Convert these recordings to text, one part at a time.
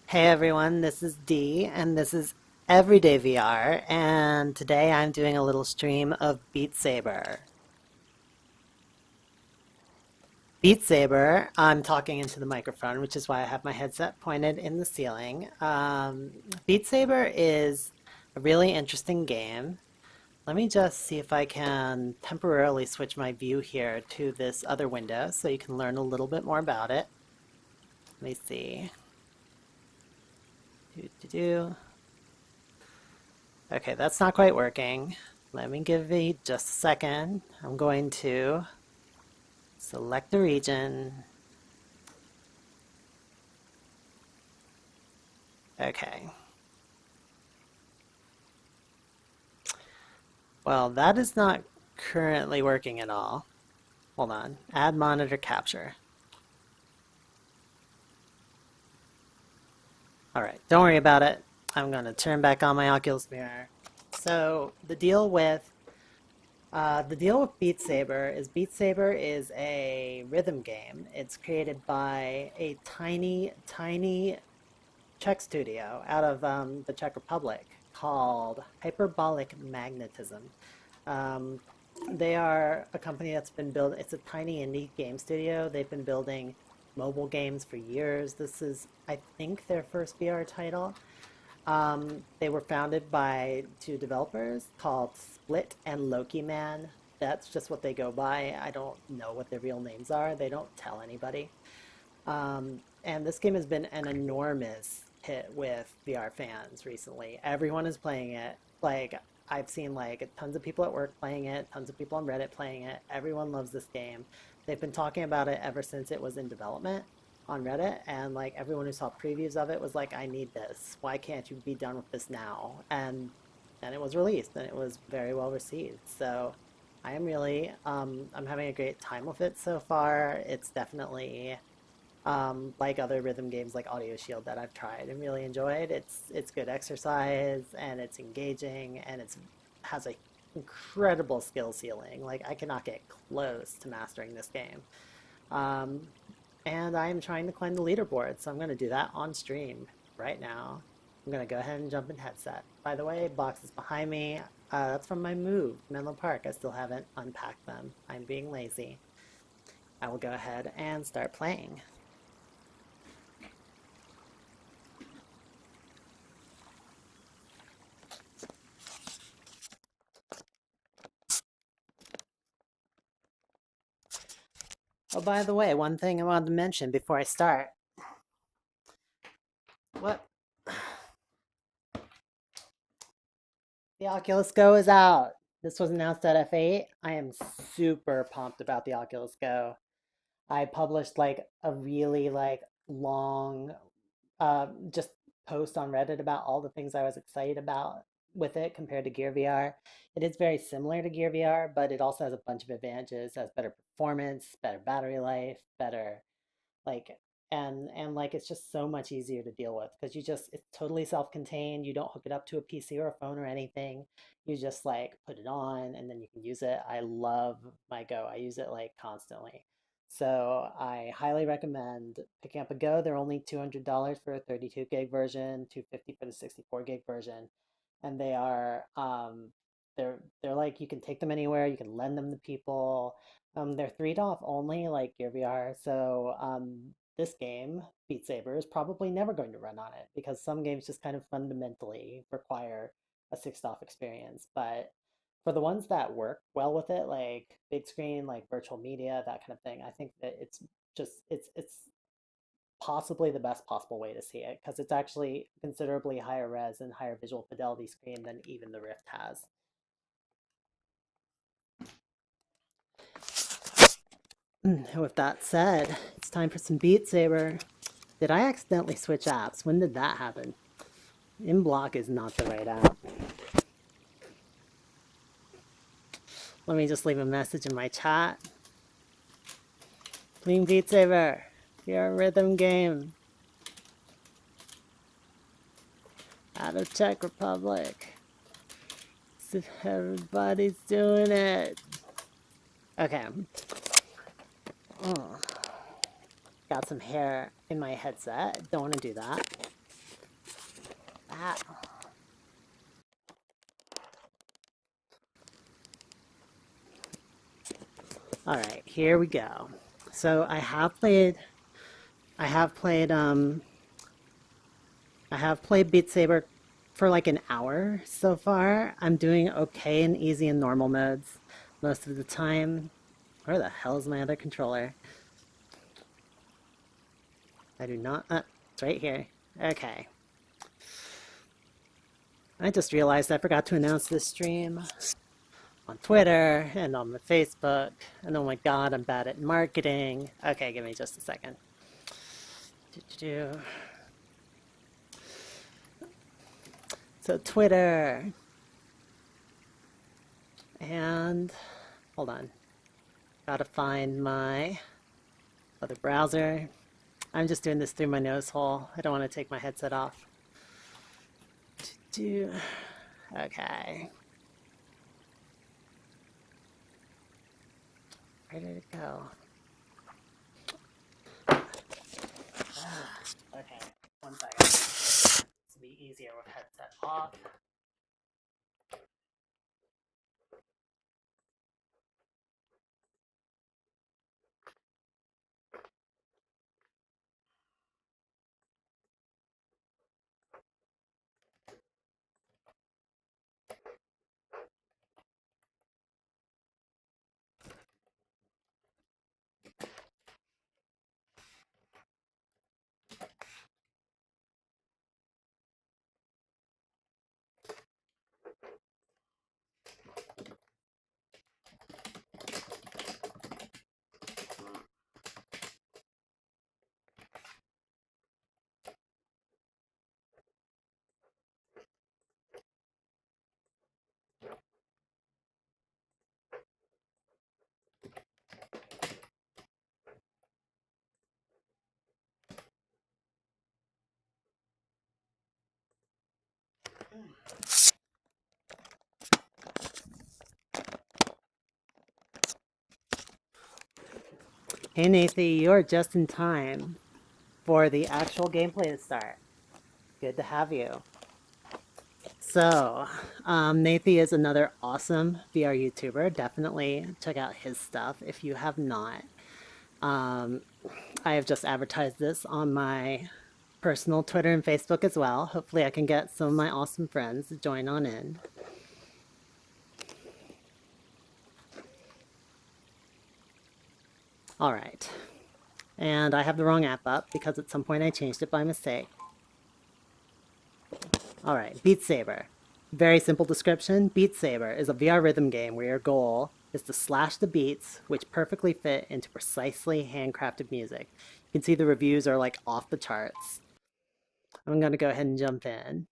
Hey everyone, this is Dee, and this is Everyday VR, and today I'm doing a little stream of Beat Saber. Beat Saber, I'm talking into the microphone, which is why I have my headset pointed in the ceiling. Beat Saber is a really interesting game. Let me just see if I can temporarily switch my view here to this other window so you can learn a little bit more about it. Let me see. Do, do, do. Okay, that's not quite working. Let me give it just a second. I'm going to select the region. Okay. Well, that is not currently working at all. Hold on. Add monitor capture. All right, don't worry about it. I'm going to turn back on my Oculus mirror. So the deal with Beat Saber is a rhythm game. It's created by a tiny, tiny Czech studio out of the Czech Republic called Hyperbolic Magnetism. Um, they are a company that's been built. It's a tiny indie game studio. They've been building mobile games for years. This is, I think, their first VR title. They were founded by two developers called Split and Loki Man. That's just what they go by. I don't know what their real names are. They don't tell anybody. And this game has been an enormous hit with VR fans recently. Everyone is playing it. Like, I've seen like tons of people at work playing it, tons of people on Reddit playing it. Everyone loves this game. They've been talking about it ever since it was in development on Reddit, and like everyone who saw previews of it was like, I need this. Why can't you be done with this now? And then it was released and it was very well received. So I am really I'm having a great time with it so far. It's definitely like other rhythm games like Audio Shield that I've tried and really enjoyed. It's good exercise and it's engaging and it's has a incredible skill ceiling. Like I cannot get close to mastering this game. Um, and I am trying to climb the leaderboard, so I'm going to do that on stream right now. I'm going to go ahead and jump in headset. By the way, boxes behind me. That's from my move, Menlo Park. I still haven't unpacked them. I'm being lazy. I will go ahead and start playing. Oh, by the way, one thing I wanted to mention before I start. What? The Oculus Go is out. This was announced at F8. I am super pumped about the Oculus Go. I published like a really like long just post on Reddit about all the things I was excited about with it compared to Gear VR. It is very similar to Gear VR, but it also has a bunch of advantages. It has better performance, better battery life, better like and like it's just so much easier to deal with because it's totally self-contained. You don't hook it up to a PC or a phone or anything. You just like put it on and then you can use it. I love my Go. I use it like constantly. So I highly recommend picking up a Go. They're only $200 for a 32 gig version, 250 for the 64 gig version. And they're like you can take them anywhere, you can lend them to people. They're 3 DoF only, like Gear VR. So this game, Beat Saber, is probably never going to run on it because some games just kind of fundamentally require a 6 DoF experience. But for the ones that work well with it, like big screen, like virtual media, that kind of thing, I think that it's possibly the best possible way to see it because it's actually considerably higher res and higher visual fidelity screen than even the Rift has. With that said, it's time for some Beat Saber. Did I accidentally switch apps? When did that happen? InBlock is not the right app. Let me just leave a message in my chat. Clean Beat Saber. You're a rhythm game. Out of Czech Republic. Everybody's doing it. Okay. Oh. Got some hair in my headset. Don't want to do that. Ah. All right, here we go. So I have played Beat Saber for like an hour so far. I'm doing okay in easy and normal modes most of the time. Where the hell is my other controller? I do not, it's right here. Okay. I just realized I forgot to announce this stream on Twitter and on my Facebook. And oh my god, I'm bad at marketing. Okay, give me just a second. So Twitter. And hold on. Gotta find my other browser. I'm just doing this through my nose hole. I don't want to take my headset off. Okay. Where did it go? Okay, 1 second. This will be easier with headset off. Hey Nathy, you're just in time for the actual gameplay to start. Good to have you. So, Nathy is another awesome VR YouTuber. Definitely check out his stuff if you have not. I have just advertised this on my personal Twitter and Facebook as well. Hopefully I can get some of my awesome friends to join on in. All right. And I have the wrong app up because at some point I changed it by mistake. All right, Beat Saber. Very simple description. Beat Saber is a VR rhythm game where your goal is to slash the beats, which perfectly fit into precisely handcrafted music. You can see the reviews are like off the charts. I'm going to go ahead and jump in.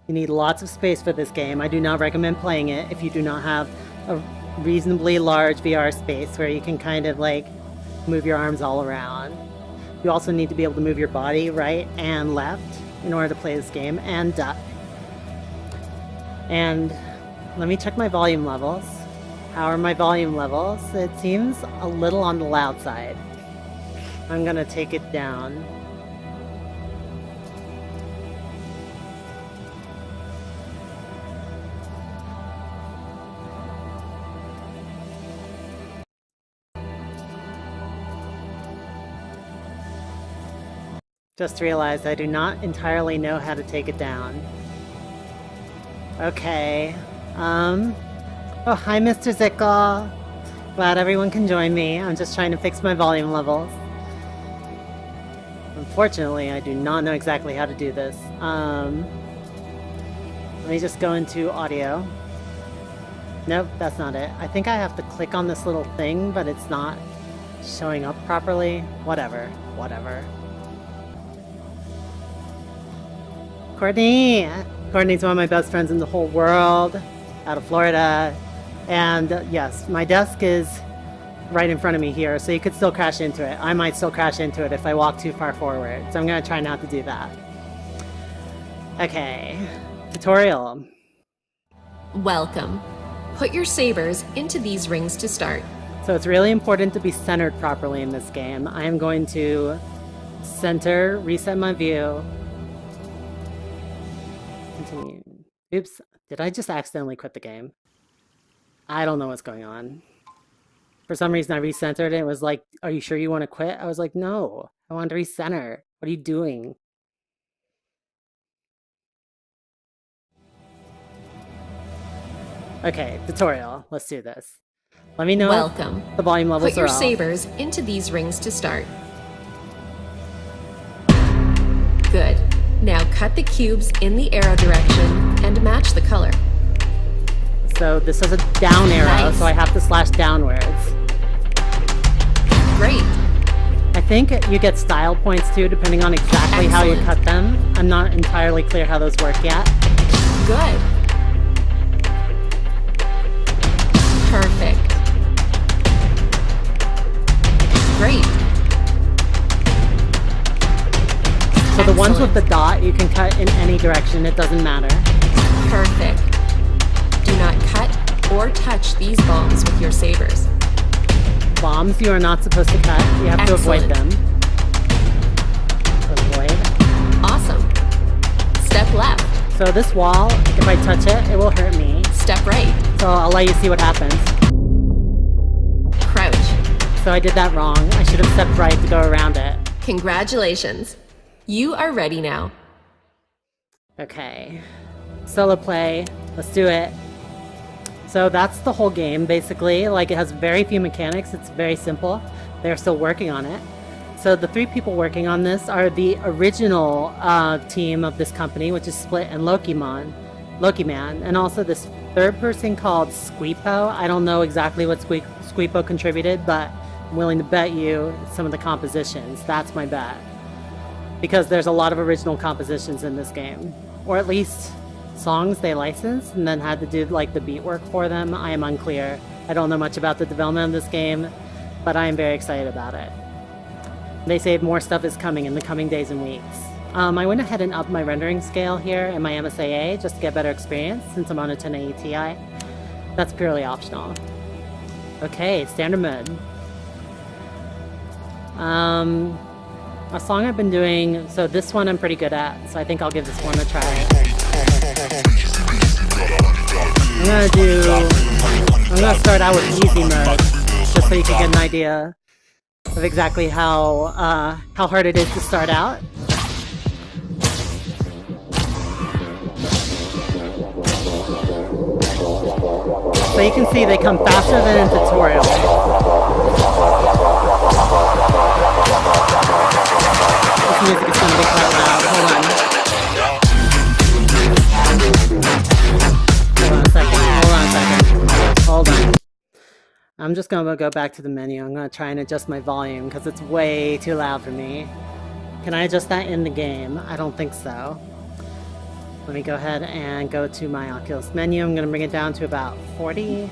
You need lots of space for this game. I do not recommend playing it if you do not have a reasonably large VR space where you can kind of like move your arms all around. You also need to be able to move your body right and left in order to play this game, and duck. And let me check my volume levels. How are my volume levels? It seems a little on the loud side. I'm gonna take it down. Just realized I do not entirely know how to take it down. Okay. Oh, hi, Mr. Zickle. Glad everyone can join me. I'm just trying to fix my volume levels. Unfortunately, I do not know exactly how to do this. Let me just go into audio. Nope, that's not it. I think I have to click on this little thing, but it's not showing up properly. Whatever. Courtney! Courtney's one of my best friends in the whole world, out of Florida. And yes, my desk is right in front of me here, so you could still crash into it. I might still crash into it if I walk too far forward, so I'm going to try not to do that. Okay, tutorial. Welcome. Put your sabers into these rings to start. So it's really important to be centered properly in this game. I am going to center, reset my view. Continue. Oops, did I just accidentally quit the game? I don't know what's going on. For some reason I recentered it. It was like, are you sure you want to quit? I was like, no, I want to recenter. What are you doing? Okay, tutorial. Let's do this. Let me know Welcome. if the volume levels Put your are off. sabers into these rings to start. Good. Now cut the cubes in the arrow direction and match the color. So this is a down arrow, Nice. so I have to slash downwards. Great. I think you get style points too, depending on exactly how you Excellent. cut them. I'm not entirely clear how those work yet. Good. Perfect. Great. So the ones with Excellent. the dot, you can cut in any direction, it doesn't matter. Perfect. Do not cut or touch these bombs with your sabers. Bombs you are not supposed to cut, you have to avoid them. Excellent. Avoid. Awesome. Step left. So this wall, if I touch it, it will hurt me. Step right. So I'll let you see what happens. Crouch. So I did that wrong. I should have stepped right to go around it. Congratulations. You are ready now. Okay. Solo play. Let's do it. So that's the whole game, basically. Like, it has very few mechanics. It's very simple. They're still working on it. So the 3 people working on this are the original team of this company, which is Split and Loki Man, and also this third person called Squeepo. I don't know exactly what Squeepo contributed, but I'm willing to bet you some of the compositions. That's my bet. Because there's a lot of original compositions in this game. Or at least songs they licensed and then had to do like the beat work for them. I am unclear. I don't know much about the development of this game, but I am very excited about it. They say more stuff is coming in the coming days and weeks. I went ahead and upped my rendering scale here in my MSAA just to get better experience since I'm on a 1080 Ti. That's purely optional. Okay, standard mode. A song I've been doing, so this one I'm pretty good at, so I think I'll give this one a try. I'm gonna start out with easy mode, just so you can get an idea of exactly how hard it is to start out. So you can see they come faster than in tutorial. This music is gonna be quite loud. Hold on. Hold on. I'm just gonna go back to the menu. I'm gonna try and adjust my volume because it's way too loud for me. Can I adjust that in the game? I don't think so. Let me go ahead and go to my Oculus menu. I'm gonna bring it down to about 40.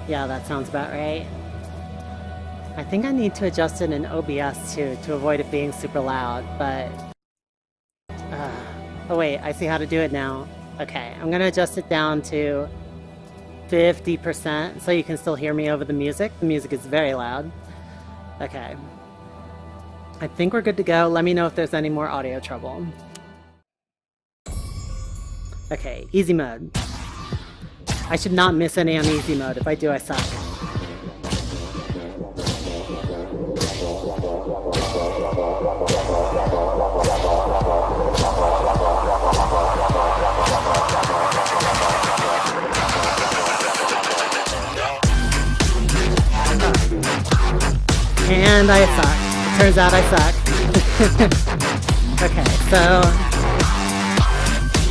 Yeah, that sounds about right. I think I need to adjust it in OBS too to avoid it being super loud, but... oh wait, I see how to do it now. Okay, I'm gonna adjust it down to 50% so you can still hear me over the music. The music is very loud. Okay. I think we're good to go. Let me know if there's any more audio trouble. Okay, easy mode. I should not miss any on easy mode. If I do, I suck. And I suck. It turns out I suck. Okay, so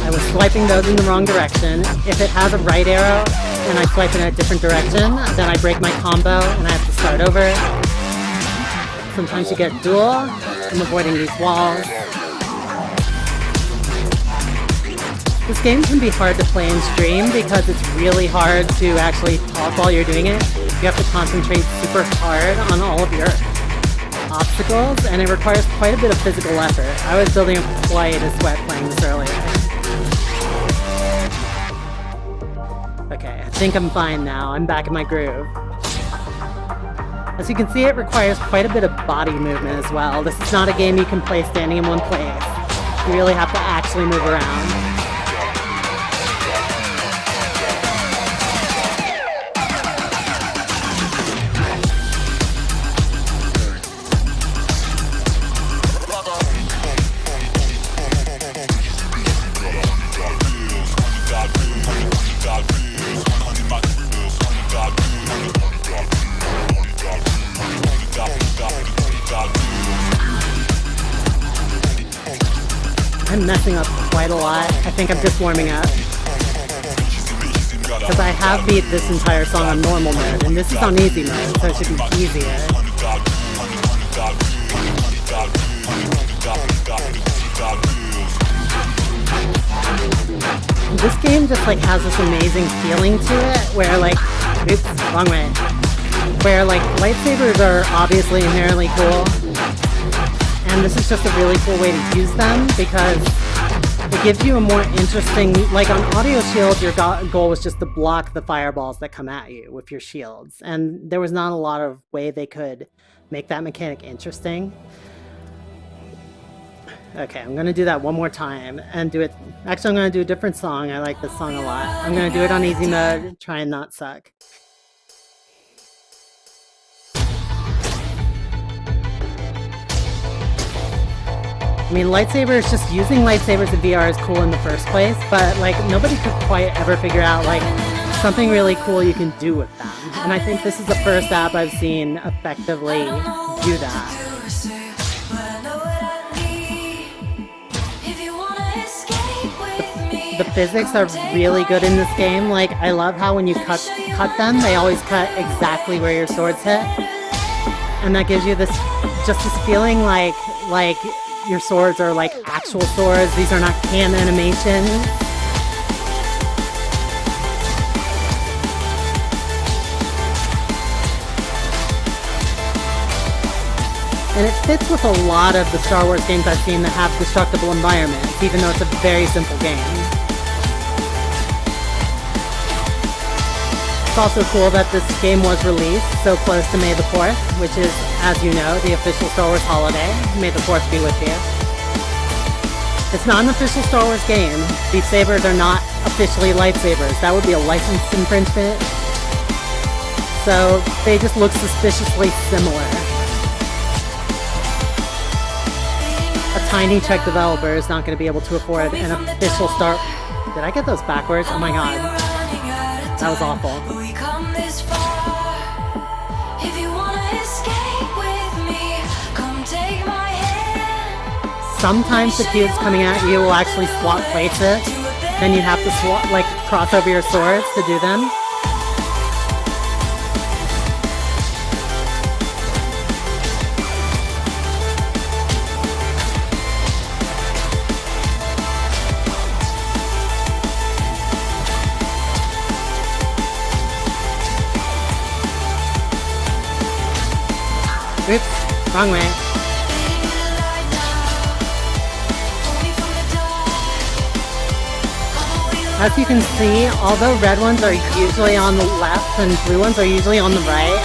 I was swiping those in the wrong direction. If it has a right arrow and I swipe in a different direction, then I break my combo and I have to start over. Sometimes you get dual. I'm avoiding these walls. This game can be hard to play in stream because it's really hard to actually talk while you're doing it. You have to concentrate super hard on all of your obstacles, and it requires quite a bit of physical effort. I was building up quite a sweat playing this earlier. Okay, I think I'm fine now. I'm back in my groove. As you can see, it requires quite a bit of body movement as well. This is not a game you can play standing in one place. You really have to actually move around. I'm messing up quite a lot. I think I'm just warming up. Because I have beat this entire song on normal mode, and this is on easy mode, so it should be easier. This game just like has this amazing feeling to it, where like, oops, wrong way. Where like lightsabers are obviously inherently cool. And this is just a really cool way to use them because it gives you a more interesting, like on Audio Shield, your goal was just to block the fireballs that come at you with your shields. And there was not a lot of way they could make that mechanic interesting. Okay, I'm gonna do that one more time and do it. Actually, I'm gonna do a different song. I like this song a lot. I'm gonna do it on easy mode, try and not suck. I mean, lightsabers, just using lightsabers in VR is cool in the first place, but like nobody could quite ever figure out like something really cool you can do with them. And I think this is the first app I've seen effectively do that. The physics are really good in this game. Like, I love how when you cut them, they always cut exactly where your swords hit. And that gives you this feeling like your swords are like actual swords. These are not cam animations. And it fits with a lot of the Star Wars games I've seen that have destructible environments, even though it's a very simple game. It's also cool that this game was released so close to May the 4th, which is, as you know, the official Star Wars holiday. May the 4th be with you. It's not an official Star Wars game. These sabers are not officially lightsabers. That would be a license infringement. So they just look suspiciously similar. A tiny Czech developer is not going to be able to afford an official Star... Did I get those backwards? Oh my god. That was awful. Sometimes the cubes coming at you will actually swap places. Then you have to swap, like, cross over your swords to do them. Oops, wrong way. As you can see, although red ones are usually on the left and blue ones are usually on the right,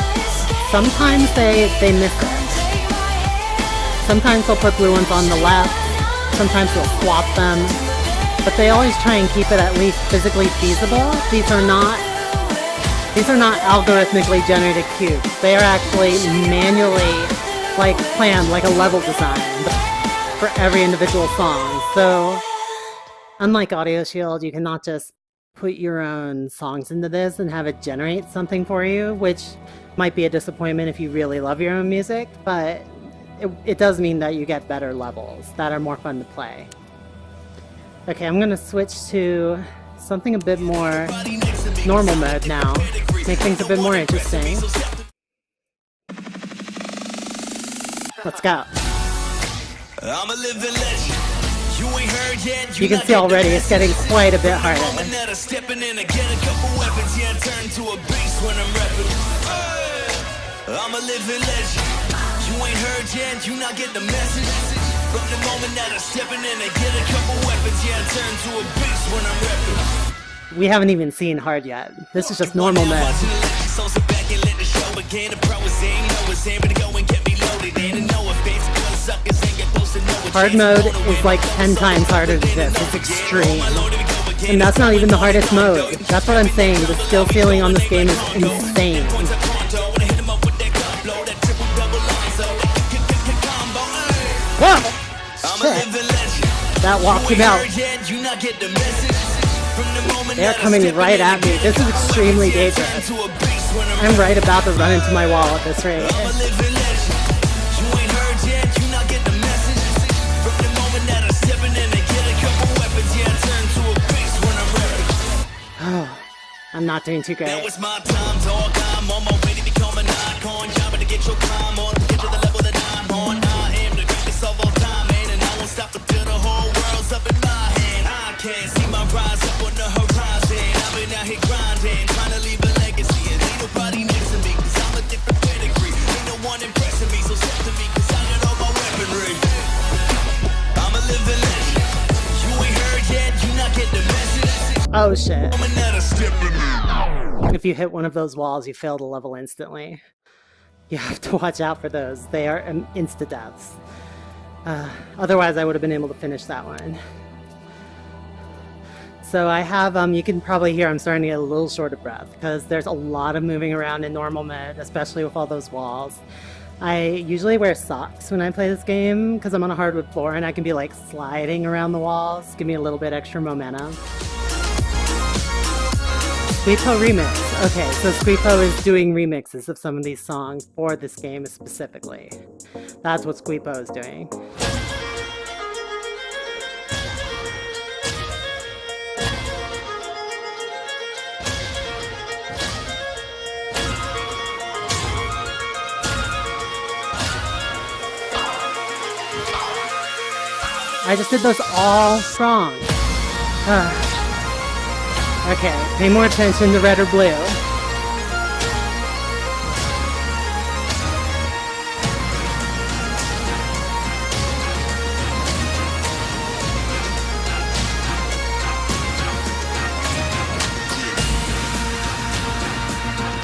sometimes they miss it. Sometimes they'll put blue ones on the left, sometimes they'll swap them, but they always try and keep it at least physically feasible. These are not algorithmically generated cubes. They are actually manually planned like a level design for every individual song. So unlike Audio Shield, you cannot just put your own songs into this and have it generate something for you, which might be a disappointment if you really love your own music, but it does mean that you get better levels that are more fun to play. Okay, I'm gonna switch to something a bit more normal mode now. Make things a bit more interesting. Let's go. I'm a living legend. You can see already it's getting quite a bit harder. I'm a living legend. You ain't heard yet, you not get the message. From the moment that I'm stepping in and get a couple weapons, yeah, I turn to a beast when I'm repping. We haven't even seen hard yet. This is just normal mode. Hard mode is like 10 times harder than this. It's extreme. And that's not even the hardest mode. That's what I'm saying. The skill ceiling on this game is insane. Whoa! Shit. That walked him out. They're coming right at me. This is extremely dangerous. I'm right about to run into my wall at this rate. Oh, I'm not doing too great. Oh shit. If you hit one of those walls, you fail the level instantly. You have to watch out for those. They are insta-deaths. Otherwise, I would have been able to finish that one. So I have, you can probably hear I'm starting to get a little short of breath because there's a lot of moving around in normal mode, especially with all those walls. I usually wear socks when I play this game because I'm on a hardwood floor and I can be like sliding around the walls, give me a little bit extra momentum. Squeepo remix. Okay, so Squeepo is doing remixes of some of these songs for this game specifically. That's what Squeepo is doing. I just did those all wrong. Okay, pay more attention to red or blue.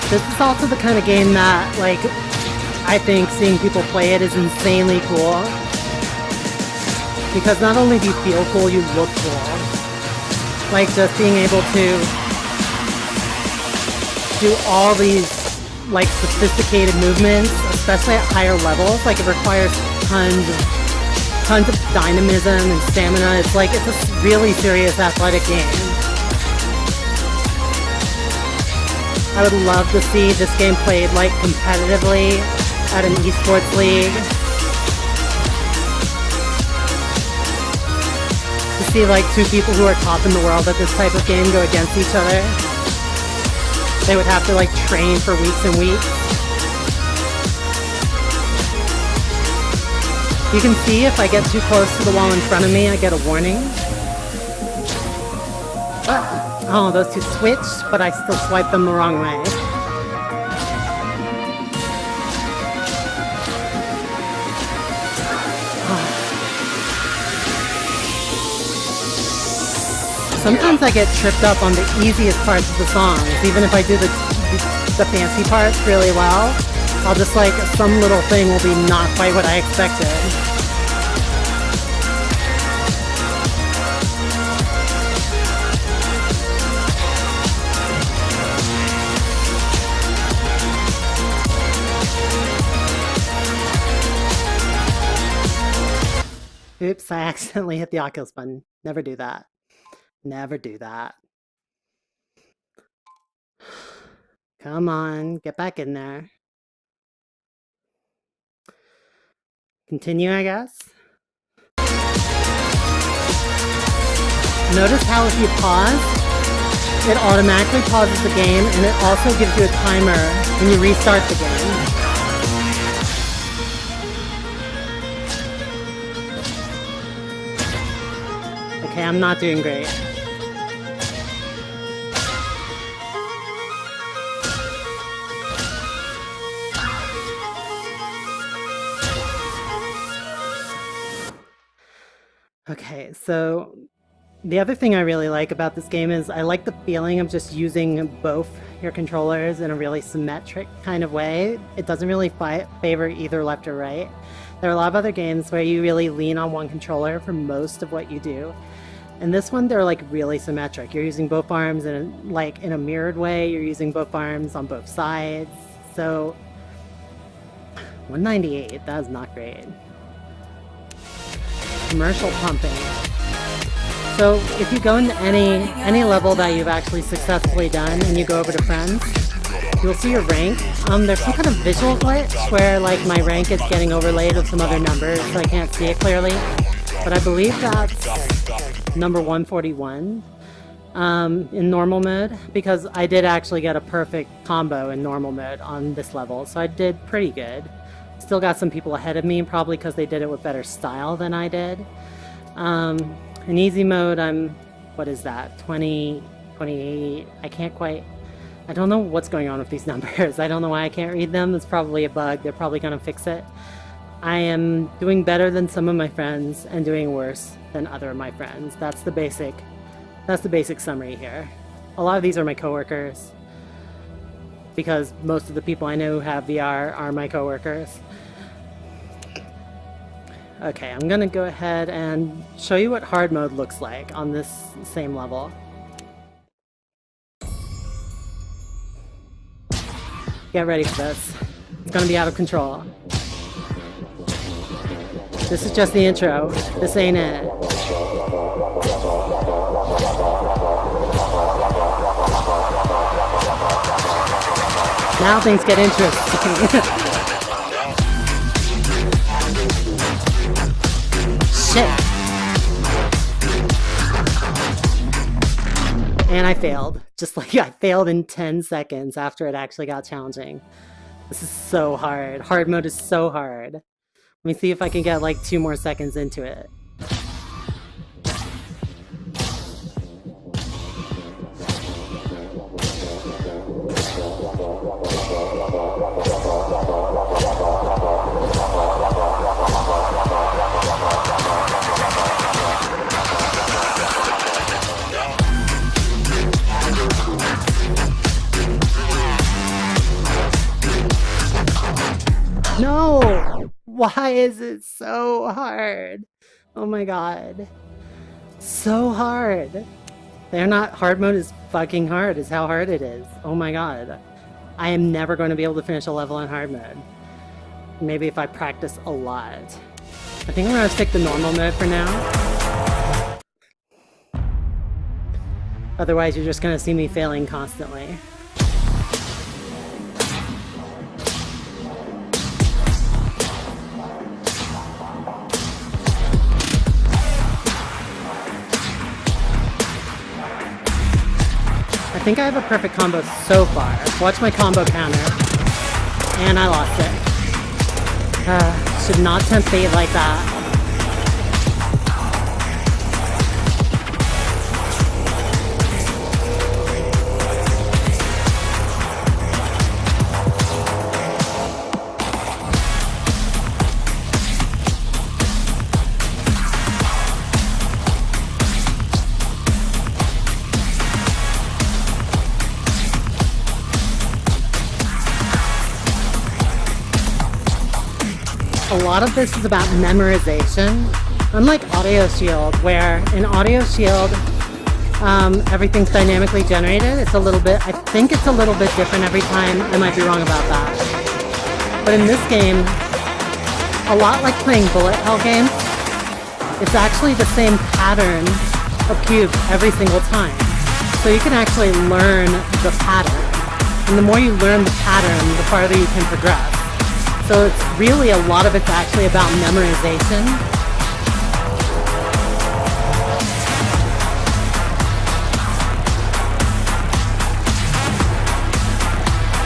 This is also the kind of game that, like, I think seeing people play it is insanely cool. Because not only do you feel cool, you look cool. Like, just being able to do all these, like, sophisticated movements, especially at higher levels. Like, it requires tons of dynamism and stamina. It's like, it's a really serious athletic game. I would love to see this game played, like, competitively at an esports league. To see like two people who are top in the world at this type of game go against each other. They would have to like train for weeks and weeks. You can see if I get too close to the wall in front of me, I get a warning. Oh, those two switched, but I still swiped them the wrong way. Sometimes I get tripped up on the easiest parts of the songs. Even if I do the fancy parts really well, I'll just like, some little thing will be not quite what I expected. Oops, I accidentally hit the Oculus button. Never do that. Never do that. Come on, get back in there. Continue, I guess. Notice how if you pause, it automatically pauses the game, and it also gives you a timer when you restart the game. Okay, I'm not doing great. Okay, so The other thing I really like about this game is I like the feeling of just using both your controllers in a really symmetric kind of way. It doesn't really favor either left or right. There are a lot of other games where you really lean on one controller for most of what you do. In this one, they're like really symmetric. You're using both arms in a mirrored way. You're using both arms on both sides. So 198, that is not great. Commercial pumping. So if you go into any level that you've actually successfully done and you go over to friends, you'll see your rank. There's some kind of visual glitch where like my rank is getting overlaid with some other numbers, so I can't see it clearly. But I believe that's number 141 in normal mode, because I did actually get a perfect combo in normal mode on this level, so I did pretty good. Still got some people ahead of me, probably because they did it with better style than I did. In easy mode, I'm, what is that, 20, 28, I don't know what's going on with these numbers. I don't know why I can't read them. It's probably a bug. They're probably going to fix it. I am doing better than some of my friends and doing worse than other of my friends. That's the basic summary here. A lot of these are my coworkers, because most of the people I know who have VR are my coworkers. Okay, I'm gonna go ahead and show you what hard mode looks like on this same level. Get ready for this. It's gonna be out of control. This is just the intro. This ain't it. Now things get interesting. Shit. And I failed. Just like I failed in 10 seconds after it actually got challenging. This is so hard. Hard mode is so hard. Let me see if I can get like 2 more seconds into it. No! Why is it so hard? Oh my god. So hard. They're not, hard mode is fucking hard, is how hard it is. Oh my god. I am never going to be able to finish a level in hard mode. Maybe if I practice a lot. I think I'm going to stick to normal mode for now. Otherwise you're just going to see me failing constantly. I think I have a perfect combo so far. Watch my combo counter. And I lost it. Should not tempt fate like that. A lot of this is about memorization. Unlike Audio Shield, where in Audio Shield, everything's dynamically generated. It's a little bit, I think it's a little bit different every time. I might be wrong about that. But in this game, a lot like playing bullet hell games, it's actually the same pattern of cubes every single time. So you can actually learn the pattern. And the more you learn the pattern, the farther you can progress. So it's really, a lot of it's actually about memorization.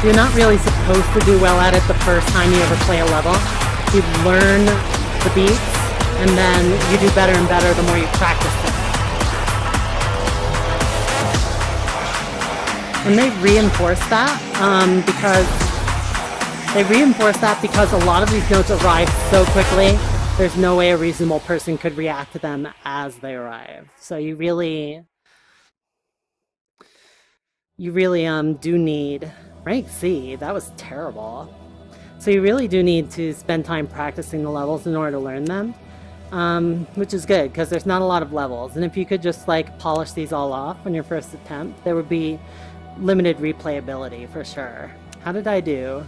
You're not really supposed to do well at it the first time you ever play a level. You learn the beats, and then you do better and better the more you practice it. And they reinforce that because a lot of these notes arrive so quickly there's no way a reasonable person could react to them as they arrive. So you really do need rank C. That was terrible. So you really do need to spend time practicing the levels in order to learn them, which is good because there's not a lot of levels. And if you could just like polish these all off on your first attempt, there would be limited replayability for sure. How did I do?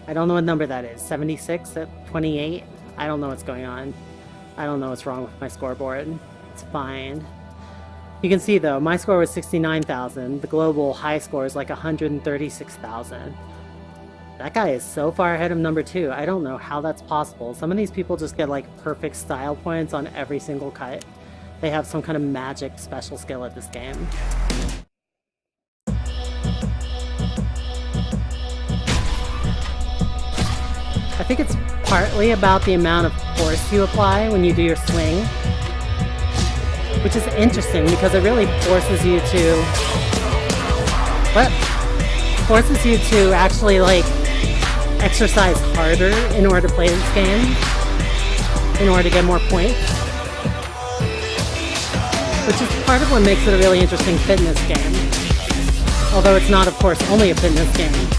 I don't know what number that is. 76 at 28? I don't know what's going on. I don't know what's wrong with my scoreboard. It's fine. You can see though, my score was 69,000. The global high score is like 136,000. That guy is so far ahead of number 2. I don't know how that's possible. Some of these people just get like perfect style points on every single cut. They have some kind of magic special skill at this game. I think it's partly about the amount of force you apply when you do your swing, which is interesting because it really forces you to actually like exercise harder in order to play this game, in order to get more points, which is part of what makes it a really interesting fitness game, although it's not of course only a fitness game.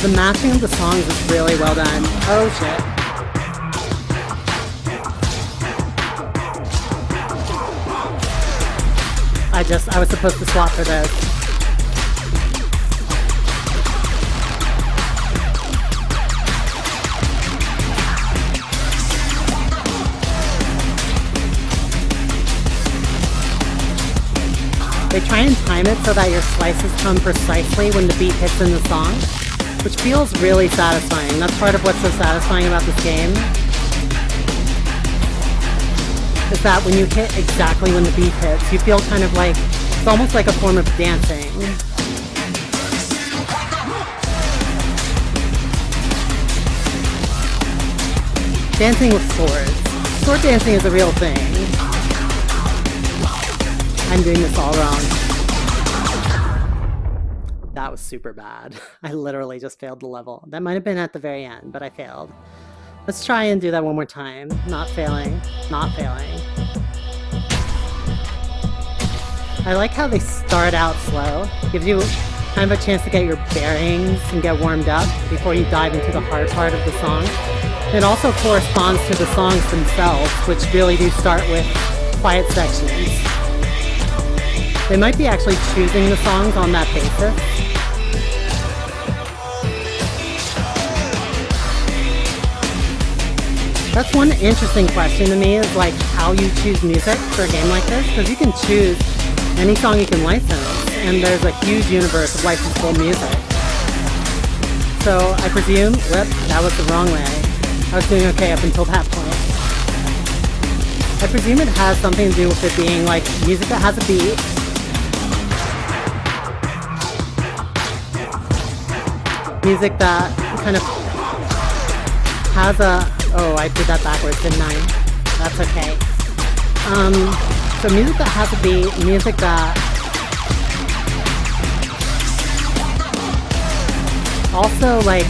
The matching of the songs is really well done. Oh shit. I was supposed to swap for this. They try and time it so that your slices come precisely when the beat hits in the song, which feels really satisfying. That's part of what's so satisfying about this game, is that when you hit exactly when the beat hits, you feel kind of like, it's almost like a form of dancing. Dancing with swords. Sword dancing is a real thing. I'm doing this all wrong. That was super bad. I literally just failed the level. That might have been at the very end, but I failed. Let's try and do that one more time. Not failing. Not failing. I like how they start out slow. Gives you kind of a chance to get your bearings and get warmed up before you dive into the hard part of the song. It also corresponds to the songs themselves, which really do start with quiet sections. They might be actually choosing the songs on that basis. That's one interesting question to me, is like how you choose music for a game like this, because you can choose any song you can license, and there's a huge universe of licensable music. So I presume, that was the wrong way. I was doing okay up until that point. I presume it has something to do with it being like music that has a beat, music that kind of has a... Oh, I did that backwards, didn't I? That's okay. So music that has a beat, music that also like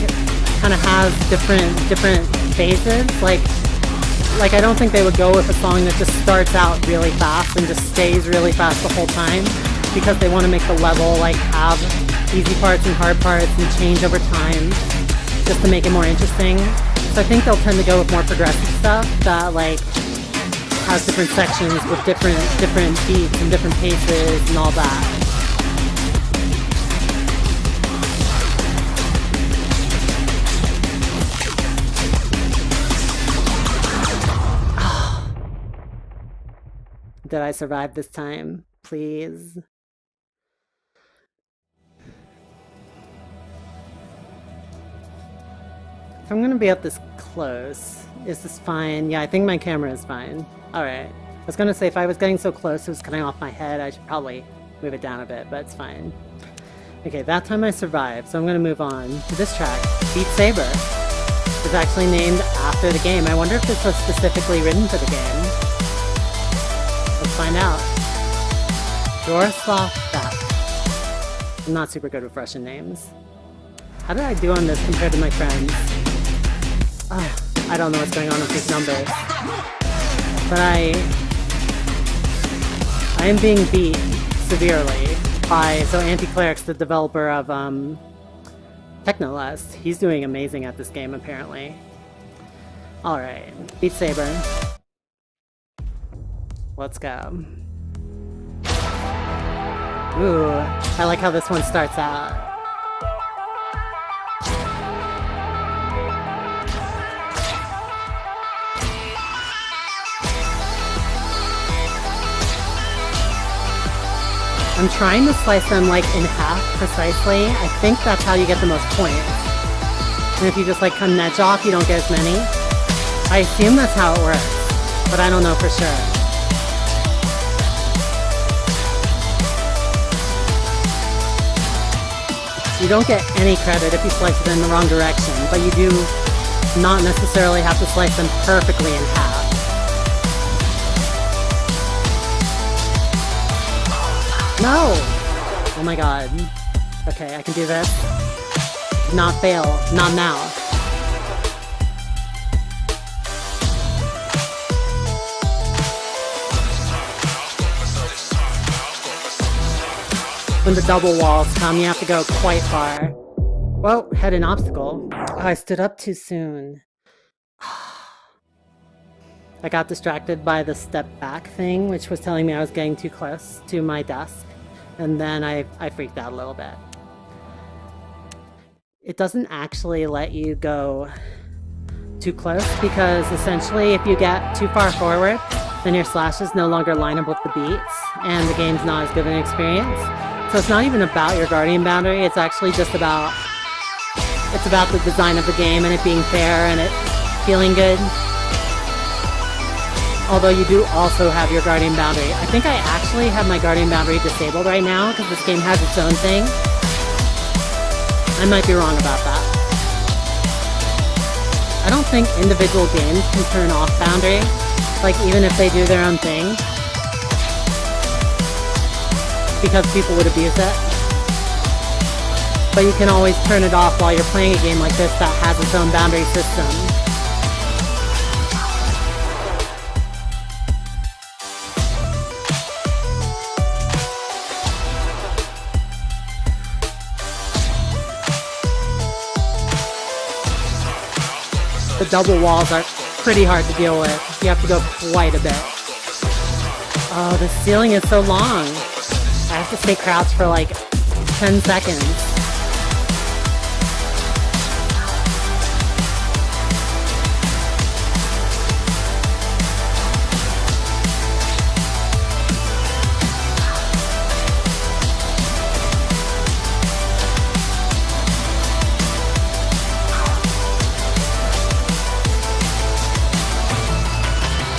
kind of has different phases. Like I don't think they would go with a song that just starts out really fast and just stays really fast the whole time, because they want to make the level like have easy parts and hard parts and change over time just to make it more interesting. So I think they'll tend to go with more progressive stuff that like has different sections with different beats and different paces and all that. Did I survive this time? Please? If I'm gonna be up this close, is this fine? Yeah, I think my camera is fine. Alright. I was gonna say, if I was getting so close it was cutting off my head, I should probably move it down a bit, but it's fine. Okay, that time I survived, so I'm gonna move on to this track, Beat Saber. is actually named after the game. I wonder if this was specifically written for the game. Let's find out. Dorislav Beck. I'm not super good with Russian names. How did I do on this compared to my friends? I don't know what's going on with these numbers. But I am being beat severely by Anti-Cleric's, the developer of Technolust. He's doing amazing at this game, apparently. Alright, Beat Saber. Let's go. Ooh, I like how this one starts out. I'm trying to slice them like in half precisely. I think that's how you get the most points. And if you just like cut an edge off, you don't get as many. I assume that's how it works, but I don't know for sure. You don't get any credit if you slice it in the wrong direction, but you do not necessarily have to slice them perfectly in half. No! Oh my god. Okay, I can do this. Not fail. Not now. When the double walls come, you have to go quite far. Whoa, had an obstacle. Oh, I stood up too soon. I got distracted by the step back thing, which was telling me I was getting too close to my desk. And then I freaked out a little bit. It doesn't actually let you go too close because essentially if you get too far forward, then your slashes no longer line up with the beats and the game's not as good an experience. So it's not even about your guardian boundary, it's actually just about the design of the game and it being fair and it feeling good. Although you do also have your guardian boundary. I think I actually have my guardian boundary disabled right now because this game has its own thing. I might be wrong about that. I don't think individual games can turn off boundary, like even if they do their own thing, because people would abuse it. But you can always turn it off while you're playing a game like this that has its own boundary system. The double walls are pretty hard to deal with. You have to go quite a bit. Oh, the ceiling is so long. I have to stay crouched for like 10 seconds.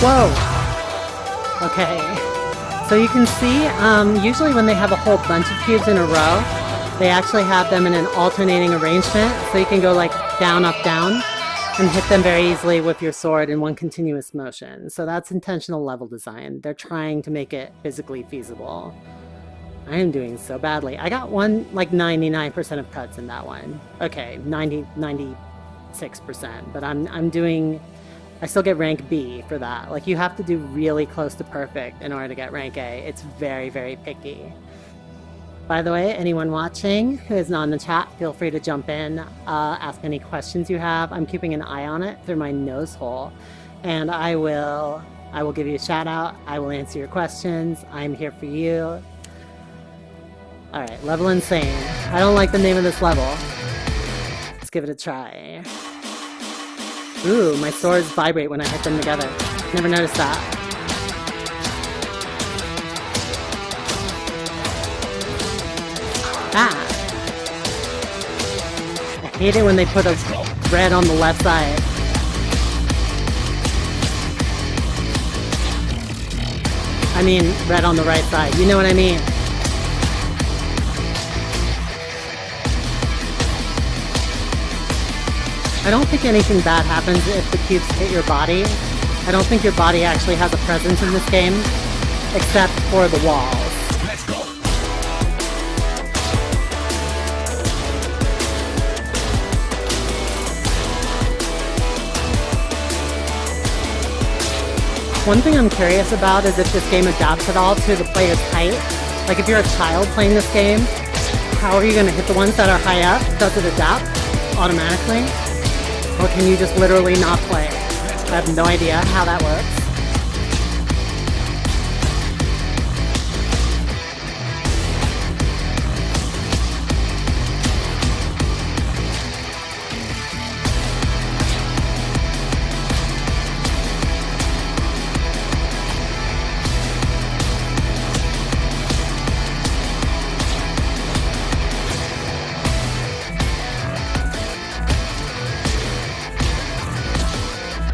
Whoa! Okay, so you can see, usually when they have a whole bunch of cubes in a row, they actually have them in an alternating arrangement, so you can go like down, up, down, and hit them very easily with your sword in one continuous motion. So that's intentional level design. They're trying to make it physically feasible. I am doing so badly. I got one, like 99% of cuts in that one. Okay, 96%, but I still get rank B for that. Like, you have to do really close to perfect in order to get rank A. It's very, very picky. By the way, anyone watching who is not in the chat, feel free to jump in, ask any questions you have. I'm keeping an eye on it through my nose hole, and I will give you a shout out. I will answer your questions. I'm here for you. All right, level insane. I don't like the name of this level. Let's give it a try. Ooh, my swords vibrate when I hit them together. Never noticed that. Ah! I hate it when they put a red on the left side. I mean, red on the right side. You know what I mean? I don't think anything bad happens if the cubes hit your body. I don't think your body actually has a presence in this game, except for the walls. Let's go. One thing I'm curious about is if this game adapts at all to the player's height. Like if you're a child playing this game, how are you going to hit the ones that are high up? Does it adapt automatically? Or can you just literally not play? I have no idea how that works.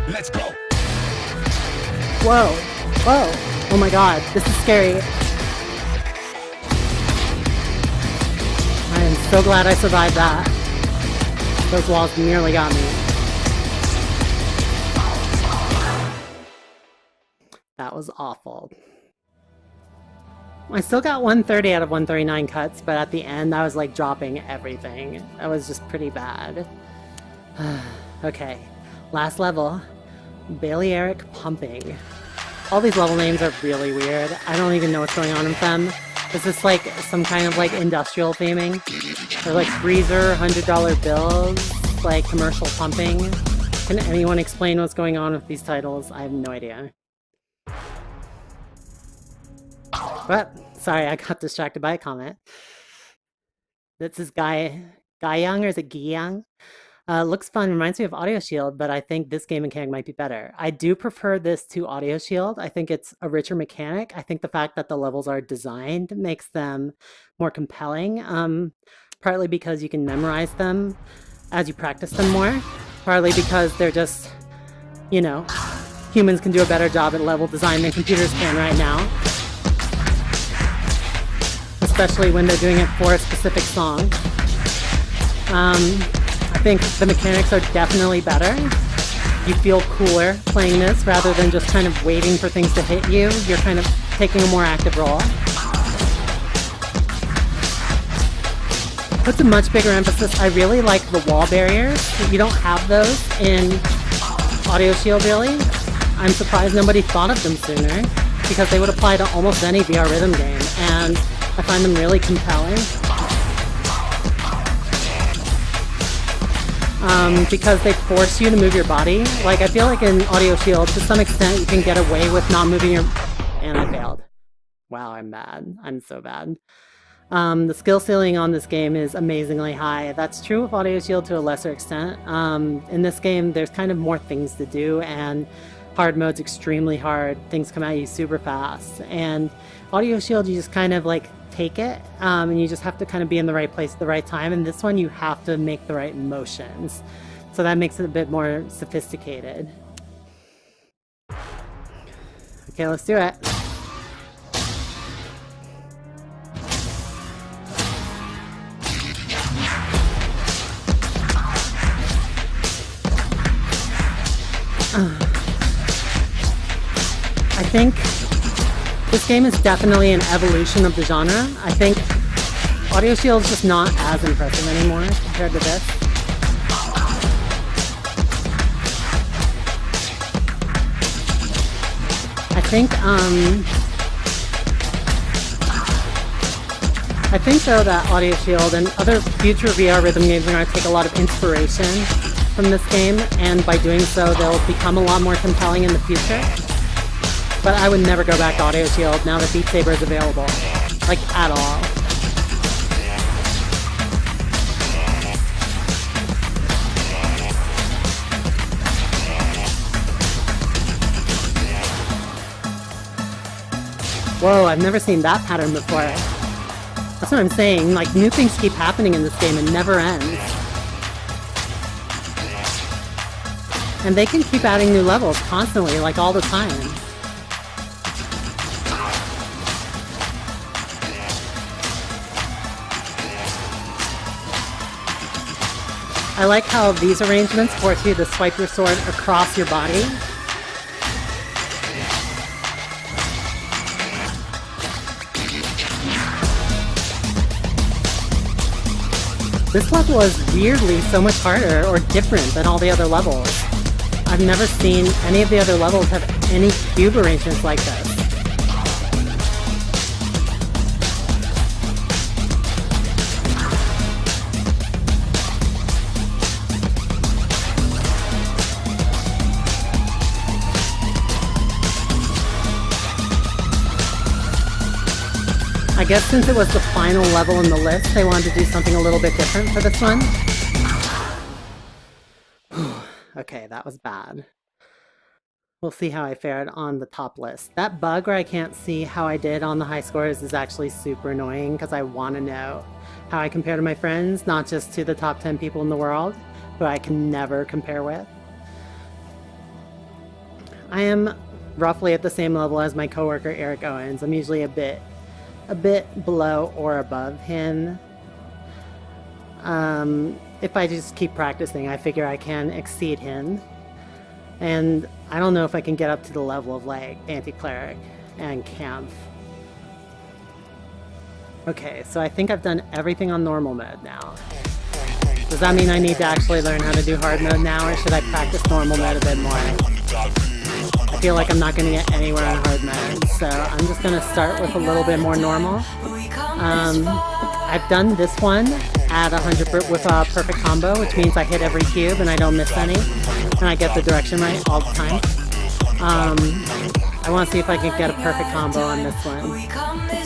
Let's go. Whoa, whoa, oh my god, this is scary. I am so glad I survived that. Those walls nearly got me. That was awful. I still got 130 out of 139 cuts, but at the end I was like dropping everything. That was just pretty bad. Okay, last level. Balearic Pumping. All these level names are really weird. I don't even know what's going on with them. Is this like some kind of like industrial theming? Or like freezer, $100 bills, like commercial pumping? Can anyone explain what's going on with these titles? I have no idea. But, sorry, I got distracted by a comment. This is Guy Young, or is it Guy Young? Looks fun, reminds me of Audio Shield, but I think this game mechanic might be better. I do prefer this to Audio Shield. I think it's a richer mechanic. I think the fact that the levels are designed makes them more compelling, partly because you can memorize them as you practice them more, partly because they're just, you know, humans can do a better job at level design than computers can right now. Especially when they're doing it for a specific song. I think the mechanics are definitely better. You feel cooler playing this rather than just kind of waiting for things to hit you. You're kind of taking a more active role. Puts a much bigger emphasis. I really like the wall barriers. You don't have those in Audio Shield, really. I'm surprised nobody thought of them sooner, because they would apply to almost any VR rhythm game, and I find them really compelling. Because they force you to move your body. Like, I feel like in Audio Shield, to some extent, you can get away with not moving your... And I failed. Wow, I'm bad. I'm so bad. The skill ceiling on this game is amazingly high. That's true of Audio Shield to a lesser extent. In this game, there's kind of more things to do, and hard mode's extremely hard. Things come at you super fast. And Audio Shield, you just kind of like take it, and you just have to kind of be in the right place at the right time. And this one, you have to make the right motions. So that makes it a bit more sophisticated. Okay, let's do it. I think this game is definitely an evolution of the genre. I think Audio Shield is just not as impressive anymore compared to this. I think though that Audio Shield and other future VR rhythm games are going to take a lot of inspiration from this game, and by doing so they'll become a lot more compelling in the future. But I would never go back to Audio Shield now that Beat Saber is available. Like, at all. Whoa, I've never seen that pattern before. That's what I'm saying, like, new things keep happening in this game and never ends. And they can keep adding new levels constantly, like all the time. I like how these arrangements force you to swipe your sword across your body. This level is weirdly so much harder or different than all the other levels. I've never seen any of the other levels have any cube arrangements like this. I guess since it was the final level in the list, they wanted to do something a little bit different for this one. Okay, that was bad. We'll see how I fared on the top list. That bug where I can't see how I did on the high scores is actually super annoying because I want to know how I compare to my friends, not just to the top 10 people in the world, who I can never compare with. I am roughly at the same level as my coworker Eric Owens. I'm usually a bit below or above him. If I just keep practicing, I figure I can exceed him. And I don't know if I can get up to the level of like anti-cleric and camp. Okay, so I think I've done everything on normal mode now. Does that mean I need to actually learn how to do hard mode now, or should I practice normal mode a bit more? I feel like I'm not going to get anywhere on hard mode, so I'm just going to start with a little bit more normal. I've done this one at 100 with a perfect combo, which means I hit every cube and I don't miss any, and I get the direction right all the time. I want to see if I can get a perfect combo on this one.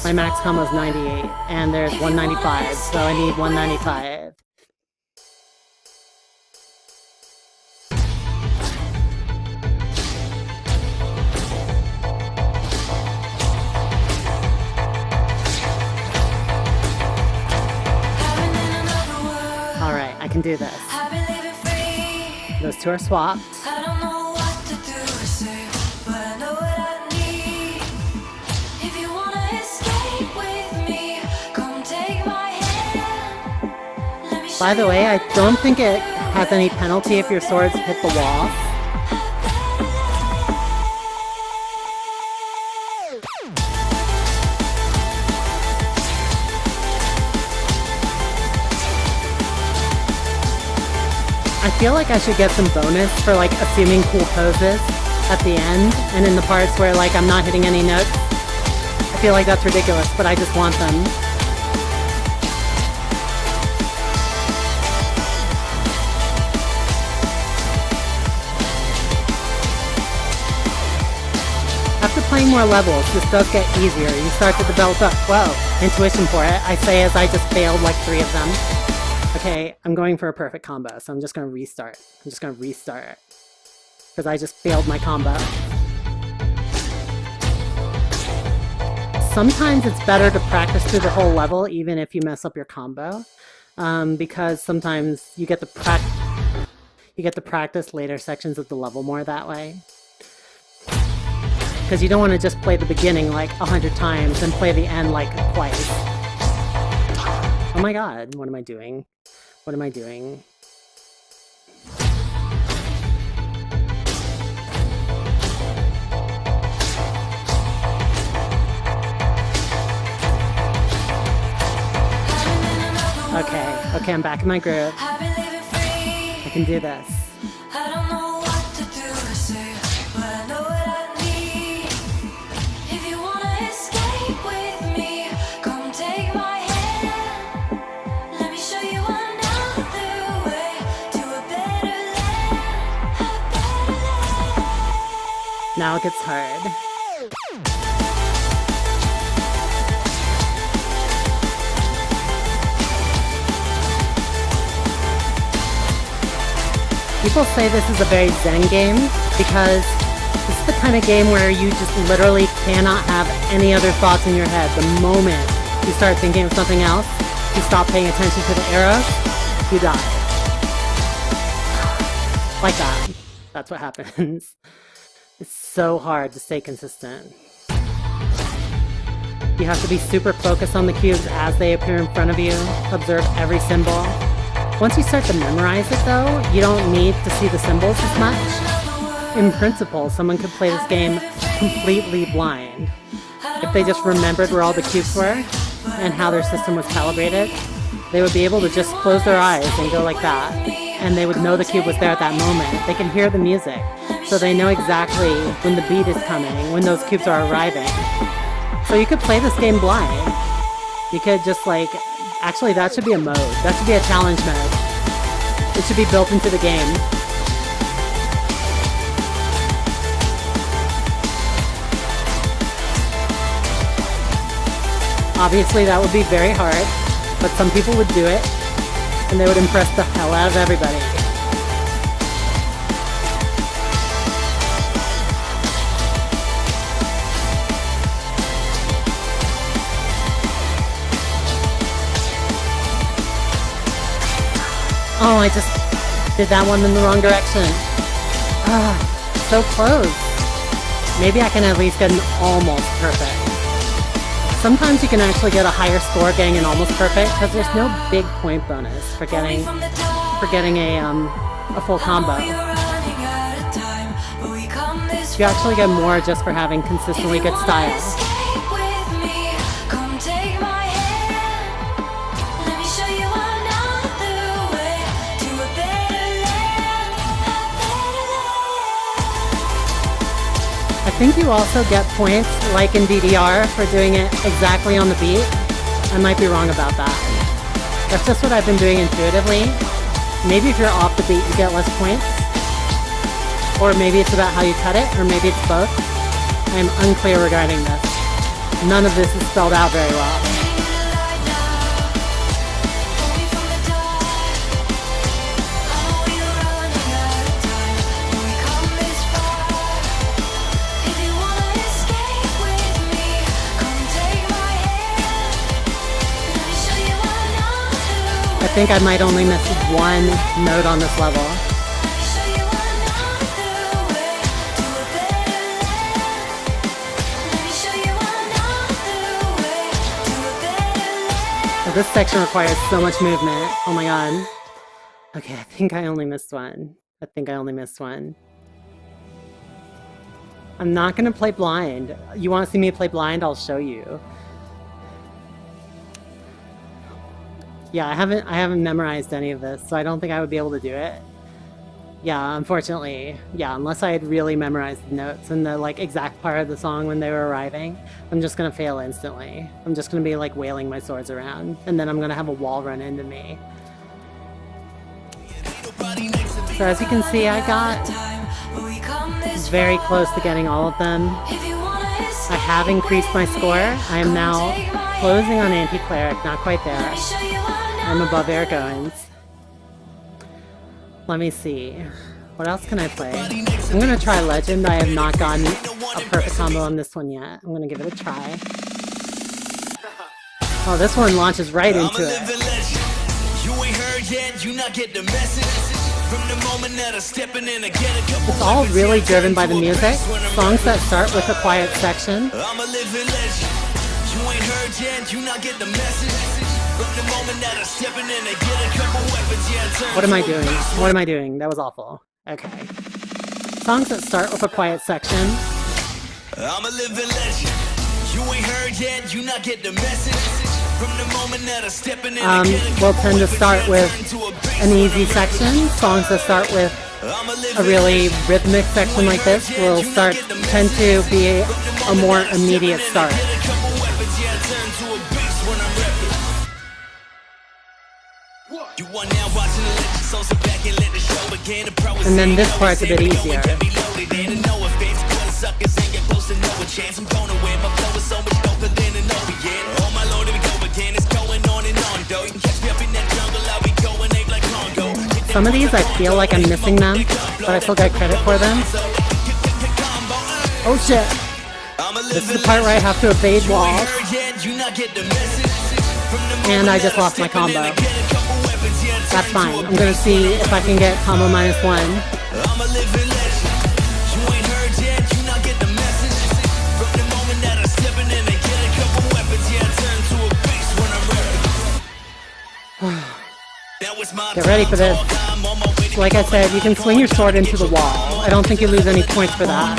My max combo is 98, and there's 195, so I need 195. I can do this. Those two are swapped. By the way, I don't think it has any penalty if your swords hit the wall. I feel like I should get some bonus for like assuming cool poses at the end and in the parts where like I'm not hitting any notes. I feel like that's ridiculous, but I just want them. After playing more levels, this does get easier. You start to develop up, intuition for it. I say as I just failed like 3 of them. Okay, I'm going for a perfect combo, so I'm just going to restart. Because I just failed my combo. Sometimes it's better to practice through the whole level, even if you mess up your combo. Because sometimes you get to practice later sections of the level more that way. Because you don't want to just play the beginning like 100 times and play the end like twice. Oh my god, what am I doing? What am I doing? Okay, I'm back in my groove. I can do this. Now it gets hard. People say this is a very zen game because this is the kind of game where you just literally cannot have any other thoughts in your head. The moment you start thinking of something else, you stop paying attention to the arrows, you die. Like that. That's what happens. It's so hard to stay consistent. You have to be super focused on the cubes as they appear in front of you. Observe every symbol. Once you start to memorize it though, you don't need to see the symbols as much. In principle, someone could play this game completely blind. If they just remembered where all the cubes were and how their system was calibrated, they would be able to just close their eyes and go like that, and they would know the cube was there at that moment. They can hear the music, so they know exactly when the beat is coming, when those cubes are arriving. So you could play this game blind. You could just like, actually that should be a mode. That should be a challenge mode. It should be built into the game. Obviously that would be very hard, but some people would do it, and they would impress the hell out of everybody. Oh, I just did that one in the wrong direction. Ah, so close. Maybe I can at least get an almost perfect. Sometimes you can actually get a higher score getting an almost perfect because there's no big point bonus for getting a full combo. You actually get more just for having consistently good style. I think you also get points, like in DDR, for doing it exactly on the beat. I might be wrong about that. That's just what I've been doing intuitively. Maybe if you're off the beat, you get less points. Or maybe it's about how you cut it, or maybe it's both. I am unclear regarding this. None of this is spelled out very well. I think I might only miss one note on this level. This section requires so much movement. Oh my god. Okay, I think I only missed one. I'm not gonna play blind. You want to see me play blind? I'll show you. Yeah, I haven't memorized any of this, so I don't think I would be able to do it. Yeah, unfortunately. Yeah, unless I had really memorized the notes and the like exact part of the song when they were arriving, I'm just gonna fail instantly. I'm just gonna be like wailing my swords around, and then I'm gonna have a wall run into me. So as you can see, I got very close to getting all of them. I have increased my score. I am now closing on Anti-Cleric, not quite there. I'm above Eric Owens. Let me see. What else can I play? I'm gonna try Legend. I have not gotten a perfect combo on this one yet. I'm gonna give it a try. Oh, this one launches right into it. It's all really driven by the music. Songs that start with a quiet section. What am I doing? What am I doing? That was awful. Okay. Songs that start with a quiet section. I'm a living legend. You ain't heard yet, you not get the message. From the moment that I step in will tend to start with an easy section. Songs that start with a really rhythmic section like this will tend to be a more immediate start. And then this part's a bit easier. Some of these I feel like I'm missing them, but I still get credit for them. Oh shit! This is the part where I have to evade walls. And I just lost my combo. That's fine. I'm gonna see if I can get combo -1. Get ready for this. Like I said, you can swing your sword into the wall. I don't think you lose any points for that.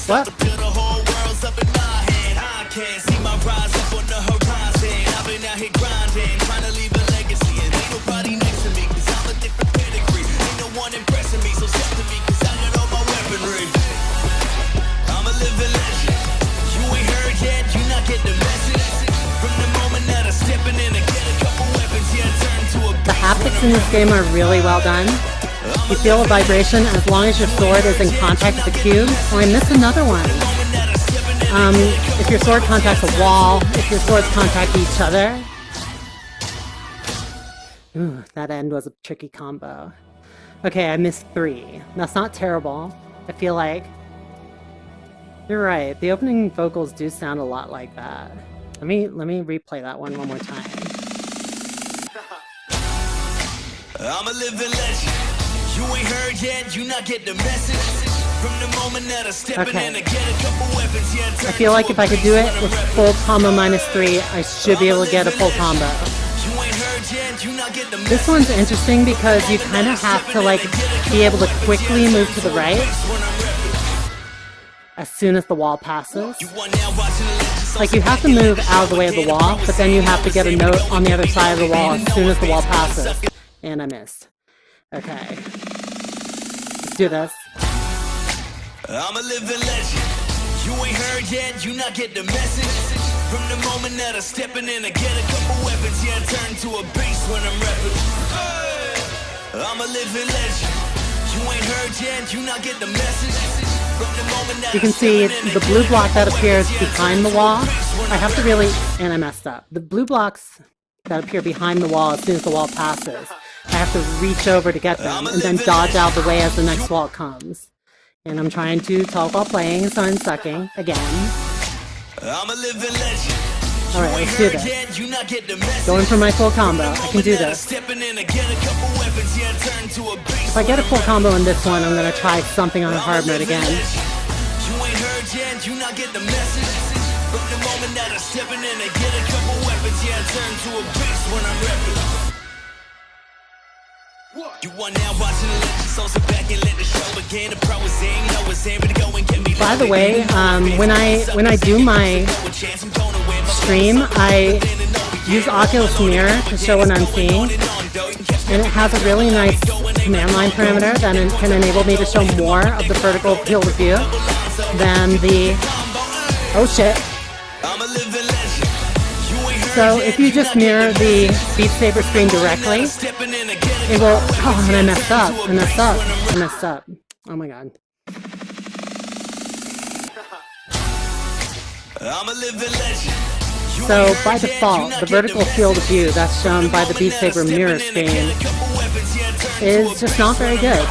What? The haptics in this game are really well done. You feel a vibration as long as your sword is in contact with the cube. Oh, I missed another one. If your sword contacts a wall, if your swords contact each other. Ooh, that end was a tricky combo. Okay, I missed 3. That's not terrible. I feel like... You're right, the opening vocals do sound a lot like that. Let me replay that one more time. I'm a living legend. You ain't heard yet, you not get the message. From the moment that I step in and I get a couple weapons, yeah, I feel like if I could do it with full combo -3, I should be able to get a full combo. This one's interesting because you kind of have to like be able to quickly move to the right as soon as the wall passes. Like you have to move out of the way of the wall, but then you have to get a note on the other side of the wall as soon as the wall passes. And I missed. Okay. Let's do this. I'm a living legend. You ain't heard yet, you not get the message. From the moment that I step in and I get a couple weapons, yeah, I turn to a beast when I'm rapping. I'm a living legend. You ain't heard yet, you not get the message. From the moment that you can see the blue block that appears behind the wall. I have to really, and I messed up. The blue blocks that appear behind the wall as soon as the wall passes. I have to reach over to get them and then dodge out the way as the next wall comes. And I'm trying to talk while playing, so I'm sucking again. Alright, let's do this. Going for my full combo. I can do this. If I get a full combo in this one, I'm going to try something on a hard mode again. By the way, when I do my stream, I use Oculus Mirror to show what I'm seeing, and it has a really nice command line parameter that can enable me to show more of the vertical field of view than the... Oh shit! So if you just mirror the Beat Saber screen directly, it will... Oh, and I messed up. I messed up. Oh my god. So by default, the vertical field of view that's shown by the Beat Saber mirror screen is just not very good.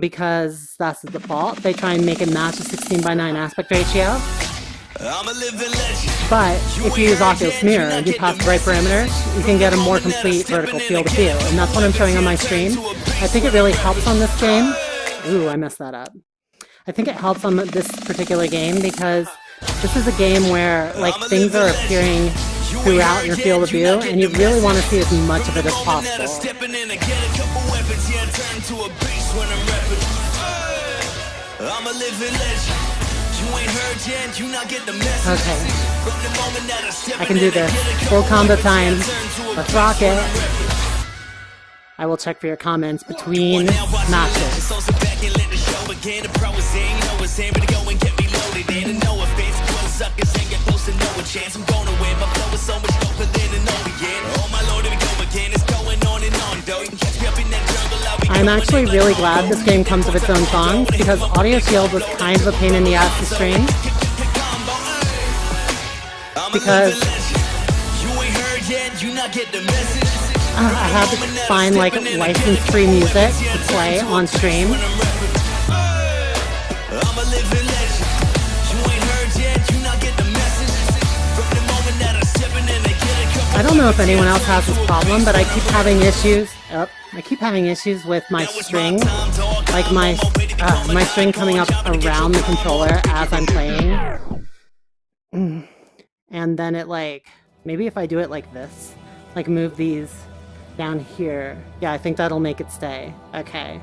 Because that's the default. They try and make it match a 16:9 aspect ratio. But if you use Oculus Mirror and you pass the right parameters, you can get a more complete vertical field of view. And that's what I'm showing on my stream. I think it really helps on this game. Ooh, I messed that up. I think it helps on this particular game because this is a game where like things are appearing throughout your field of view and you really want to see as much of it as possible. Okay, I can do this. Full combo time. Let's rock it. I will check for your comments between matches. I'm actually really glad this game comes with its own songs because Audio Shield was kind of a pain in the ass to stream. Because I had to find like license-free music to play on stream. I don't know if anyone else has this problem, but I keep having issues. I keep having issues with my string, like my string coming up around the controller as I'm playing. And then it like, maybe if I do it like this, like move these down here. Yeah, I think that'll make it stay. Okay.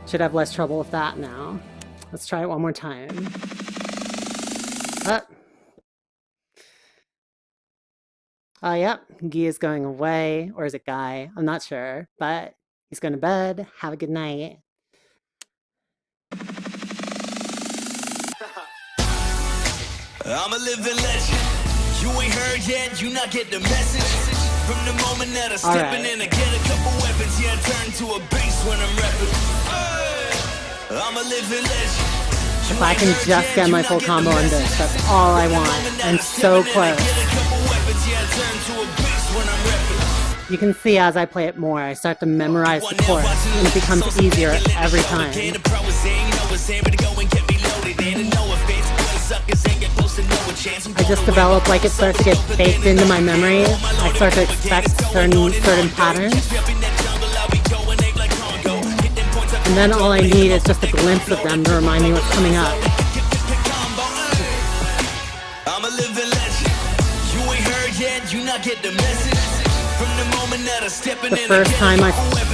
Should have less trouble with that now. Let's try it one more time. Yep, Guy is going away, or is it Guy? I'm not sure, but he's going to bed. Have a good night. I'm a living legend. You ain't heard yet, you not get the message. From the moment that I step in, I get a couple weapons. Yeah, I turn to a beast when I'm rapping. I'm a living legend. If I can just get my full combo on this, that's all I want. And so close. You can see as I play it more, I start to memorize the chorus, and it becomes easier every time. I just develop, like, it starts to get baked into my memory. I start to expect certain patterns. And then all I need is just a glimpse of them to remind me what's coming up. I'm a living legend. You ain't heard yet, you not get the message. From the moment that I step in, the first time I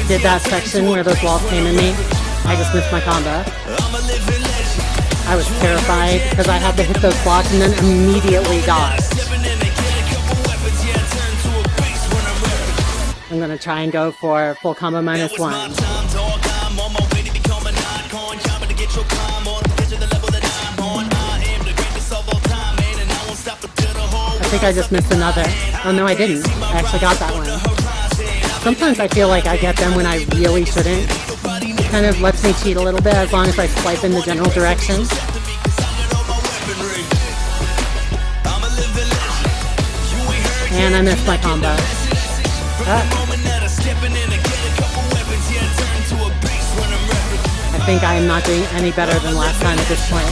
did that section where those walls came in me, I just missed my combo. I was terrified because I had to hit those blocks and then immediately dodge. I'm gonna try and go for full combo -1. I think I just missed another. Oh no, I didn't. I actually got that one. Sometimes I feel like I get them when I really shouldn't. It kind of lets me cheat a little bit as long as I swipe in the general direction. And I missed my combo. I think I am not doing any better than last time at this point.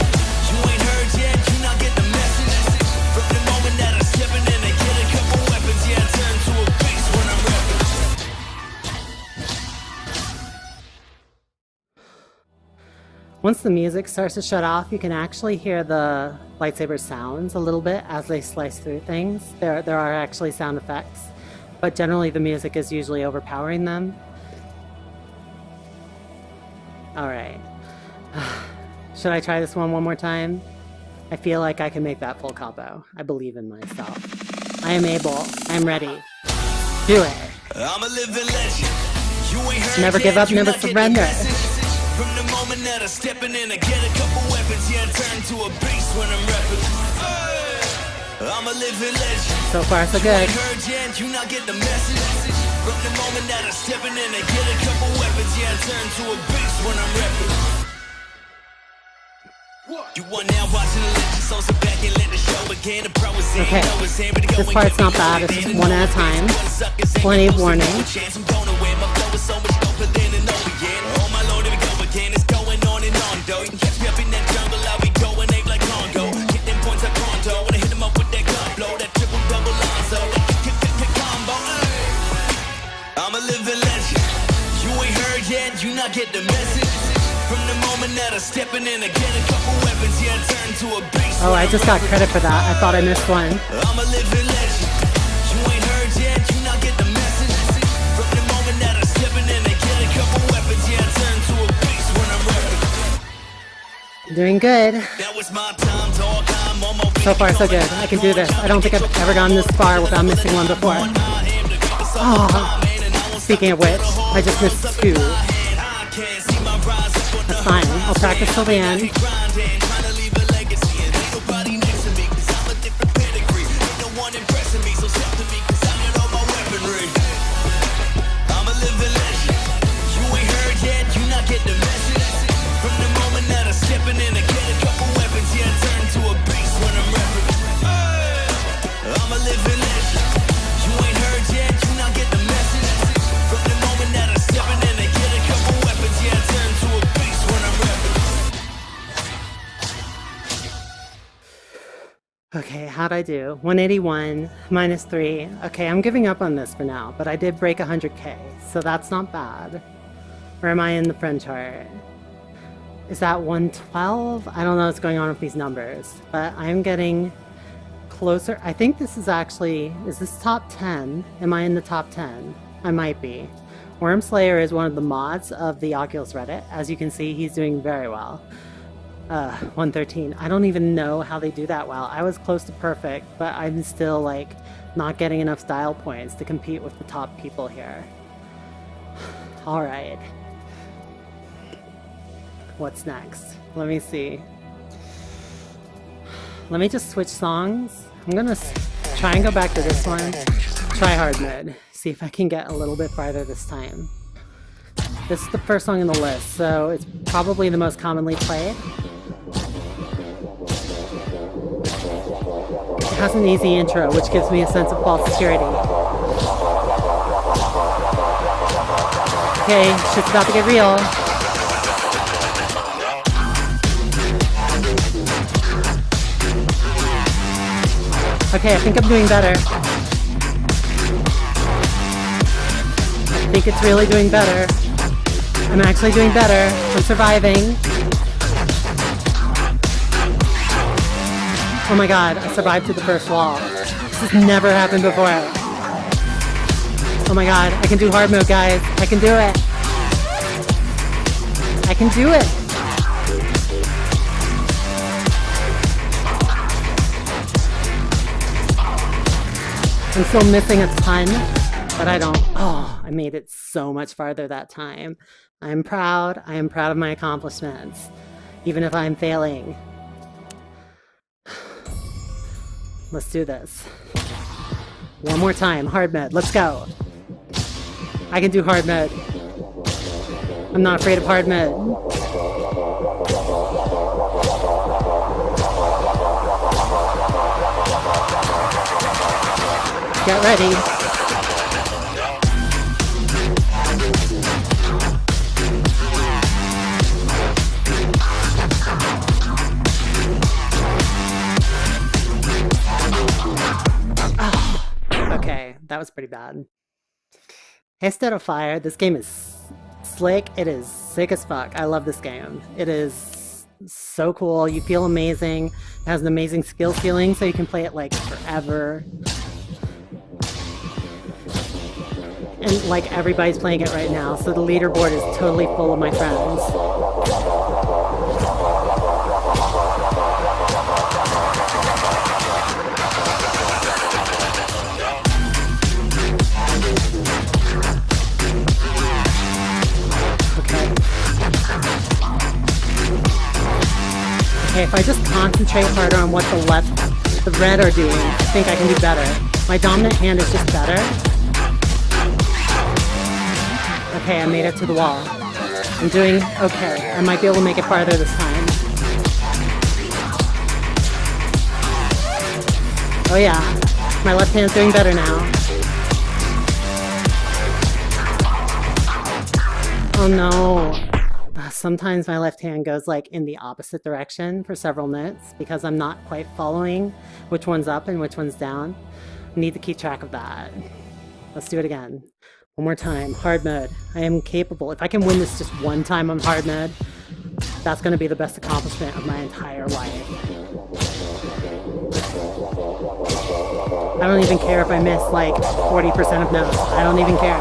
Once the music starts to shut off, you can actually hear the lightsaber sounds a little bit as they slice through things. There are actually sound effects, but generally the music is usually overpowering them. Alright. Should I try this one more time? I feel like I can make that full combo. I believe in myself. I am able. I am ready. Do it. I'm a living legend. You ain't heard never give up, never surrender. From the moment that I step in, I get a couple weapons. Yeah, I turn to a beast when I'm rapping. I'm a living legend. So far, so good. You ain't heard yet, you not get the message. From the moment that I step in, I get a couple weapons. Yeah, I turn to a beast when I'm rapping. You are now watching the legend, so sit back and let the show begin. Okay, this part's not bad. It's just one at a time. Plenty of warning. I'm a living legend. You ain't heard yet, you not get the message. From the moment that I step in, I get a couple weapons. Yeah, I turn to a beast. Oh, I just got credit for that. I thought I missed one. I'm a living legend. You ain't heard yet, you not get the message. From the moment that I step in, I get a couple weapons. Yeah, I turn to a beast when I'm rapping. Doing good. That was my time, dog. I'm on my way. So far, so good. I can do this. I don't think I've ever gone this far without missing one before. Oh, speaking of which, I just missed 2. That's fine. I'll practice till the end. Okay, how'd I do? 181 minus 3. Okay, I'm giving up on this for now, but I did break 100k, so that's not bad. Where am I in the friend chart? Is that 112? I don't know what's going on with these numbers, but I'm getting closer. I think this is actually, is this top 10? Am I in the top 10? I might be. Wormslayer is one of the mods of the Oculus Reddit. As you can see, he's doing very well. 113. I don't even know how they do that well. I was close to perfect, but I'm still like not getting enough style points to compete with the top people here. All right. What's next? Let me see. Let me just switch songs. I'm gonna try and go back to this one. Try hard mode. See if I can get a little bit farther this time. This is the first song in the list, so it's probably the most commonly played. It has an easy intro, which gives me a sense of false security. Okay, shit's about to get real. Okay, I think I'm doing better. I think it's really doing better. I'm actually doing better. I'm surviving. Oh my god, I survived to the first wall. This has never happened before. Oh my god, I can do hard mode, guys. I can do it. I can do it. I'm still missing a ton, but I don't. Oh, I made it so much farther that time. I'm proud. I am proud of my accomplishments, even if I'm failing. Let's do this. One more time. Hard mode. Let's go. I can do hard mode. I'm not afraid of hard mode. Get ready. Oh, okay, that was pretty bad. Instead of Fire, this game is slick. It is sick as fuck. I love this game. It is so cool. You feel amazing. It has an amazing skill ceiling, so you can play it like forever. And like everybody's playing it right now, so the leaderboard is totally full of my friends. Okay, if I just concentrate harder on what the red are doing, I think I can do better. My dominant hand is just better. Okay, I made it to the wall. I'm doing okay. I might be able to make it farther this time. Oh yeah, my left hand's doing better now. Oh no. Sometimes my left hand goes like in the opposite direction for several notes because I'm not quite following which one's up and which one's down. I need to keep track of that. Let's do it again. One more time. Hard mode. I am capable. If I can win this just one time on hard mode, that's going to be the best accomplishment of my entire life. I don't even care if I miss like 40% of notes. I don't even care.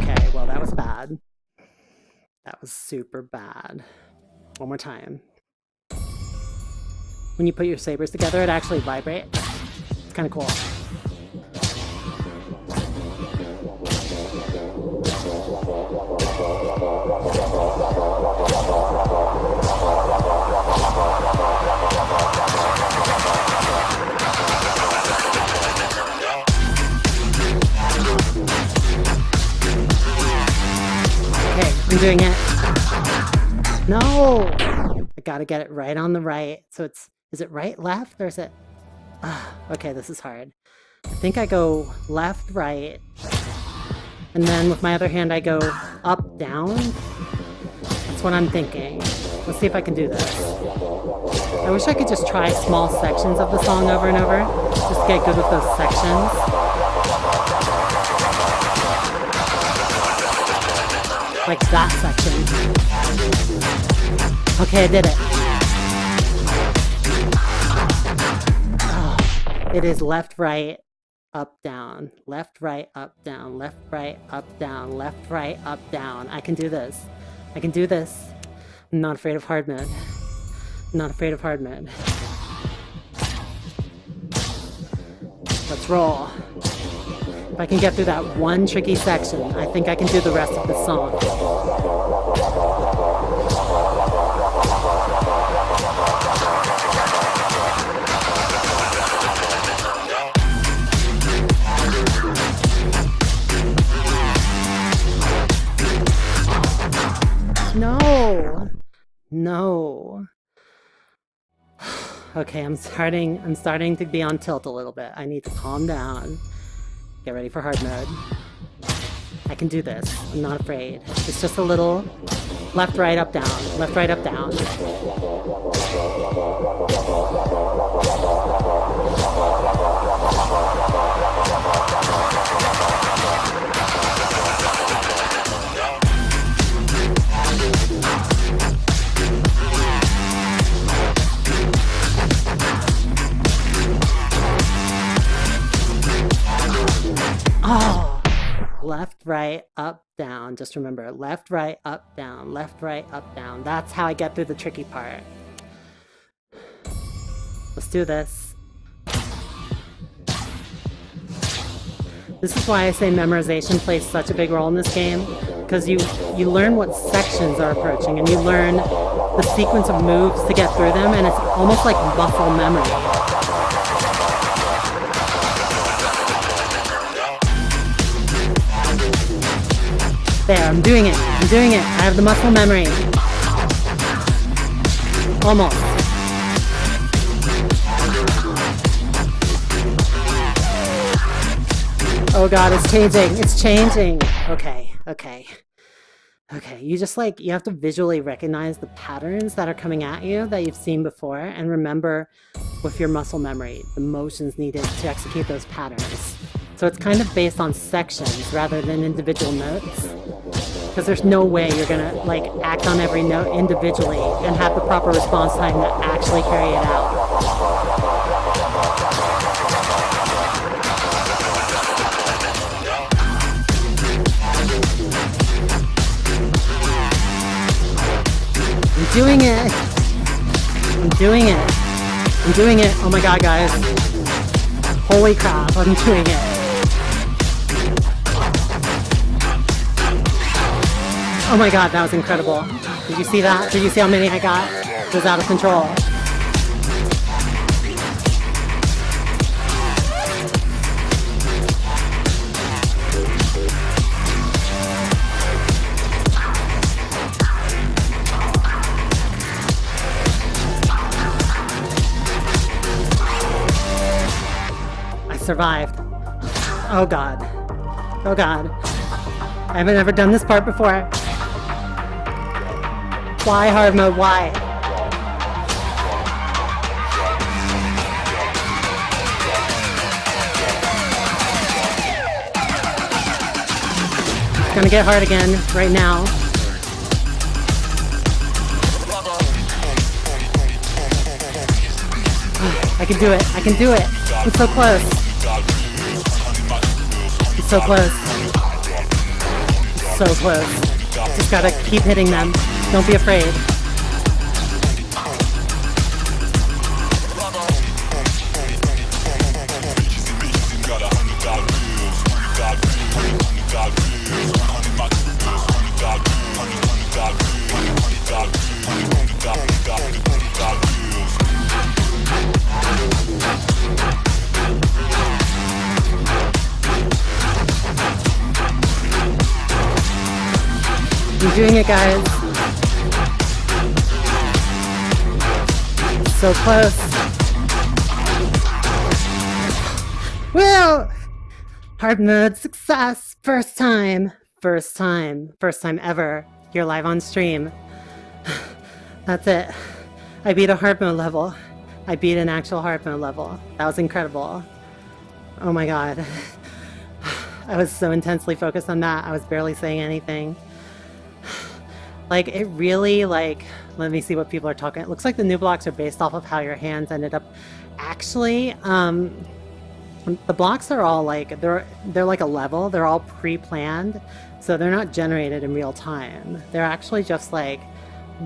Okay, well that was bad. That was super bad. One more time. When you put your sabers together, it actually vibrates. It's kind of cool. Okay, I'm doing it. No! I gotta get it right on the right. So it's, is it right, left, or is it... okay, this is hard. I think I go left, right, and then with my other hand I go up, down. That's what I'm thinking. Let's see if I can do this. I wish I could just try small sections of the song over and over, just to get good with those sections. Like that section. Okay, I did it. Oh, it is left, right, up, down. Left, right, up, down. Left, right, up, down. Left, right, up, down. I can do this. I can do this. I'm not afraid of hard mode. I'm not afraid of hard mode. Let's roll. If I can get through that one tricky section, I think I can do the rest of the song. No. No. Okay, I'm starting to be on tilt a little bit. I need to calm down. Get ready for hard mode. I can do this. I'm not afraid. It's just a little left, right, up, down. Left, right, up, down. Oh, left, right, up, down. Just remember, left, right, up, down. Left, right, up, down. That's how I get through the tricky part. Let's do this. This is why I say memorization plays such a big role in this game, because you learn what sections are approaching, and you learn the sequence of moves to get through them, and it's almost like muscle memory. There, I'm doing it. I'm doing it. I have the muscle memory. Almost. Oh god, it's changing. It's changing. Okay, okay. Okay, you just you have to visually recognize the patterns that are coming at you that you've seen before, and remember with your muscle memory, the motions needed to execute those patterns. So it's kind of based on sections rather than individual notes. Because there's no way you're gonna act on every note individually and have the proper response time to actually carry it out. I'm doing it! I'm doing it! I'm doing it! Oh my god, guys. Holy crap, I'm doing it. Oh my god, that was incredible. Did you see that? Did you see how many I got? It was out of control. I survived. Oh god. Oh god. I haven't ever done this part before. Why hard mode? Why? It's gonna get hard again right now. I can do it. I can do it. I'm so close. I'm so close. So close. Just gotta keep hitting them. Don't be afraid. I'm doing it, guys. So close. Well, hard mode success. First time. First time. First time ever. You're live on stream. That's it. I beat a hard mode level. I beat an actual hard mode level. That was incredible. Oh my god. I was so intensely focused on that. I was barely saying anything. Like, it really, like, let me see what people are talking. It looks like the new blocks are based off of how your hands ended up. Actually, the blocks are all like, they're like a level. They're all pre-planned, so they're not generated in real time. They're actually just like,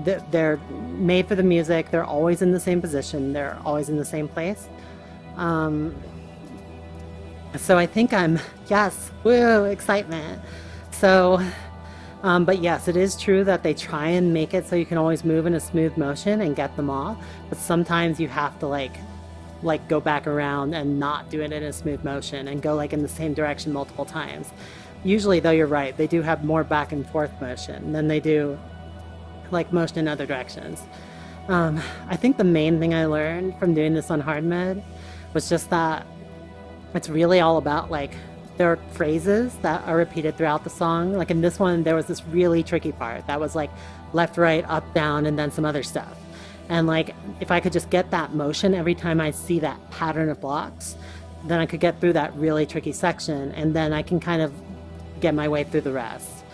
they're made for the music. They're always in the same position. They're always in the same place. So I think yes, woo, excitement. So, but yes, it is true that they try and make it so you can always move in a smooth motion and get them all. But sometimes you have to like go back around and not do it in a smooth motion and go like in the same direction multiple times. Usually though, you're right, they do have more back and forth motion than they do like motion in other directions. I think the main thing I learned from doing this on hard mode was just that it's really all about like, there are phrases that are repeated throughout the song. Like in this one, there was this really tricky part that was like left, right, up, down, and then some other stuff. And like, if I could just get that motion every time I see that pattern of blocks, then I could get through that really tricky section, and then I can kind of get my way through the rest.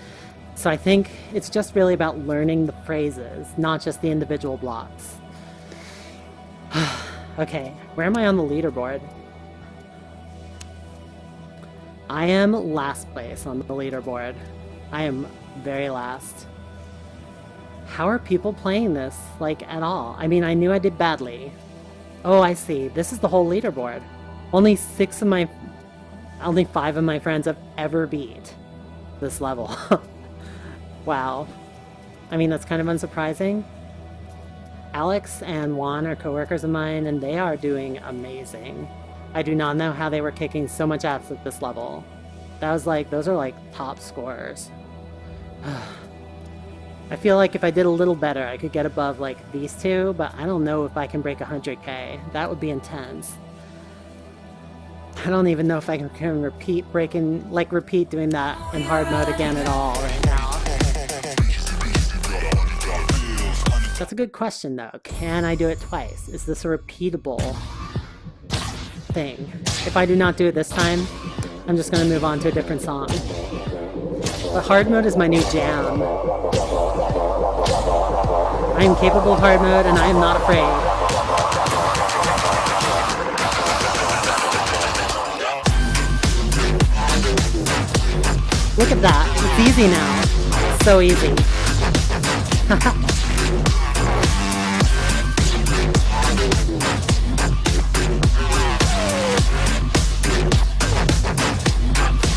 So I think it's just really about learning the phrases, not just the individual blocks. Okay, where am I on the leaderboard? I am last place on the leaderboard. I am very last. How are people playing this, like, at all? I mean, I knew I did badly. Oh, I see. This is the whole leaderboard. Only 5 of my friends have ever beat this level. Wow. I mean, that's kind of unsurprising. Alex and Juan are coworkers of mine, and they are doing amazing. I do not know how they were kicking so much ass at this level. That was like, those are like top scorers. I feel like if I did a little better, I could get above like these two, but I don't know if I can break 100k. That would be intense. I don't even know if I can repeat doing that in hard mode again at all right now. That's a good question though. Can I do it twice? Is this a repeatable thing? If I do not do it this time, I'm just going to move on to a different song. But hard mode is my new jam. I am capable of hard mode and I am not afraid. Look at that. It's easy now. So easy.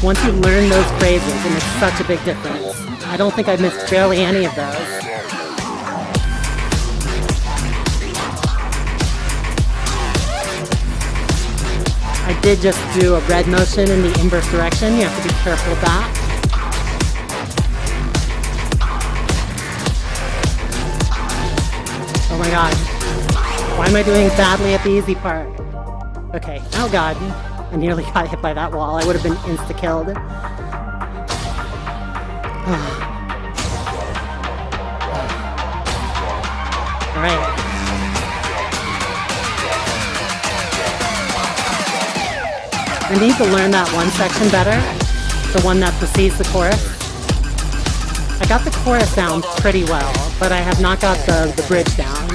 Once you learn those phrases, it makes such a big difference. I don't think I've missed barely any of those. I did just do a red motion in the inverse direction. You have to be careful with that. Oh my god. Why am I doing badly at the easy part? Okay. Oh god. I nearly got hit by that wall. I would have been insta-killed. Alright. I need to learn that one section better. The one that precedes the chorus. I got the chorus down pretty well, but I have not got the bridge down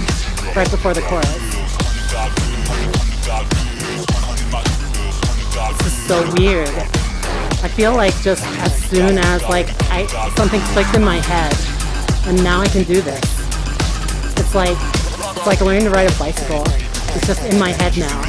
right before the chorus. This is so weird. I feel like just as soon as like something clicked in my head, and now I can do this. It's like learning to ride a bicycle. It's just in my head now.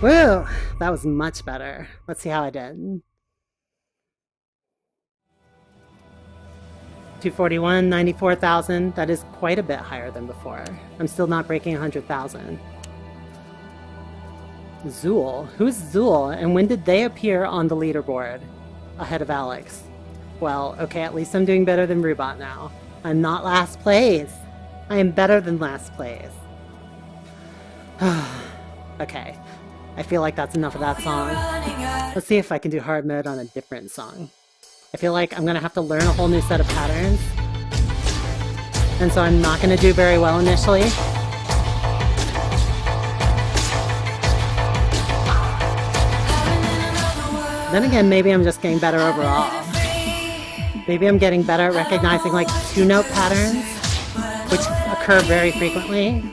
Woo! That was much better. Let's see how I did. 241, 94,000. That is quite a bit higher than before. I'm still not breaking 100,000. Zool? Who's Zool? And when did they appear on the leaderboard? Ahead of Alex. Well, okay, at least I'm doing better than Rubot now. I'm not last place. I am better than last place. Okay. I feel like that's enough of that song. Let's see if I can do hard mode on a different song. I feel like I'm gonna have to learn a whole new set of patterns. And so I'm not gonna do very well initially. Then again, maybe I'm just getting better overall. Maybe I'm getting better at recognizing like 2-note patterns, which occur very frequently.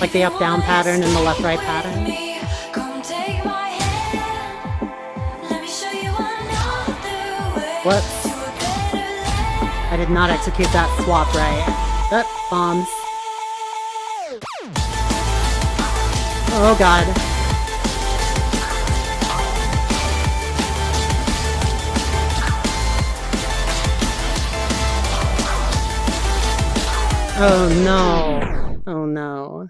Like the up-down pattern and the left-right pattern. Whoops. I did not execute that swap right. Bombs. Oh god. Oh no. Oh no.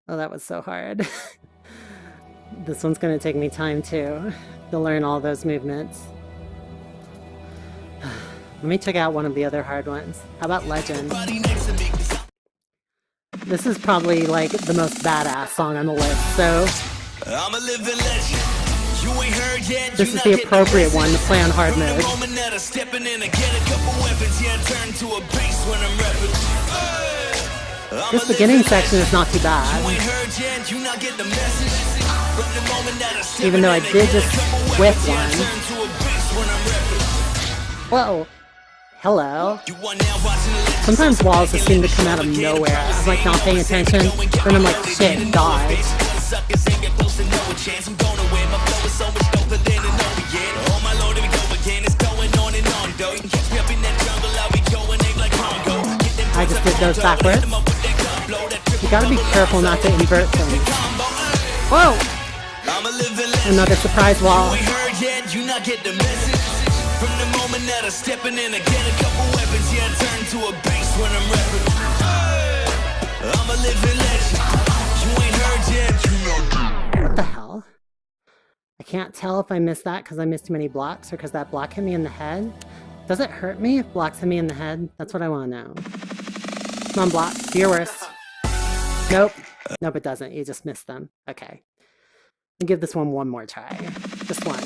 Oh, that was so hard. This one's gonna take me time too, to learn all those movements. Let me check out one of the other hard ones. How about Legend? This is probably like the most badass song on the list, so this is the appropriate one to play on hard mode. This beginning section is not too bad. Even though I did just whip one. Whoa. Hello. Sometimes walls just seem to come out of nowhere. I'm like not paying attention, then I'm like, shit, dodge. I just did those backwards. You gotta be careful not to invert things. Whoa! Another surprise wall. From the moment that I stepping in, I get a couple weapons, yeah, I turn to a base when I'm rapping. I'm a living legend. You ain't heard yet, you know. What the hell? I can't tell if I missed that because I missed too many blocks or because that block hit me in the head. Does it hurt me if blocks hit me in the head? That's what I want to know. Come on, block. Do your worst. Nope. Nope, it doesn't. You just missed them. Okay. I'll give this one more try. Just one.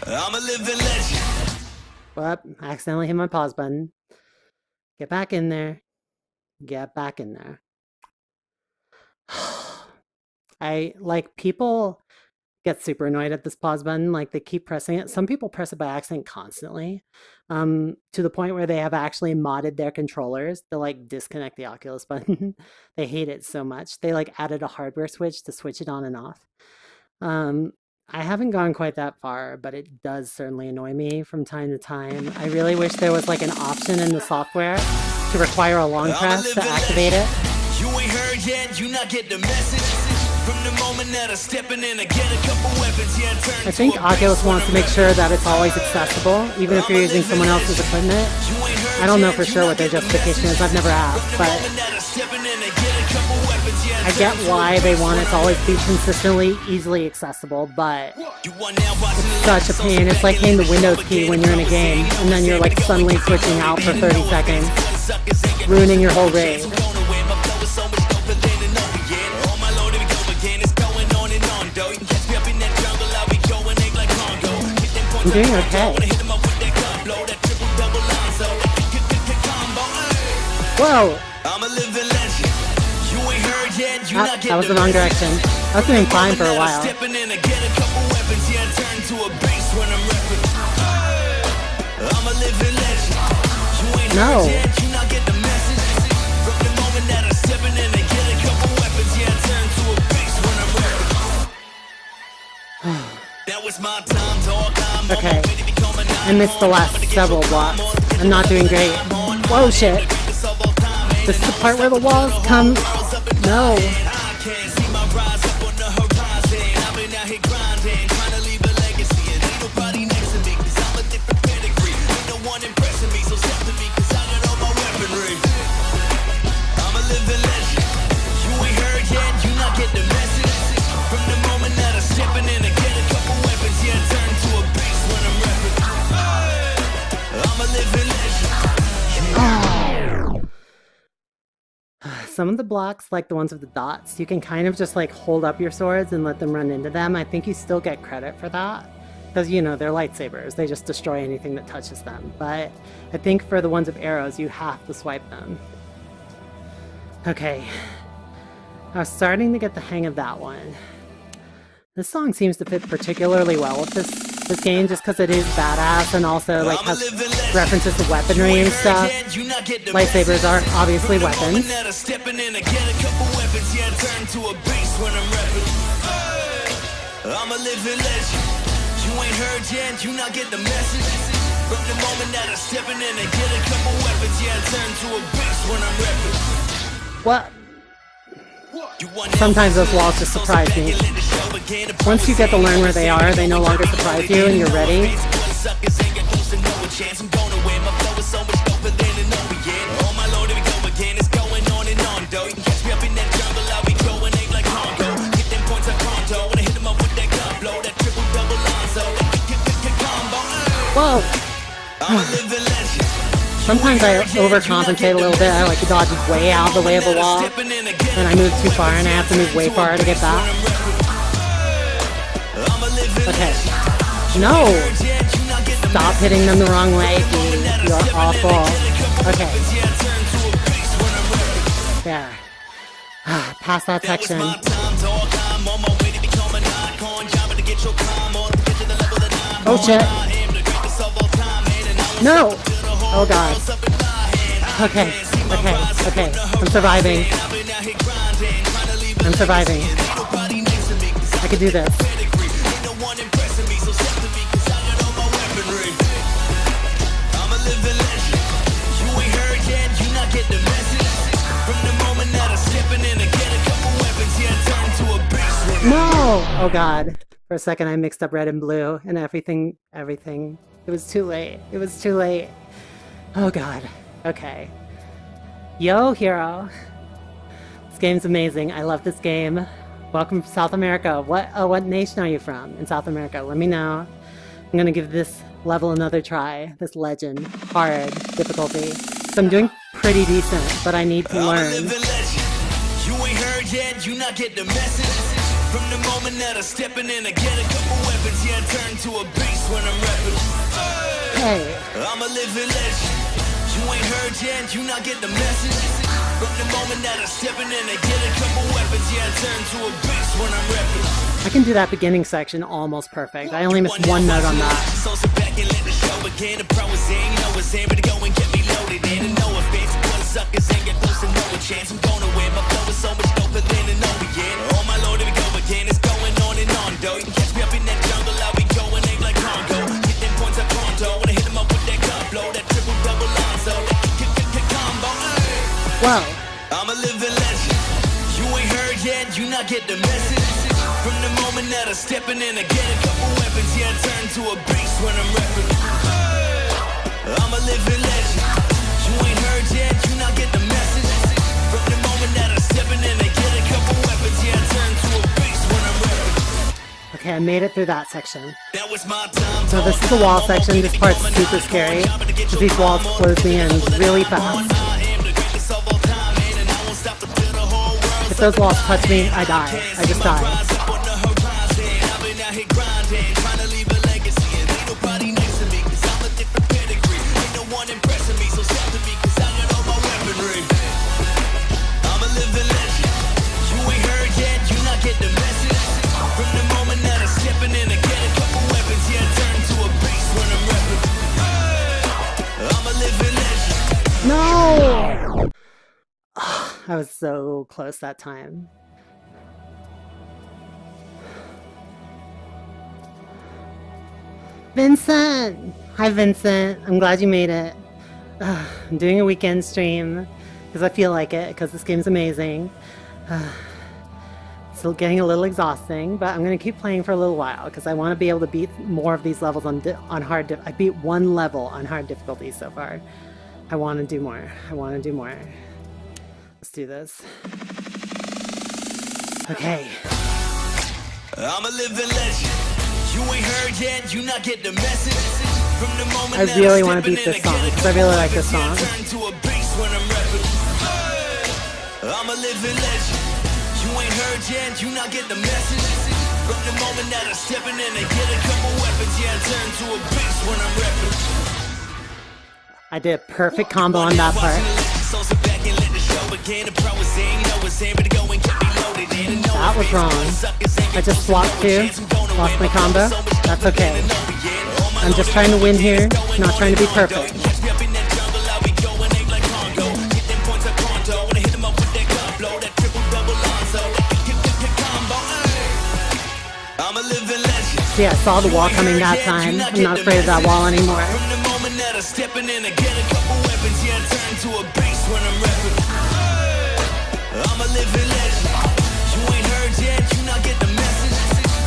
I'm a living legend. Whoop, I accidentally hit my pause button. Get back in there. Get back in there. People get super annoyed at this pause button. Like, they keep pressing it. Some people press it by accident constantly. To the point where they have actually modded their controllers to, like, disconnect the Oculus button. They hate it so much. They, like, added a hardware switch to switch it on and off. I haven't gone quite that far, but it does certainly annoy me from time to time. I really wish there was like an option in the software to require a long press to activate it. You ain't heard yet, you not get the message. From the moment that I stepping in, I get a couple weapons, yeah, I think Oculus wants to make sure that it's always accessible, even if you're using someone else's equipment. I don't know for sure what their justification is, I've never asked, but I get why they want it to always be consistently, easily accessible, but it's such a pain. It's like hitting the Windows key when you're in a game, and then you're like suddenly switching out for 30 seconds, ruining your whole raid. I'm doing okay. Whoa! That was the wrong direction. I was doing fine for a while. No. Okay. I missed the last several blocks. I'm not doing great. Whoa, shit. This is the part where the walls come. No. Living some of the blocks, like the ones with the dots, you can kind of just like hold up your swords and let them run into them. I think you still get credit for that because, you know, they're lightsabers. They just destroy anything that touches them. But I think for the ones with arrows, you have to swipe them. Okay. I was starting to get the hang of that one. This song seems to fit particularly well with this game just because it is badass and also like has references to weaponry and stuff. Lightsabers are obviously weapons. I'm a living legend. You ain't heard yet, you not get the message. From the moment that I step in and get a couple weapons, yeah, I turn to a beast when I'm rapping. What? Sometimes those walls just surprise me. Once you get to learn where they are, they no longer surprise you and you're ready. Whoa! Sometimes I overcompensate a little bit. I like to dodge way out of the way of the wall, and I move too far, and I have to move way far to get back. Okay. No! Stop hitting them the wrong way, dude. You're awful. Okay. There. Past that section. Oh shit. No! Oh god. Okay. I'm surviving. I can do this. No! Oh god. For a second I mixed up red and blue and everything. It was too late. Oh god. Okay. Yo, hero. This game's amazing. I love this game. Welcome to South America. What nation are you from in South America? Let me know. I'm gonna give this level another try. This legend. Hard difficulty. So I'm doing pretty decent, but I need to learn. You ain't heard yet, you not get the message. From the moment that I step in and I get a couple weapons, yeah, I turn to a beast when I'm rapping. Hey. I'm a living legend. You ain't heard yet, you not get the message. From the moment that I step in and I get a couple weapons, yeah, I turn to a beast when I'm rapping. I can do that beginning section almost perfect. I only missed one note on that. So sit back and let the show begin. The pro is in, you know it's in, but go and get me loaded in. And no offense, but suckers ain't get close to no chance. I'm gonna win, my flow is so much doper than an Orient. Oh my lord, here we go again, it's going on and on, though. You can catch me up in that jungle, I'll be going aim like Congo. Hit them points up pronto, wanna hit them up with that gun blow, that triple double Lonzo, that combo. Wow. I'm a living legend. You ain't heard yet, you not get the message. From the moment that I step in and I get a couple weapons, yeah, I turn to a beast when I'm rapping. I'm a living legend. You ain't heard yet, you not get the message. From the moment that I step in and I get a couple weapons, yeah, I turn to a beast when I'm rapping. Okay, I made it through that section. Now it's my time. So this is the wall section. This part's super scary because these walls close me in really fast. If those walls touch me, I die. I just die. No! I was so close that time. Vincent! Hi, Vincent. I'm glad you made it. I'm doing a weekend stream because I feel like it, because this game's amazing. Still getting a little exhausting, but I'm going to keep playing for a little while because I want to be able to beat more of these levels on hard. I beat one level on hard difficulty so far. I want to do more. Let's do this. Okay. I'm a living legend. You ain't heard yet, you not get the message. From the moment I really want to beat this song because I really like this song. I'm a living legend. You ain't heard yet, you not get the message. From the moment that I'm stepping in and get a couple weapons, yeah, I turn to a beast when I'm repping. I did a perfect combo on that part. That was wrong. I just swapped two, lost my combo. That's okay. I'm just trying to win here, not trying to be perfect. See, I saw the wall coming that time. I'm not afraid of that wall anymore. Stepping in and get a couple weapons, yeah, I turn to a beast when I'm repping. I'm a living legend. You ain't heard yet, you not get the message.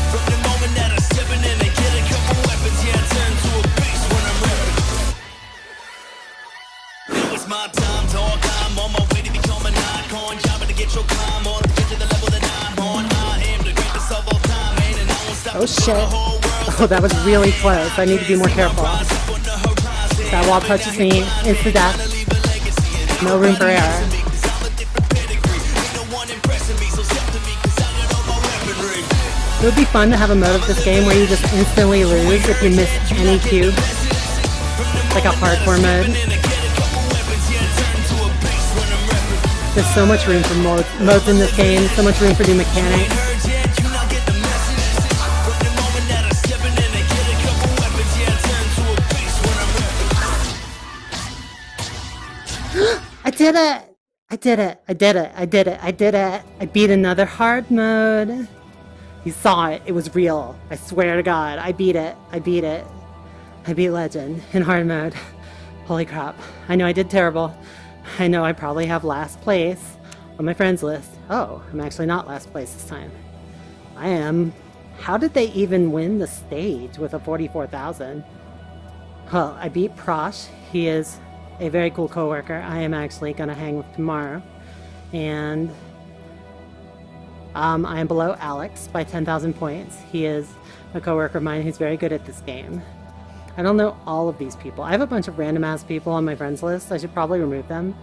From the moment that I'm stepping in and get a couple weapons, yeah, I turn to a beast when I'm repping. Now it's my time, dog. I'm on my way to become an icon. Job to get your climb on, get to the level that I'm on. I am the greatest of all time, man, and I won't stop. Oh shit. Oh, that was really close. I need to be more careful. That wall touches me, instant death. No room for error. It would be fun to have a mode of this game where you just instantly lose if you miss any cube. Like a hardcore mode. There's so much room for modes in this game, so much room for new mechanics. I did it! I did it! I did it! I did it! I did it! I beat another hard mode. You saw it. It was real. I swear to God. I beat it. I beat it. I beat Legend in hard mode. Holy crap. I know I did terrible. I know I probably have last place on my friends list. Oh, I'm actually not last place this time. I am. How did they even win the stage with a 44,000? Well, I beat Prosh. He is a very cool coworker I am actually going to hang with tomorrow. And I am below Alex by 10,000 points. He is a coworker of mine who's very good at this game. I don't know all of these people. I have a bunch of random ass people on my friends list. I should probably remove them.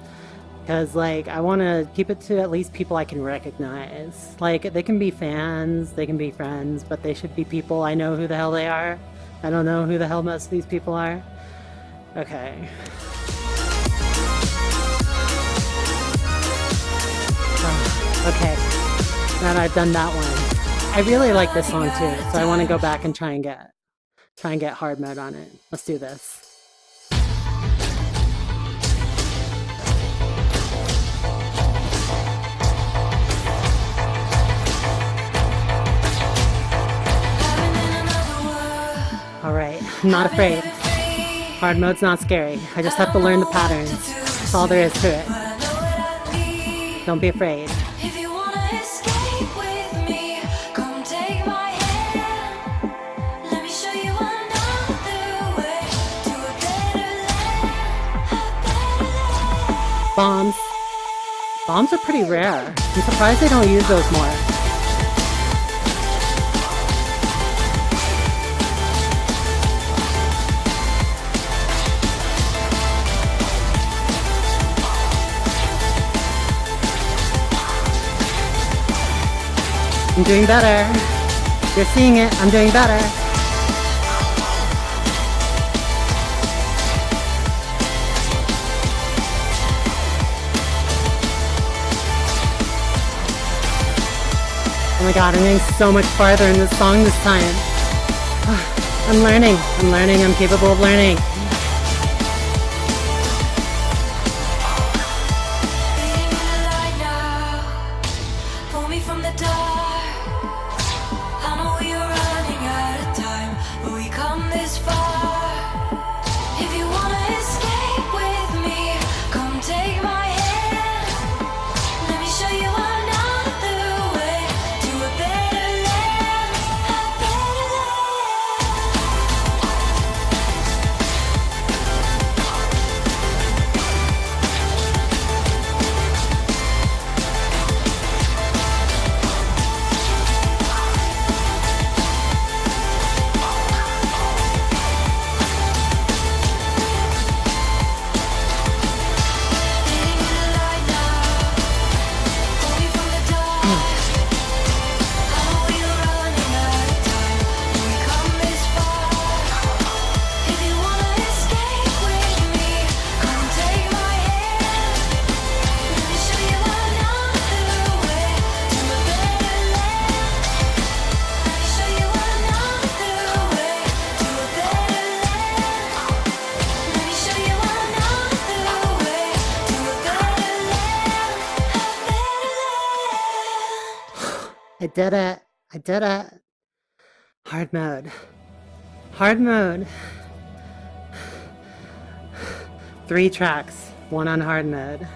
Because, like, I want to keep it to at least people I can recognize. Like, they can be fans, they can be friends, but they should be people I know who the hell they are. I don't know who the hell most of these people are. Okay. Okay, now that I've done that one. I really like this song too, so I want to go back and try and get hard mode on it. Let's do this. Alright, I'm not afraid. Hard mode's not scary. I just have to learn the patterns. That's all there is to it. Don't be afraid. If you wanna escape with me, come take my hand. Let me show you another way to a better land. Bombs. Bombs are pretty rare. I'm surprised they don't use those more. I'm doing better. You're seeing it. I'm doing better. Oh my god, I'm getting so much farther in this song this time. I'm learning. I'm capable of learning. I did it. I did it. Hard mode. Hard mode. 3 tracks, 1 on hard mode.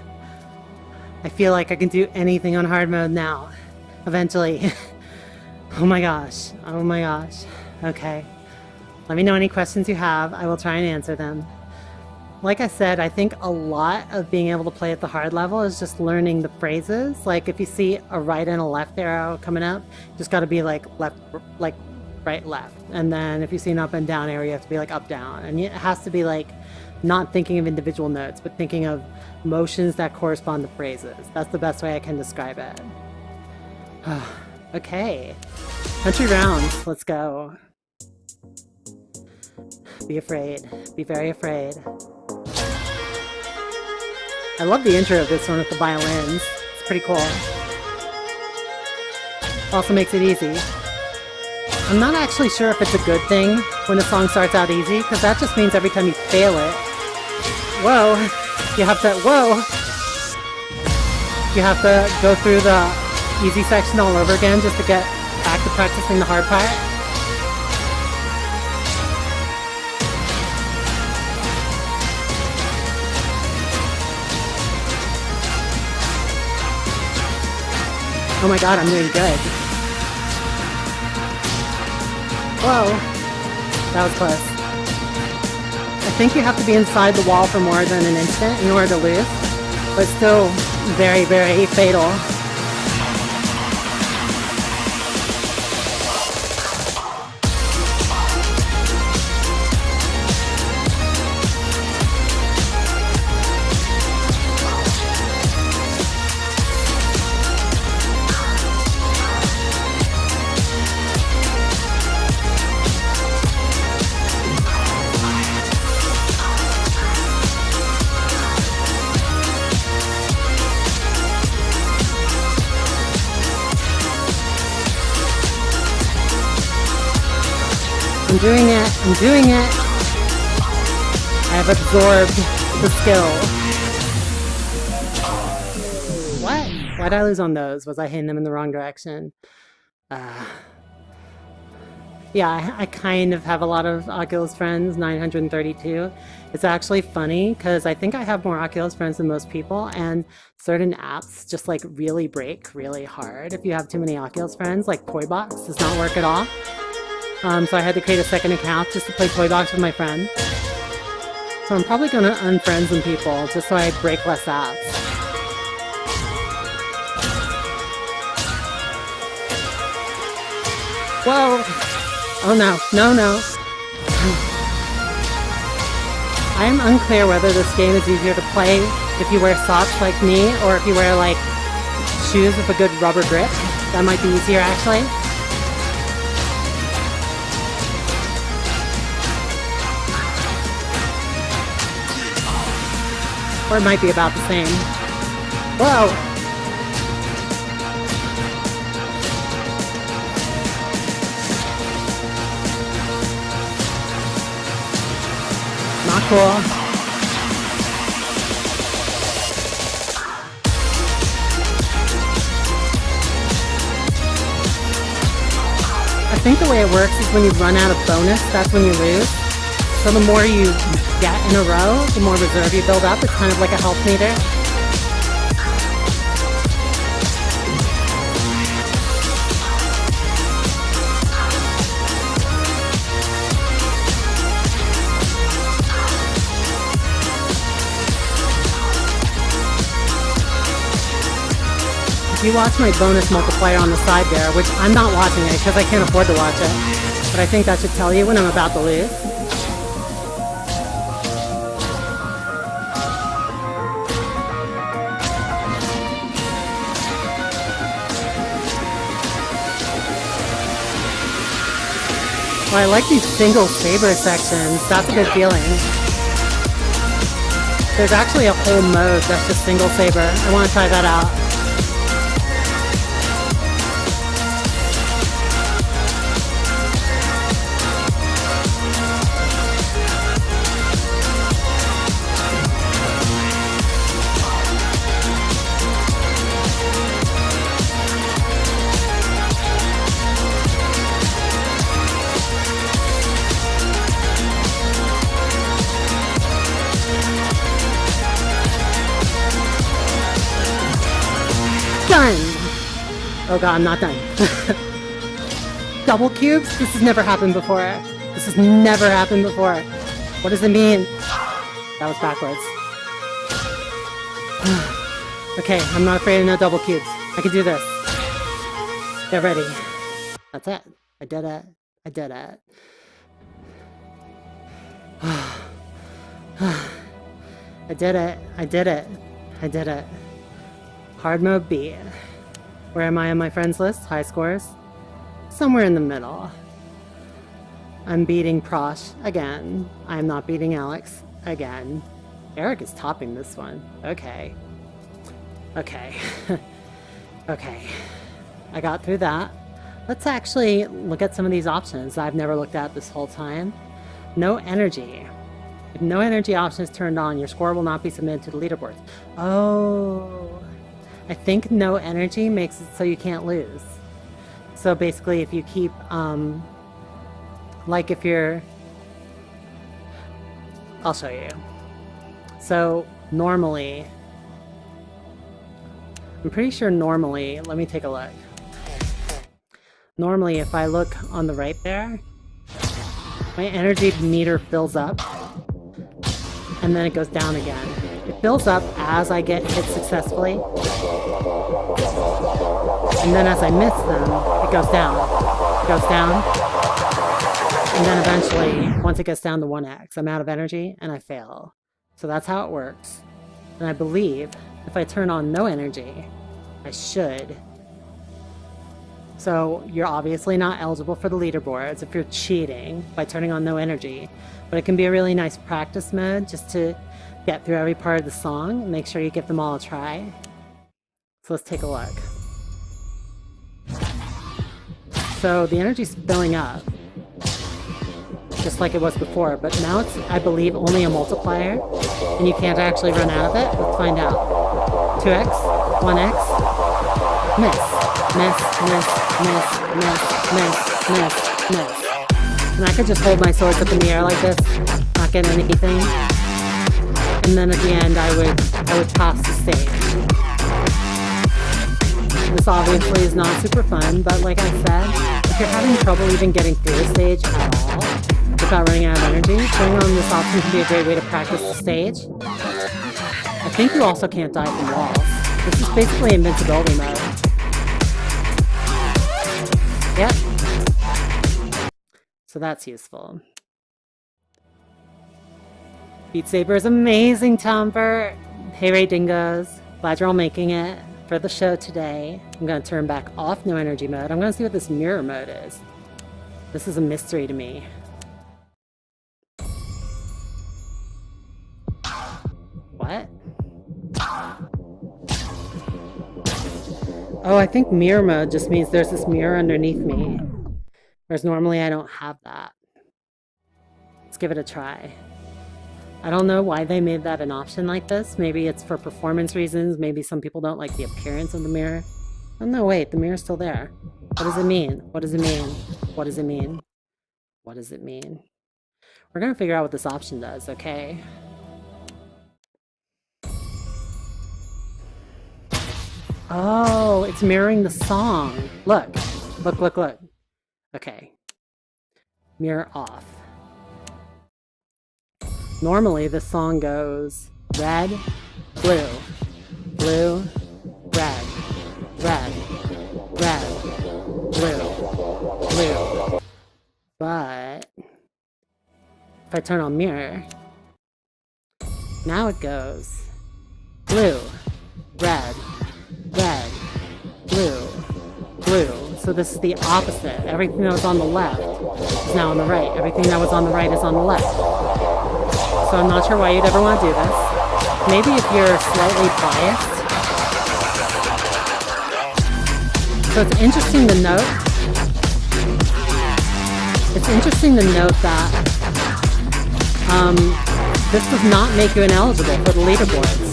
I feel like I can do anything on hard mode now. Eventually. Oh my gosh. Oh my gosh. Okay. Let me know any questions you have. I will try and answer them. Like I said, I think a lot of being able to play at the hard level is just learning the phrases. Like if you see a right and a left arrow coming up, you just got to be like left, like right, left. And then if you see an up and down arrow, you have to be like up, down. And it has to be like not thinking of individual notes, but thinking of motions that correspond to phrases. That's the best way I can describe it. Okay. Country rounds. Let's go. Be afraid. Be very afraid. I love the intro of this one with the violins. It's pretty cool. Also makes it easy. I'm not actually sure if it's a good thing when the song starts out easy, because that just means every time you fail it, whoa, you have to, whoa, you have to go through the easy section all over again just to get back to practicing the hard part. Oh my god, I'm doing good. Whoa. That was close. I think you have to be inside the wall for more than an instant in order to lose, but still very, very fatal. I'm doing it, I'm doing it. I have absorbed the skill. What? Why'd I lose on those? Was I hitting them in the wrong direction? Yeah, I kind of have a lot of Oculus friends, 932. It's actually funny because I think I have more Oculus friends than most people, and certain apps just like really break really hard if you have too many Oculus friends. Like Toybox does not work at all. So I had to create a second account just to play Toybox with my friend. So I'm probably going to unfriend some people just so I break less apps. Whoa! Oh no, no, no. I am unclear whether this game is easier to play if you wear socks like me or if you wear like shoes with a good rubber grip. That might be easier actually. Or it might be about the same. Whoa! Not cool. I think the way it works is when you run out of bonus, that's when you lose. So the more you get in a row, the more reserve you build up. It's kind of like a health meter. If you watch my bonus multiplier on the side there, which I'm not watching it because I can't afford to watch it, but I think that should tell you when I'm about to lose. Well, I like these single Saber sections. That's a good feeling. There's actually a whole mode that's just single Saber. I want to try that out. done! Oh god, I'm not done. Double cubes? This has never happened before. This has never happened before. What does it mean? That was backwards. Okay, I'm not afraid of no double cubes. I can do this. Get ready. That's it. I did it. I did it. I did it. I did it. I did it. Hard mode B. Where am I on my friends list? High scores? Somewhere in the middle. I'm beating Prosh again. I'm not beating Alex again. Eric is topping this one. Okay. Okay. Okay. I got through that. Let's actually look at some of these options I've never looked at this whole time. No energy. If no energy option is turned on, your score will not be submitted to the leaderboards. Oh. I think no energy makes it so you can't lose. So basically if you keep, like if you're... I'll show you. So normally... I'm pretty sure normally, let me take a look. Normally, if I look on the right there, my energy meter fills up, and then it goes down again. It fills up as I get hit successfully, and then as I miss them, it goes down. It goes down, and then eventually, once it gets down to 1x, I'm out of energy, and I fail. So that's how it works. And I believe if I turn on no energy, I should. So you're obviously not eligible for the leaderboards if you're cheating by turning on no energy, but it can be a really nice practice mode just to get through every part of the song and make sure you give them all a try. So let's take a look. So the energy's filling up, just like it was before, but now it's, I believe, only a multiplier, and you can't actually run out of it. Let's find out. 2x, 1x, miss, miss, miss, miss, miss, miss, miss, miss. And I could just hold my swords up in the air like this, not get anything, and then at the end I would pass the stage. This obviously is not super fun, but like I said, if you're having trouble even getting through the stage at all, without running out of energy, turning on this option can be a great way to practice the stage. I think you also can't die from walls. This is basically invincibility mode. Yep. So that's useful. Beat Saber is amazing, Tomber. Hey Ray Dingos. Glad you're all making it for the show today. I'm going to turn back off no energy mode. I'm going to see what this mirror mode is. This is a mystery to me. What? Oh, I think mirror mode just means there's this mirror underneath me. Whereas normally I don't have that. Let's give it a try. I don't know why they made that an option like this. Maybe it's for performance reasons. Maybe some people don't like the appearance of the mirror. Oh no, wait, the mirror's still there. What does it mean? What does it mean? What does it mean? What does it mean? We're gonna figure out what this option does, okay? Oh, it's mirroring the song. Look, look, look, look. Okay. Mirror off. Normally, the song goes red, blue, blue, red, red, red, blue, blue. But if I turn on mirror, now it goes blue, red, red, blue, blue. So this is the opposite. Everything that was on the left is now on the right. Everything that was on the right is on the left. So I'm not sure why you'd ever want to do this. Maybe if you're slightly biased. So it's interesting to note. It's interesting to note that this does not make you ineligible for the leaderboards.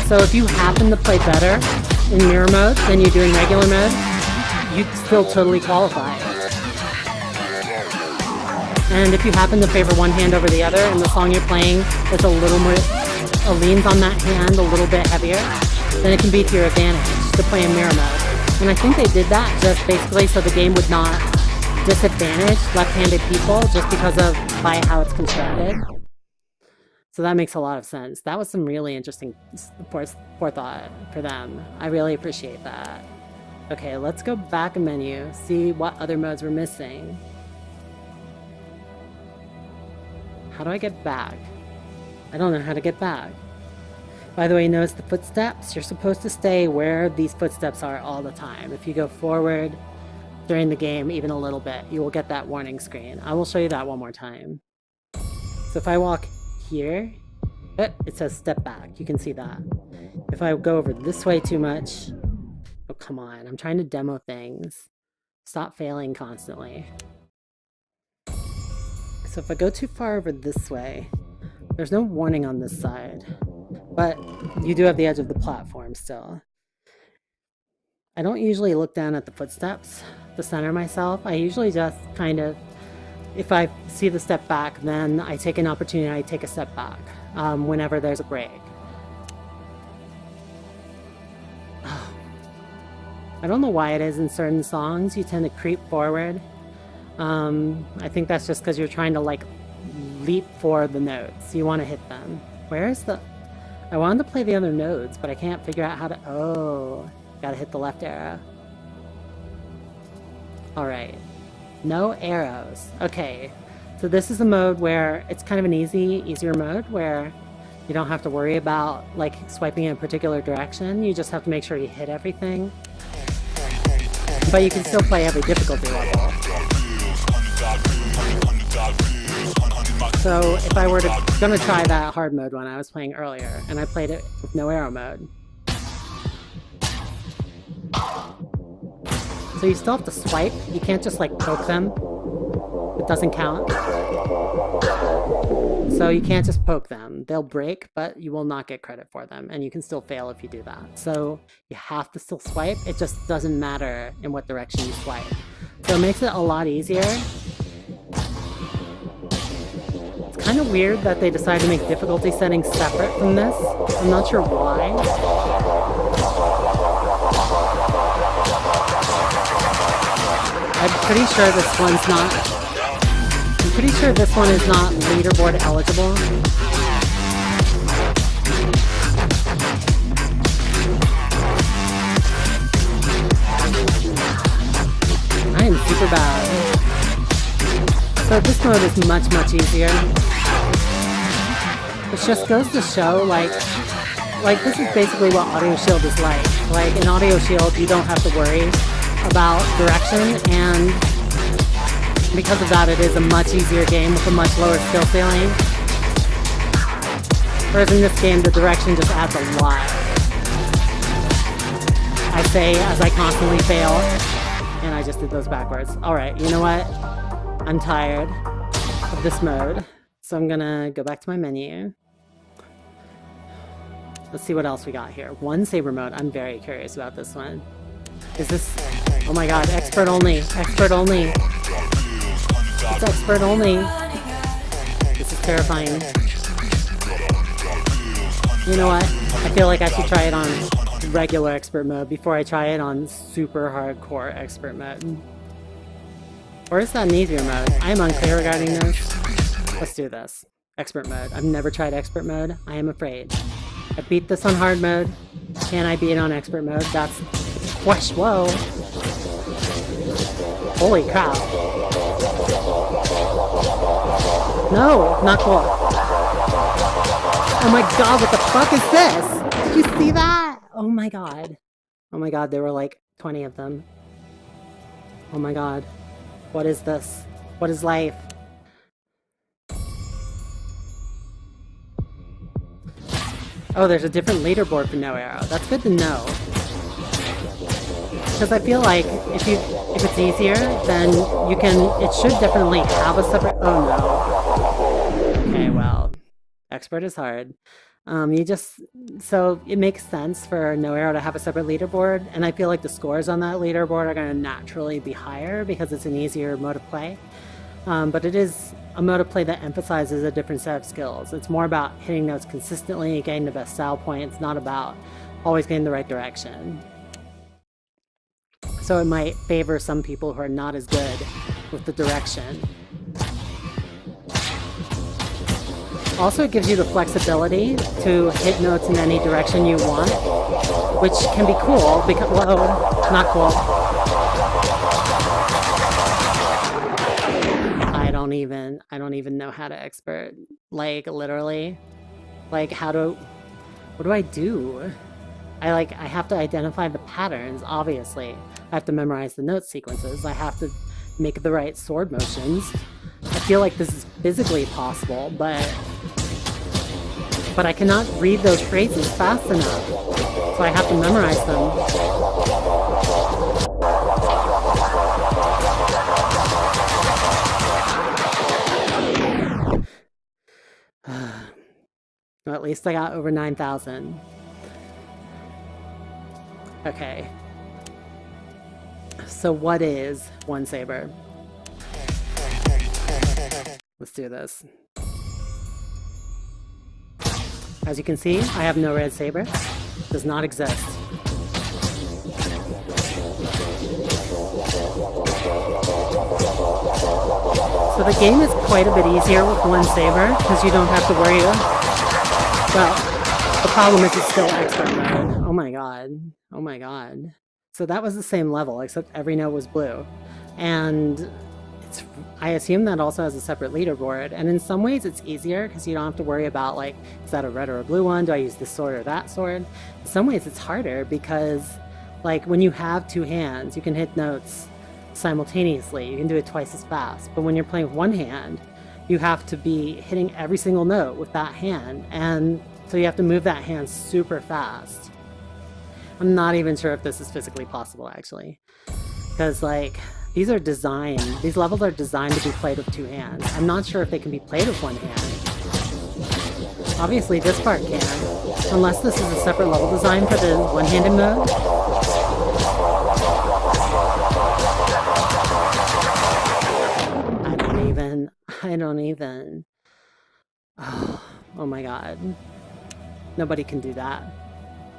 So if you happen to play better in mirror mode than you do in regular mode, you'd still totally qualify. And if you happen to favor one hand over the other and the song you're playing is a leans on that hand a little bit heavier, then it can be to your advantage to play in mirror mode. And I think they did that just basically so the game would not disadvantage left-handed people just because of by how it's constructed. So that makes a lot of sense. That was some really interesting forethought for them. I really appreciate that. Okay, let's go back a menu, see what other modes we're missing. How do I get back? I don't know how to get back. By the way, notice the footsteps. You're supposed to stay where these footsteps are all the time. If you go forward during the game even a little bit, you will get that warning screen. I will show you that one more time. So if I walk here, it says step back. You can see that. If I go over this way too much, oh come on, I'm trying to demo things. Stop failing constantly. So if I go too far over this way, there's no warning on this side, but you do have the edge of the platform still. I don't usually look down at the footsteps to center myself. I usually just kind of, if I see the step back, then I take an opportunity, I take a step back whenever there's a break. I don't know why it is in certain songs you tend to creep forward. I think that's just because you're trying to like leap for the notes. You want to hit them. Where is the... I wanted to play the other notes, but I can't figure out how to... Oh, gotta hit the left arrow. Alright. No arrows. Okay. So this is a mode where it's kind of an easier mode where you don't have to worry about like swiping in a particular direction. You just have to make sure you hit everything. But you can still play every difficulty level. So if I were gonna try that hard mode one I was playing earlier, and I played it with no arrow mode. So you still have to swipe, you can't just like poke them. It doesn't count. So you can't just poke them. They'll break, but you will not get credit for them, and you can still fail if you do that. So you have to still swipe, it just doesn't matter in what direction you swipe. So it makes it a lot easier. It's kind of weird that they decided to make difficulty settings separate from this. I'm not sure why. I'm pretty sure this one's not... I'm pretty sure this one is not leaderboard eligible. I am super bad. So this mode is much, much easier. It just goes to show, like this is basically what Audio Shield is like. Like in Audio Shield, you don't have to worry about direction, and because of that, it is a much easier game with a much lower skill ceiling. Whereas in this game, the direction just adds a lot. I say as I constantly fail, and I just did those backwards. Alright, you know what? I'm tired of this mode, so I'm gonna go back to my menu. Let's see what else we got here. One Saber mode. I'm very curious about this one. Is this... Oh my god, expert only. Expert only. It's expert only. This is terrifying. You know what? I feel like I should try it on regular expert mode before I try it on super hardcore expert mode. Or is that an easier mode? I am unclear regarding this. Let's do this. Expert mode. I've never tried expert mode. I am afraid. I beat this on hard mode. Can I beat it on expert mode? That's... Whoosh, whoa! Holy crap. No, not cool. Oh my god, what the fuck is this? Did you see that? Oh my god. Oh my god, there were like 20 of them. Oh my god. What is this? What is life? Oh, there's a different leaderboard for no arrow. That's good to know. Because I feel like if it's easier, then you can... It should definitely have a separate... Oh no. Okay, well, expert is hard. So it makes sense for no arrow to have a separate leaderboard, and I feel like the scores on that leaderboard are going to naturally be higher because it's an easier mode of play. But it is a mode of play that emphasizes a different set of skills. It's more about hitting notes consistently, getting the best style points, not about always getting the right direction. So it might favor some people who are not as good with the direction. Also, it gives you the flexibility to hit notes in any direction you want, which can be cool because, whoa, not cool. I don't even know how to expert, like, literally, like, what do I do? I have to identify the patterns, obviously. I have to memorize the note sequences. I have to make the right sword motions. I feel like this is physically possible, but I cannot read those phrases fast enough, so I have to memorize them. Well, at least I got over 9,000. Okay. So what is one saber? Let's do this. As you can see, I have no red saber. It does not exist. So the game is quite a bit easier with one saber, because you don't have to worry about... Well, the problem is it's still expert mode. Oh my god. Oh my god. So that was the same level, except every note was blue. And I assume that also has a separate leaderboard, and in some ways it's easier because you don't have to worry about, like, is that a red or a blue one? Do I use this sword or that sword? In some ways it's harder because, like, when you have two hands, you can hit notes simultaneously. You can do it twice as fast. But when you're playing with one hand, you have to be hitting every single note with that hand, and so you have to move that hand super fast. I'm not even sure if this is physically possible, actually. Because, like, these levels are designed to be played with two hands. I'm not sure if they can be played with one hand. Obviously, this part can. Unless this is a separate level design for the one-handed mode. I don't even... Oh my god. Nobody can do that.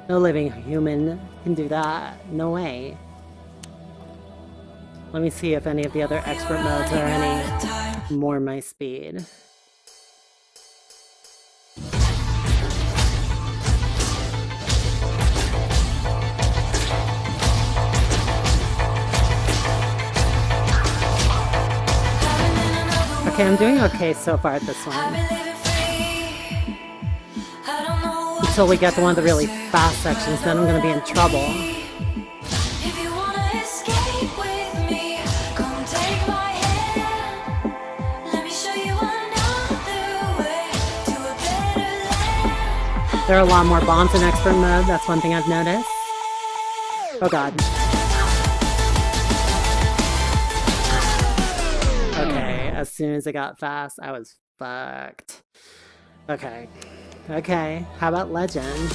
No living human can do that. No way. Let me see if any of the other expert modes are any more my speed. Okay, I'm doing okay so far at this one. Until we get to one of the really fast sections, then I'm gonna be in trouble. There are a lot more bombs in expert mode, that's one thing I've noticed. Oh god. Okay, as soon as it got fast, I was fucked. Okay. Okay, how about legend?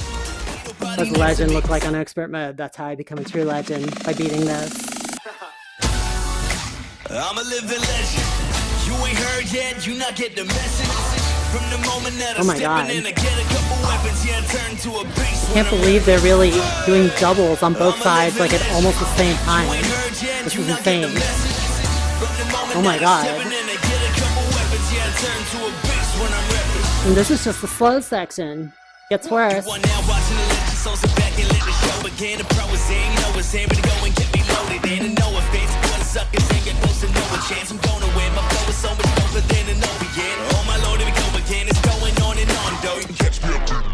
What does legend look like on expert mode? That's how I become a true legend, by beating this. I'm a living legend. You ain't heard yet, you not get the message. From the moment that oh my god. I can't believe they're really doing doubles on both sides, like at almost the same time. This is insane. Oh my god. And this is just the slow section. Gets worse.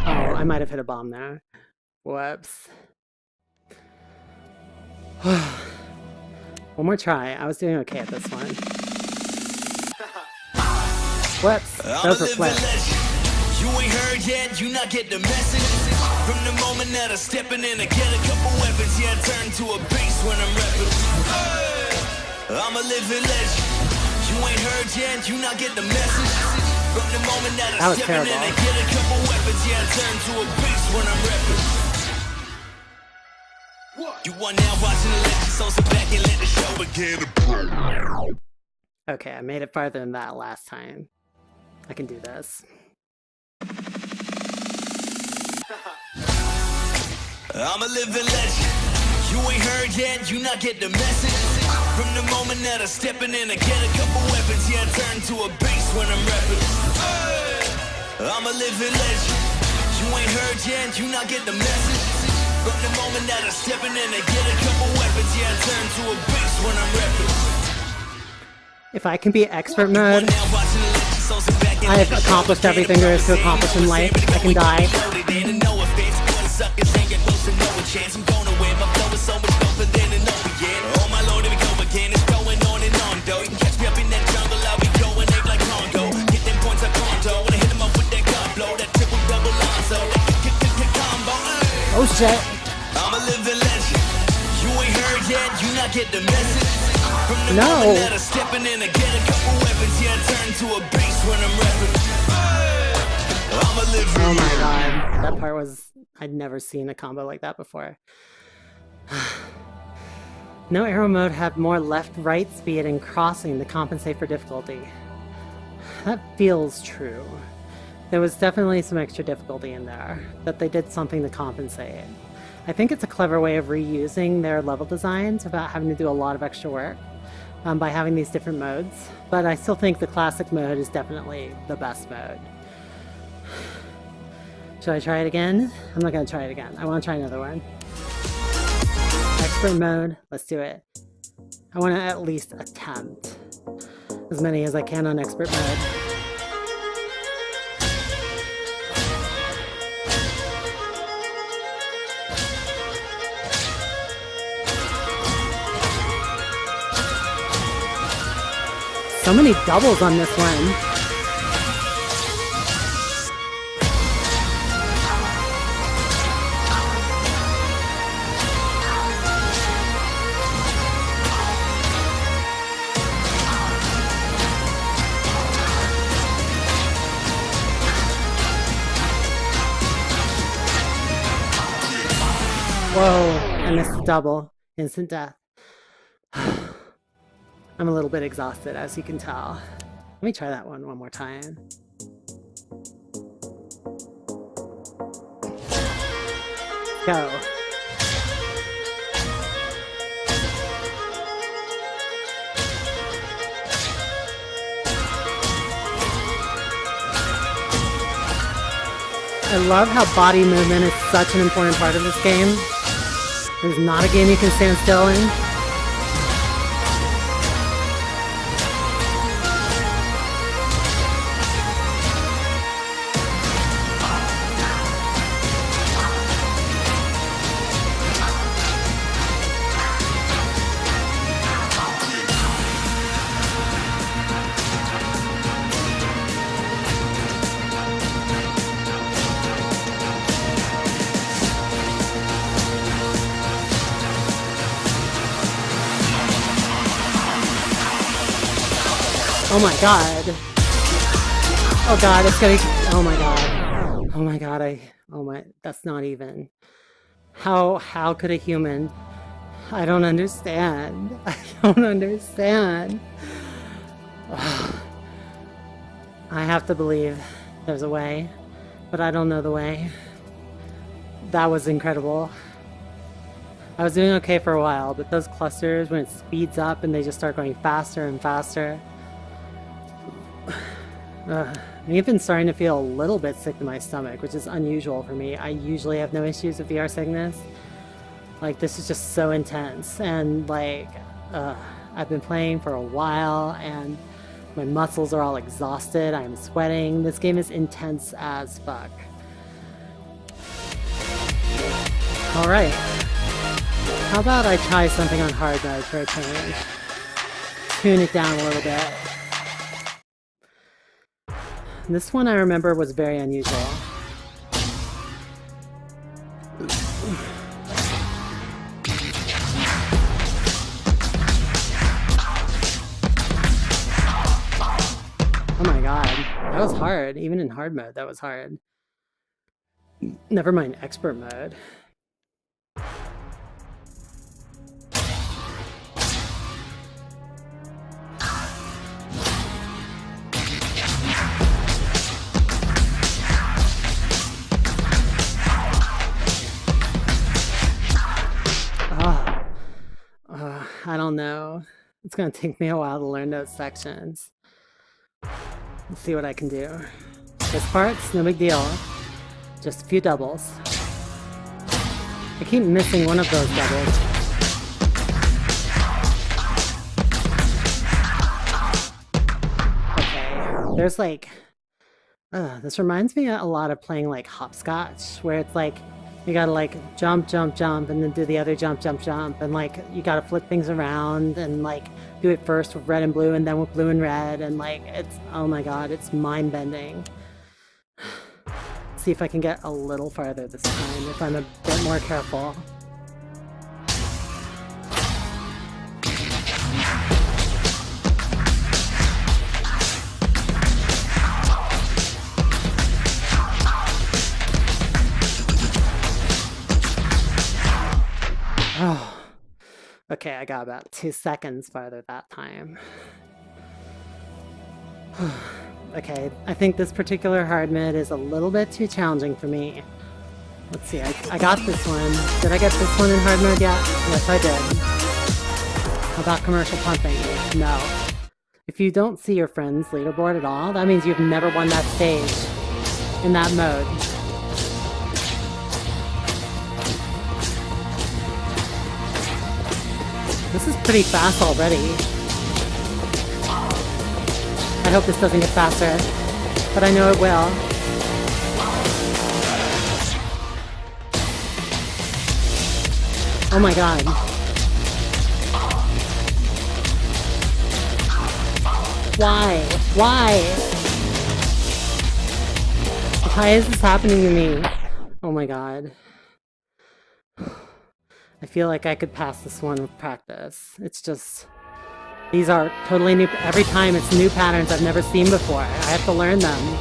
Oh, I might have hit a bomb there. Whoops. One more try. I was doing okay at this one. Whoops. Those are flips. You ain't heard yet, you not get the message. From the moment that I stepping in, I get a couple weapons. Yeah, I turn to a beast when I'm rapping. I'm a living legend. You ain't heard yet, you not get the message. From the moment that I stepping in, I get a couple weapons. Yeah, I turn to a beast when I'm rapping. You are now watching the legend, so sit back and let the show begin. Okay, I made it farther than that last time. I can do this. I'm a living legend. You ain't heard yet, you not get the message. From the moment that I'm stepping in, I get a couple weapons. Yeah, I turn to a beast when I'm rapping. I'm a living legend. You ain't heard yet, you not get the message. From the moment that I'm stepping in, I get a couple weapons. Yeah, I turn to a beast when I'm rapping. If I can be expert mode, I have accomplished everything there is to accomplish in life. I can die. I'm gonna win, my flow is so much doper than an opiate. Oh my lord, here we go again, it's going on and on though. You can catch me up in that jungle, I'll be going ape like Congo. Get them points like Conto, when I hit them up with that gun blow, that triple double Lonzo, that combo. Oh shit. I'm a living legend. You ain't heard yet, you not get the message. From the No. moment that I'm stepping in, I get a couple weapons. Yeah, I turn to a beast when I'm rapping. I'm a living Oh my god. That part was... I'd never seen a combo like that before. No arrow mode had more left-right speed and crossing to compensate for difficulty. That feels true. There was definitely some extra difficulty in there, that they did something to compensate. I think it's a clever way of reusing their level designs without having to do a lot of extra work by having these different modes, but I still think the classic mode is definitely the best mode. Should I try it again? I'm not going to try it again. I want to try another one. Expert mode. Let's do it. I want to at least attempt as many as I can on expert mode. So many doubles on this one. Whoa, I missed the double. Instant death. I'm a little bit exhausted, as you can tell. Let me try that one more time. Go. I love how body movement is such an important part of this game. There's not a game you can stand still in. Oh my god. Oh god, it's gonna... Oh my god. Oh my god, Oh my... That's not even... How could a human... I don't understand. I don't understand. I have to believe there's a way, but I don't know the way. That was incredible. I was doing okay for a while, but those clusters, when it speeds up and they just start going faster and faster... I'm even starting to feel a little bit sick to my stomach, which is unusual for me. I usually have no issues with VR sickness. Like, this is just so intense, and like, I've been playing for a while, and my muscles are all exhausted, I'm sweating. This game is intense as fuck. Alright. How about I try something on hard mode for a change? Tune it down a little bit. This one I remember was very unusual. Oh my god, that was hard. Even in hard mode, that was hard. Never mind expert mode. I don't know. It's gonna take me a while to learn those sections. Let's see what I can do. This part's no big deal. Just a few doubles. I keep missing one of those doubles. Okay, there's like... this reminds me a lot of playing like hopscotch, where it's like you gotta like jump, jump, jump, and then do the other jump, jump, jump, and like you gotta flip things around and like do it first with red and blue and then with blue and red, and like it's, oh my god, it's mind-bending. See if I can get a little farther this time if I'm a bit more careful. Oh, okay, I got about 2 seconds farther that time. Okay, I think this particular hard mid is a little bit too challenging for me. Let's see, I got this one. Did I get this one in hard mode yet? Yes, I did. How about commercial pumping? No. If you don't see your friend's leaderboard at all, that means you've never won that stage in that mode. This is pretty fast already. I hope this doesn't get faster, but I know it will. Oh my god. Why? Why? Why is this happening to me? Oh my god. I feel like I could pass this one with practice. It's just... these are totally new... every time it's new patterns I've never seen before. I have to learn them.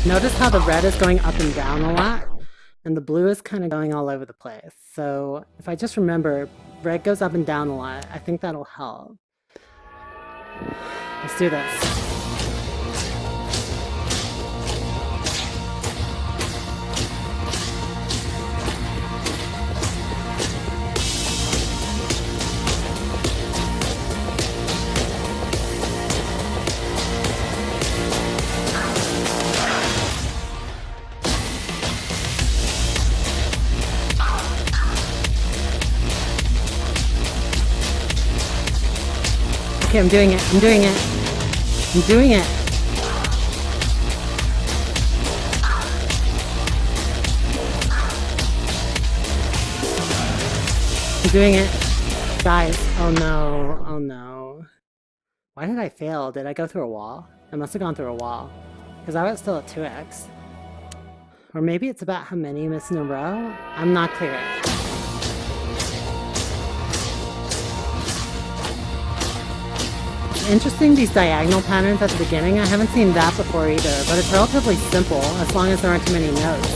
Notice how the red is going up and down a lot, and the blue is kind of going all over the place. So if I just remember, red goes up and down a lot, I think that'll help. Let's do this. Okay, I'm doing it, I'm doing it, I'm doing it. I'm doing it. Guys, oh no, oh no. Why did I fail? Did I go through a wall? I must have gone through a wall, because I was still at 2x. Or maybe it's about how many you miss in a row? I'm not clear. Interesting, these diagonal patterns at the beginning. I haven't seen that before either, but it's relatively simple as long as there aren't too many notes.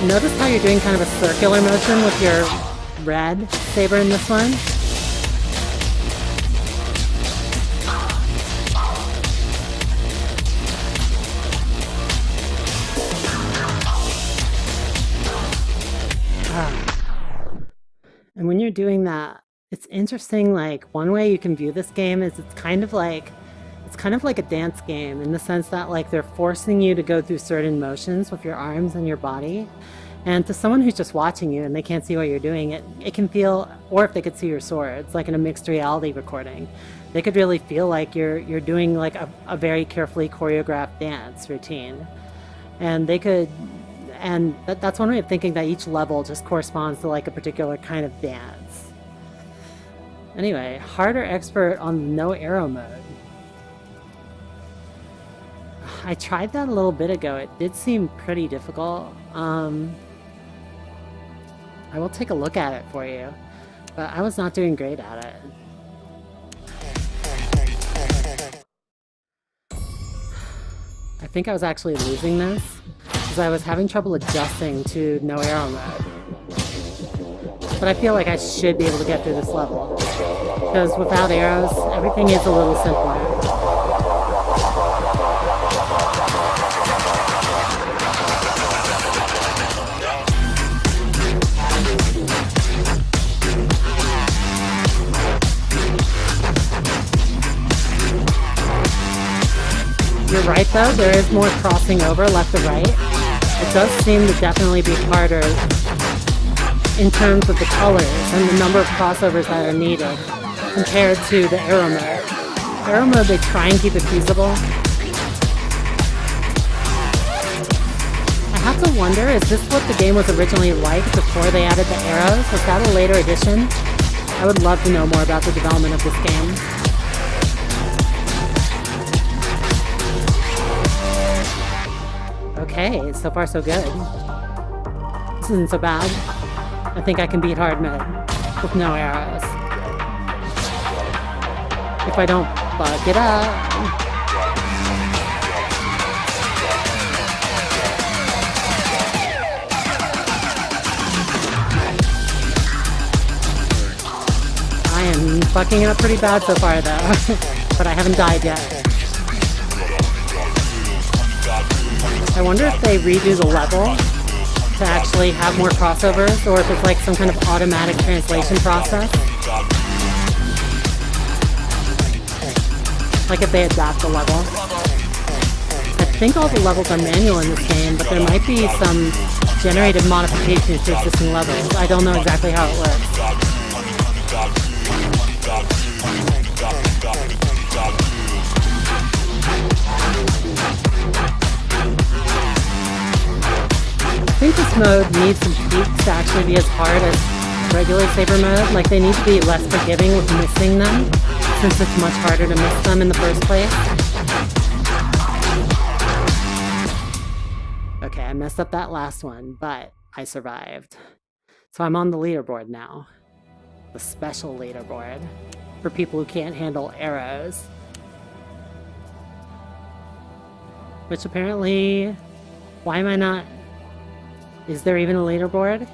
Notice how you're doing kind of a circular motion with your red saber in this one? And when you're doing that, it's interesting, like, one way you can view this game is it's kind of like a dance game in the sense that, like, they're forcing you to go through certain motions with your arms and your body. And to someone who's just watching you and they can't see what you're doing, it can feel, or if they could see your swords, like in a mixed reality recording, they could really feel like you're doing like a very carefully choreographed dance routine. And they could, and that's one way of thinking that each level just corresponds to like a particular kind of dance. Anyway, hard or expert on no arrow mode. I tried that a little bit ago. It did seem pretty difficult. I will take a look at it for you, but I was not doing great at it. I think I was actually losing this because I was having trouble adjusting to no arrow mode. But I feel like I should be able to get through this level because without arrows, everything is a little simpler. You're right though, there is more crossing over left to right. It does seem to definitely be harder in terms of the colors and the number of crossovers that are needed compared to the arrow mode. Arrow mode, they try and keep it feasible. I have to wonder, is this what the game was originally like before they added the arrows? Was that a later addition? I would love to know more about the development of this game. Okay, so far so good. This isn't so bad. I think I can beat hard mode with no arrows. If I don't bug it up. I am fucking it up pretty bad so far though, but I haven't died yet. I wonder if they redo the level to actually have more crossovers, or if it's like some kind of automatic translation process. Like if they adapt the level. I think all the levels are manual in this game, but there might be some generated modifications to existing levels. I don't know exactly how it works. I think this mode needs some tweaks to actually be as hard as regular Saber mode. Like they need to be less forgiving with missing them, since it's much harder to miss them in the first place. Okay, I messed up that last one, but I survived. So I'm on the leaderboard now. The special leaderboard for people who can't handle arrows. Which apparently... Why am I not... Is there even a leaderboard?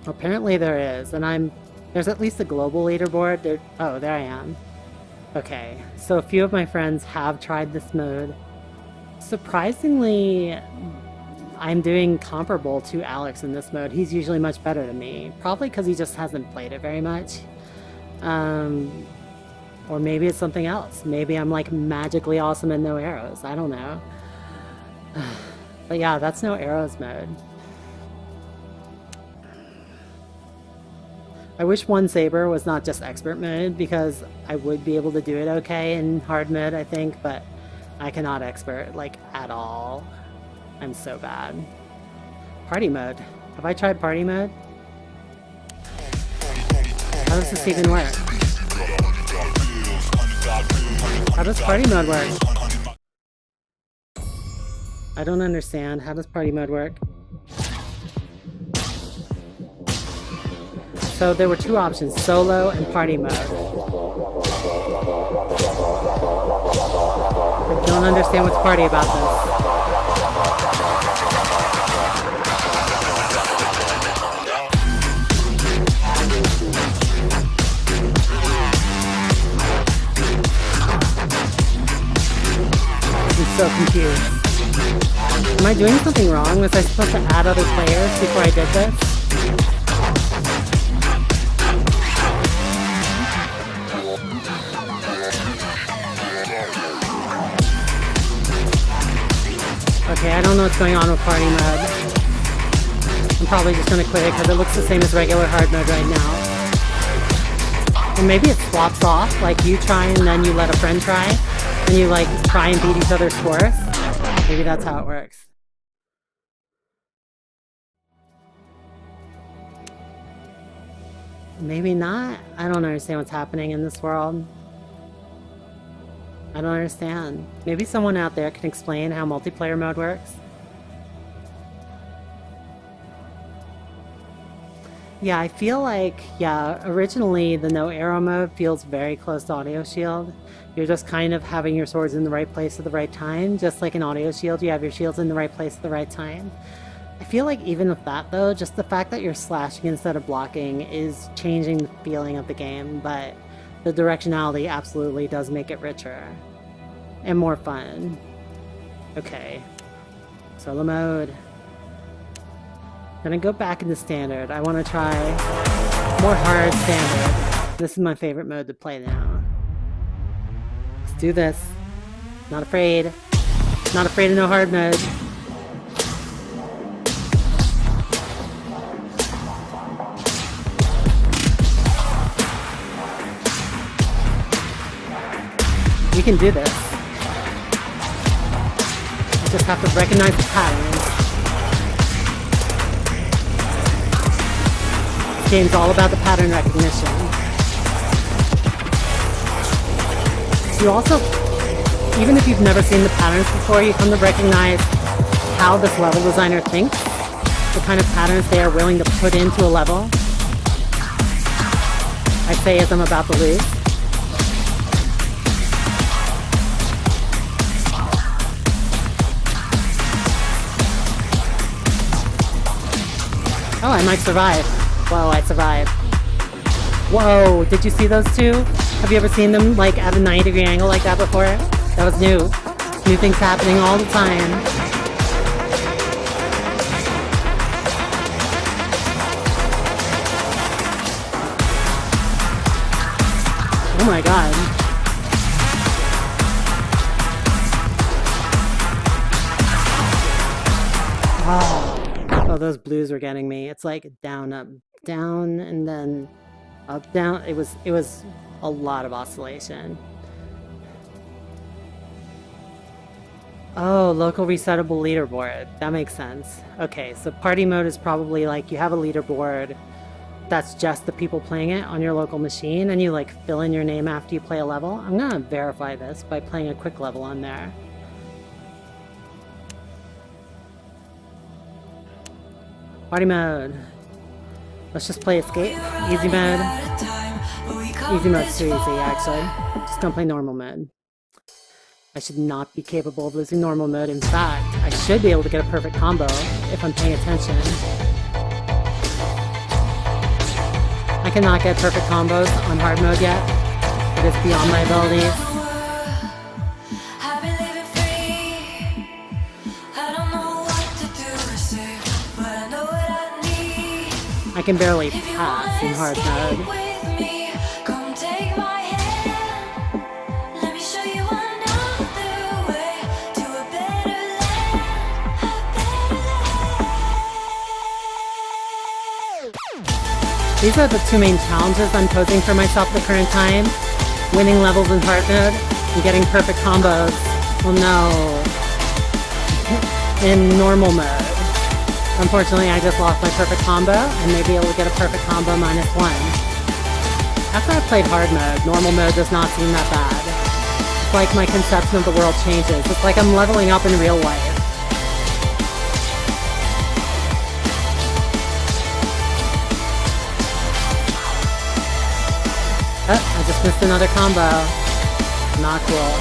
Apparently there is, and there's at least a global leaderboard. Oh, there I am. Okay, so a few of my friends have tried this mode. Surprisingly, I'm doing comparable to Alex in this mode. He's usually much better than me. Probably because he just hasn't played it very much. Or maybe it's something else. Maybe I'm like magically awesome and no arrows. I don't know. But yeah, that's no arrows mode. I wish one Saber was not just expert mode, because I would be able to do it okay in hard mode, I think, but I cannot expert, like, at all. I'm so bad. Party mode. Have I tried party mode? How does this even work? How does party mode work? I don't understand. How does party mode work? So there were two options, solo and party mode. I don't understand what's party about this. I'm so confused. Am I doing something wrong? Was I supposed to add other players before I did this? Okay, I don't know what's going on with party mode. I'm probably just gonna quit it because it looks the same as regular hard mode right now. Or maybe it swaps off, like you try and then you let a friend try, and you like try and beat each other's scores. Maybe that's how it works. Maybe not. I don't understand what's happening in this world. I don't understand. Maybe someone out there can explain how multiplayer mode works. Yeah, I feel like, originally the no arrow mode feels very close to Audio Shield. You're just kind of having your swords in the right place at the right time. Just like in Audio Shield, you have your shields in the right place at the right time. I feel like even with that though, just the fact that you're slashing instead of blocking is changing the feeling of the game, but the directionality absolutely does make it richer and more fun. Okay, solo mode. Gonna go back into standard. I want to try more hard standard. This is my favorite mode to play now. Let's do this. Not afraid. Not afraid of no hard mode. We can do this. I just have to recognize the patterns. This game's all about the pattern recognition. You also, even if you've never seen the patterns before, you come to recognize how this level designer thinks, the kind of patterns they are willing to put into a level. I say as I'm about to lose. Oh, I might survive. Whoa, I survived. Whoa, did you see those two? Have you ever seen them like at a 90-degree angle like that before? That was new. New things happening all the time. Oh my god. Oh, those blues were getting me. It's like down, up, down, and then up, down. It was a lot of oscillation. Oh, local resettable leaderboard. That makes sense. Okay, so party mode is probably like you have a leaderboard that's just the people playing it on your local machine, and you like fill in your name after you play a level. I'm gonna verify this by playing a quick level on there. Party mode. Let's just play escape. Easy mode. Easy mode's too easy, actually. Just gonna play normal mode. I should not be capable of losing normal mode. In fact, I should be able to get a perfect combo if I'm paying attention. I cannot get perfect combos on hard mode yet. It is beyond my abilities. I can barely pass in hard mode. These are the two main challenges I'm posing for myself at the current time. Winning levels in hard mode and getting perfect combos. Well, no. In normal mode. Unfortunately, I just lost my perfect combo, and may be able to get a perfect combo -1. After I played hard mode, normal mode does not seem that bad. It's like my conception of the world changes. It's like I'm leveling up in real life. Oh, I just missed another combo. Not cool.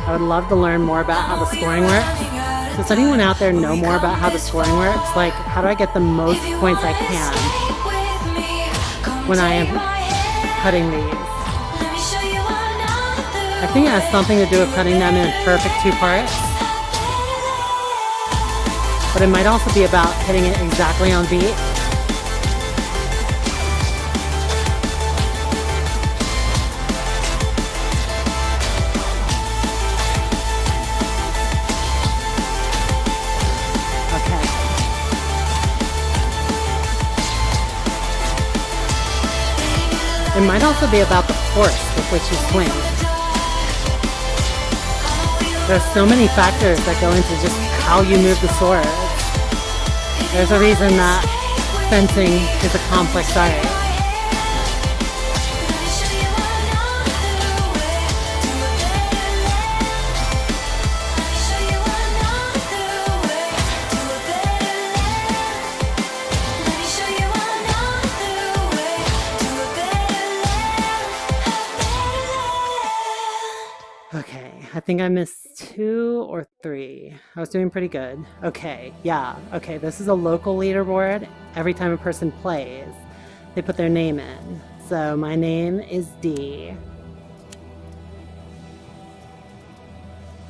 I would love to learn more about how the scoring works. Does anyone out there know more about how the scoring works? Like, how do I get the most points I can when I am cutting these? I think it has something to do with cutting them in perfect 2 parts. But it might also be about hitting it exactly on beat. It might also be about the force with which you swing. There's so many factors that go into just how you move the sword. There's a reason that fencing is a complex art. I think I missed 2 or 3. I was doing pretty good. Okay, yeah. Okay, this is a local leaderboard. Every time a person plays, they put their name in. So my name is D.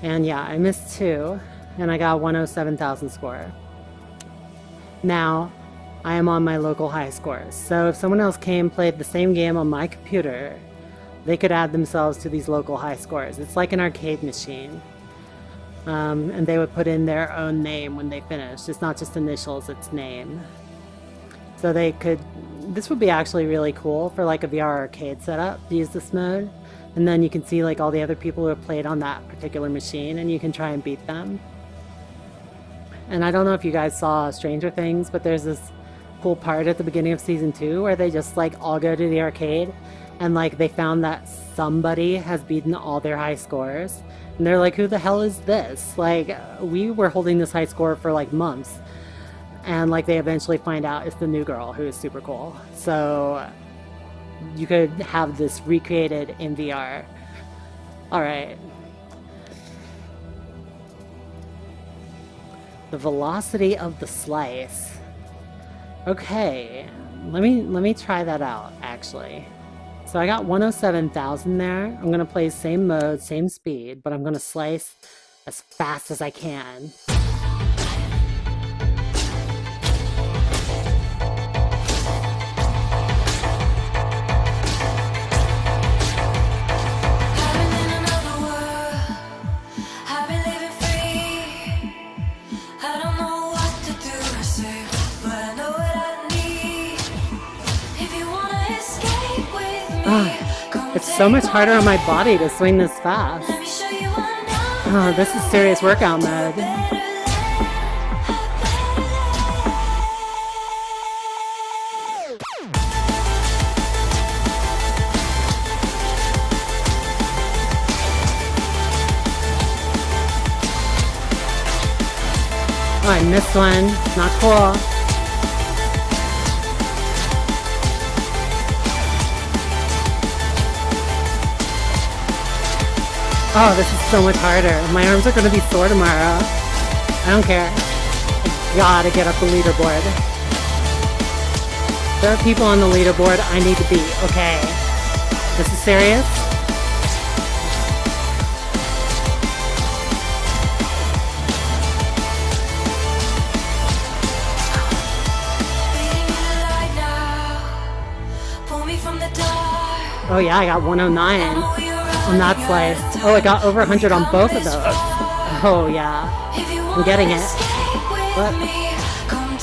And yeah, I missed 2, and I got 107,000 score. Now, I am on my local high scores. So if someone else played the same game on my computer, they could add themselves to these local high scores. It's like an arcade machine. And they would put in their own name when they finished. It's not just initials, it's name. So this would be actually really cool for like a VR arcade setup to use this mode. And then you can see like all the other people who have played on that particular machine and you can try and beat them. And I don't know if you guys saw Stranger Things, but there's this cool part at the beginning of season 2 where they just like all go to the arcade and like they found that somebody has beaten all their high scores. And they're like, who the hell is this? Like, we were holding this high score for like months. And like they eventually find out it's the new girl who is super cool. So you could have this recreated in VR. Alright. The velocity of the slice. Okay, let me try that out actually. So I got 107,000 there. I'm gonna play same mode, same speed, but I'm gonna slice as fast as I can. It's so much harder on my body to swing this fast. Oh, this is serious workout mode. Oh, I missed one. Not cool. Oh, this is so much harder. My arms are going to be sore tomorrow. I don't care. I gotta get up the leaderboard. There are people on the leaderboard I need to beat, okay? This is serious? Oh yeah, I got 109. On that slice. Oh, I got over 100 on both of those. Oh, yeah. I'm getting it. What?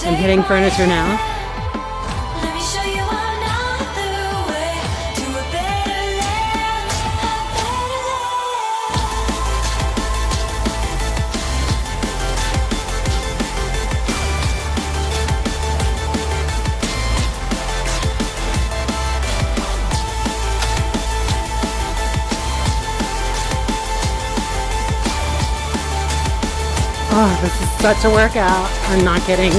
I'm hitting furniture now. Oh, this is such a workout. I'm not kidding.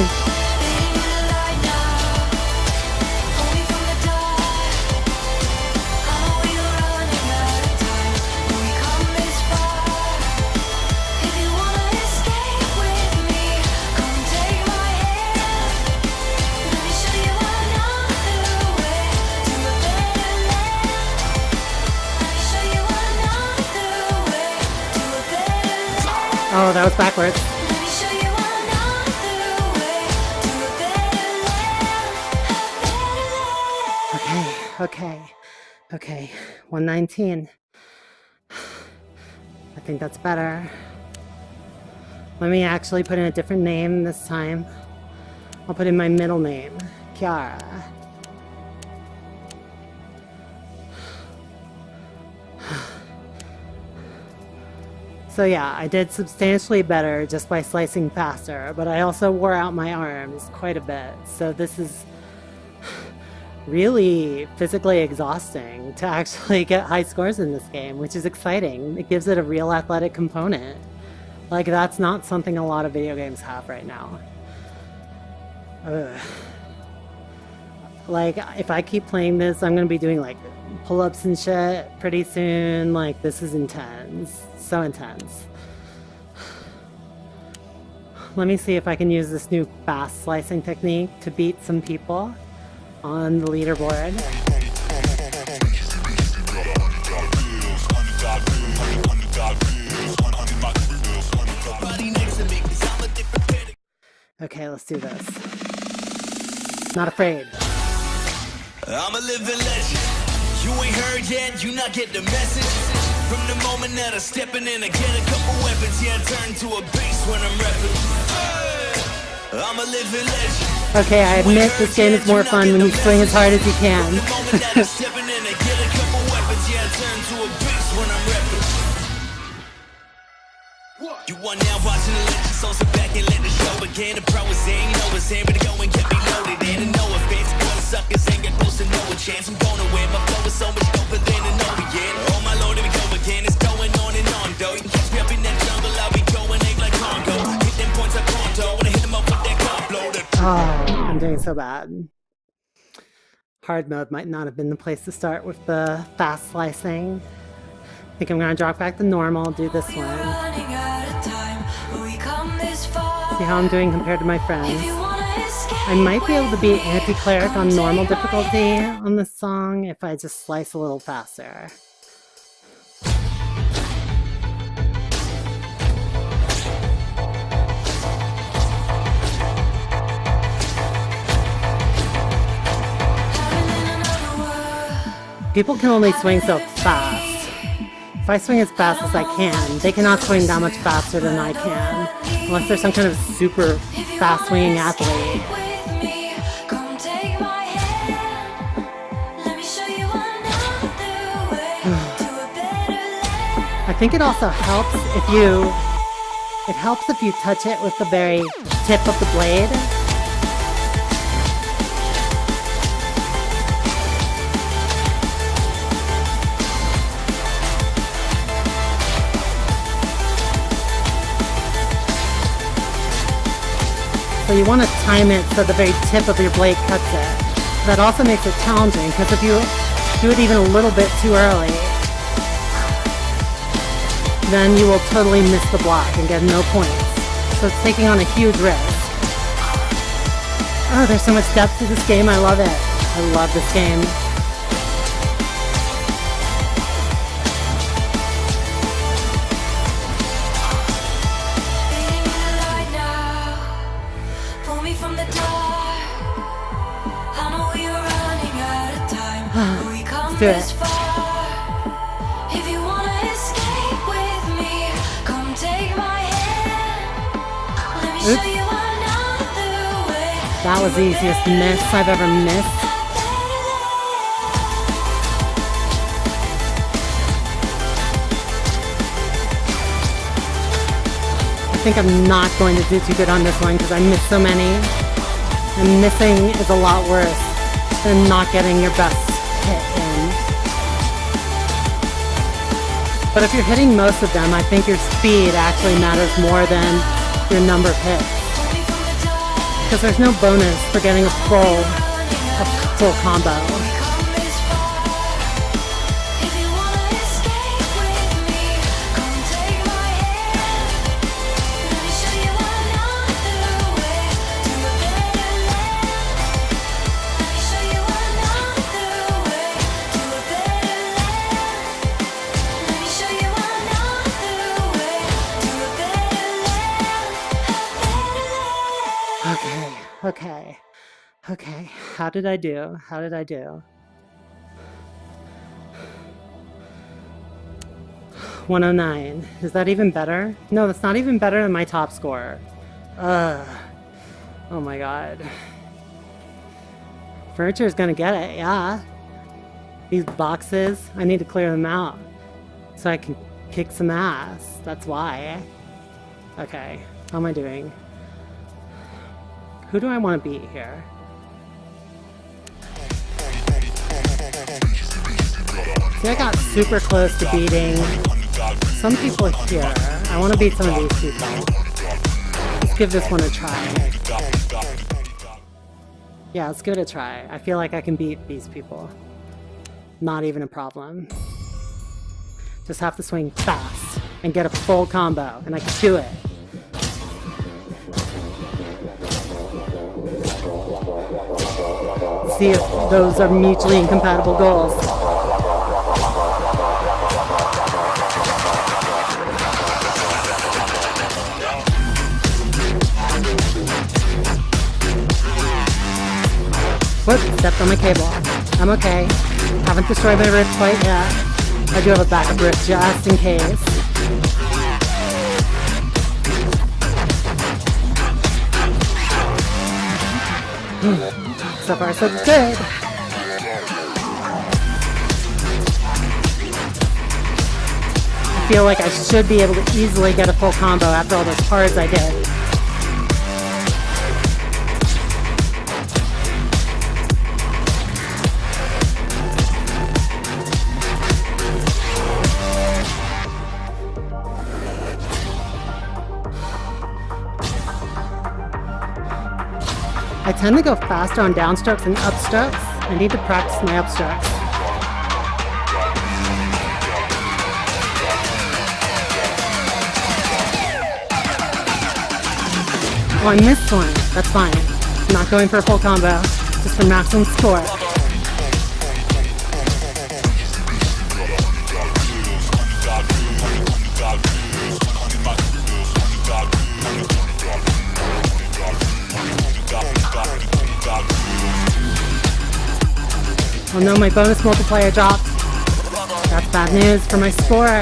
Oh, that was backwards. Okay. 119. I think that's better. Let me actually put in a different name this time. I'll put in my middle name, Kiara. So yeah, I did substantially better just by slicing faster, but I also wore out my arms quite a bit. So this is really physically exhausting to actually get high scores in this game, which is exciting. It gives it a real athletic component. Like, that's not something a lot of video games have right now. Ugh. Like, if I keep playing this, I'm gonna be doing like pull-ups and shit pretty soon. Like, this is intense. so intense. Let me see if I can use this new fast slicing technique to beat some people on the leaderboard. Okay, let's do this. Not afraid. I'm a living legend. You ain't heard yet, you not get the message. From the moment that I'm stepping in, I get a couple weapons. Yeah, I turn to a bass when I'm rapping. I'm a living legend. Okay, I admit this game is more fun when you swing as hard as you can. From the moment that I'm stepping in, I get a couple weapons. Yeah, I turn to a bass when I'm rapping. You are now watching the legend, so sit back and let the show begin. The pro is saying, no, it's here, but go and get me loaded. And no offense, boy, suckers ain't got close to no chance. I'm gonna win, my flow is so much doper than an over again. Oh my lord, here we go again, it's going on and on, though. You can catch me up in that jungle, I'll be going egg like Congo. Hit them points like Pronto, when I hit them up with that car bloater. Oh, I'm doing so bad. Hard mode might not have been the place to start with the fast slicing. I think I'm gonna drop back to normal, do this one. See how I'm doing compared to my friends. I might be able to beat Anti-Cleric on normal difficulty on this song if I just slice a little faster. People can only swing so fast. If I swing as fast as I can, they cannot swing that much faster than I can. Unless there's some kind of super fast swinging athlete. I think it also helps if you touch it with the very tip of the blade. So you want to time it so the very tip of your blade cuts it. That also makes it challenging, because if you do it even a little bit too early, then you will totally miss the block and get no points. So it's taking on a huge risk. Oh, there's so much depth to this game, I love it. I love this game. Do it. Oops. That was the easiest miss I've ever missed. I think I'm not going to do too good on this one because I missed so many. And missing is a lot worse than not getting your best hit in. But if you're hitting most of them, I think your speed actually matters more than your number of hits. Because there's no bonus for getting a full combo. Okay, how did I do? 109. Is that even better? No, that's not even better than my top score. Oh my god. Furniture is gonna get it, yeah. These boxes, I need to clear them out so I can kick some ass. That's why. Okay, how am I doing? Who do I want to beat here? See, I got super close to beating some people here. I want to beat some of these people. Let's give this one a try. Yeah, let's give it a try. I feel like I can beat these people. Not even a problem. Just have to swing fast. and get a full combo, and I can do it. See if those are mutually incompatible goals. Whoops, stepped on my cable. I'm okay. Haven't destroyed my rift quite yet. I do have a backup rift just in case. So far, so good. I feel like I should be able to easily get a full combo after all those cards I did. I tend to go faster on downstrokes and upstrokes. I need to practice my upstrokes. Oh, I missed one. That's fine. I'm not going for a full combo, just for maximum score. Oh no, my bonus multiplier dropped. That's bad news for my score.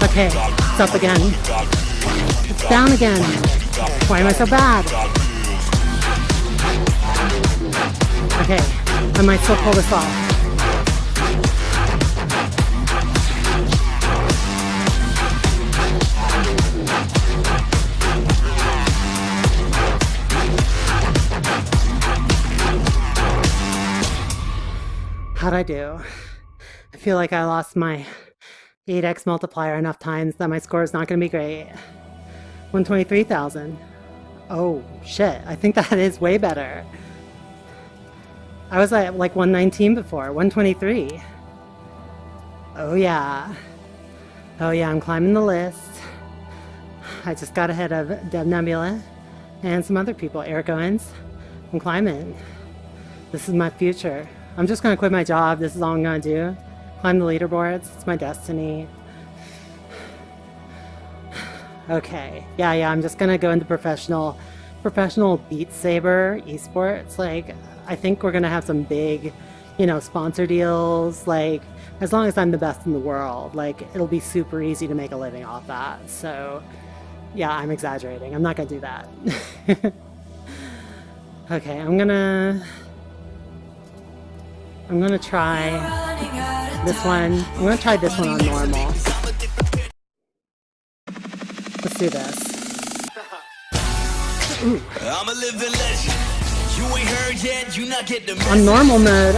Okay, it's up again. It's down again. Why am I so bad? Okay, I might still pull this off. How'd I do? I feel like I lost my 8x multiplier enough times that my score is not going to be great. 123,000. Oh, shit. I think that is way better. I was at like 119 before. 123. Oh, yeah. Oh, yeah, I'm climbing the list. I just got ahead of Dev Nebula and some other people. Eric Owens. I'm climbing. This is my future. I'm just going to quit my job. This is all I'm going to do. Climb the leaderboards. It's my destiny. Okay. Yeah, I'm just going to go into professional Beat Saber esports. Like, I think we're going to have some big, sponsor deals. Like, as long as I'm the best in the world, like, it'll be super easy to make a living off that. So, yeah, I'm exaggerating. I'm not going to do that. Okay, I'm gonna try this one. I'm gonna try this one on normal. Let's do this. Ooh. On normal mode,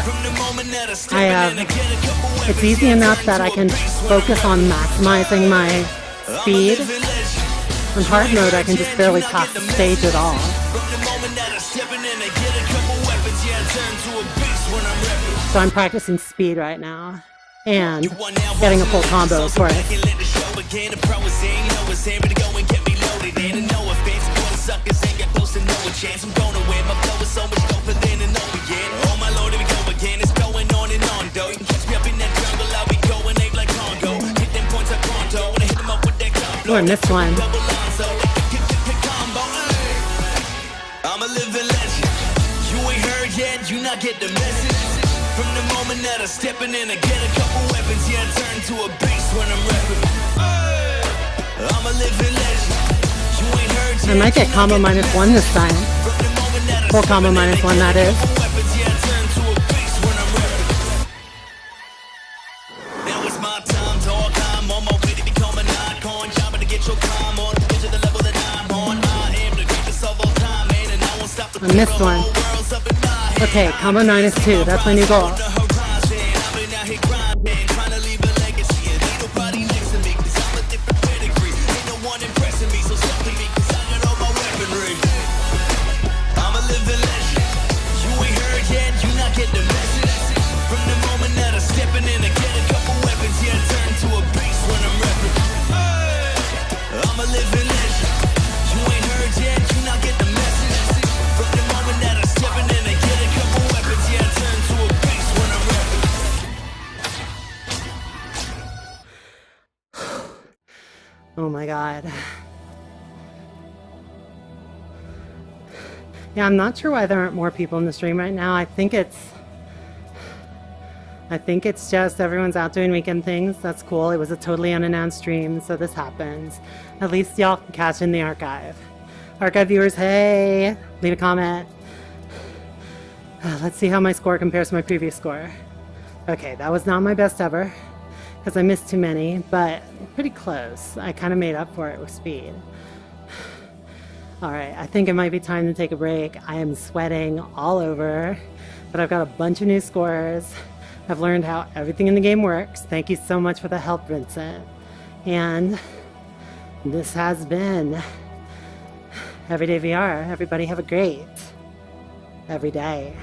it's easy enough that I can focus on maximizing my speed. On hard mode, I can just barely pass the stage at all. So I'm practicing speed right now, and getting a full combo, of course. Oh, I missed one. I'm a living legend. You ain't heard yet, you not get the message. From the moment that I steppin' in, I get a couple weapons. Yeah, I turn to a beast when I'm rapping. I'm a living legend. You ain't heard yet. I might get combo -1 this time. Full combo -1, that is. Now it's my time, dog. I'm on my way to become an icon. Jobbing to get your climb on. Get to the level that I'm on. I am the greatest of all time, man, and I won't stop the I missed one. Okay, combo -2. That's my new goal. Oh my god. Yeah, I'm not sure why there aren't more people in the stream right now. I think it's just everyone's out doing weekend things. That's cool. It was a totally unannounced stream, so this happens. At least y'all can catch in the archive. Archive viewers, hey! Leave a comment. Let's see how my score compares to my previous score. Okay, that was not my best ever, because I missed too many, but pretty close. I kind of made up for it with speed. Alright, I think it might be time to take a break. I am sweating all over, but I've got a bunch of new scores. I've learned how everything in the game works. Thank you so much for the help, Vincent. And this has been Everyday VR. Everybody have a great every day.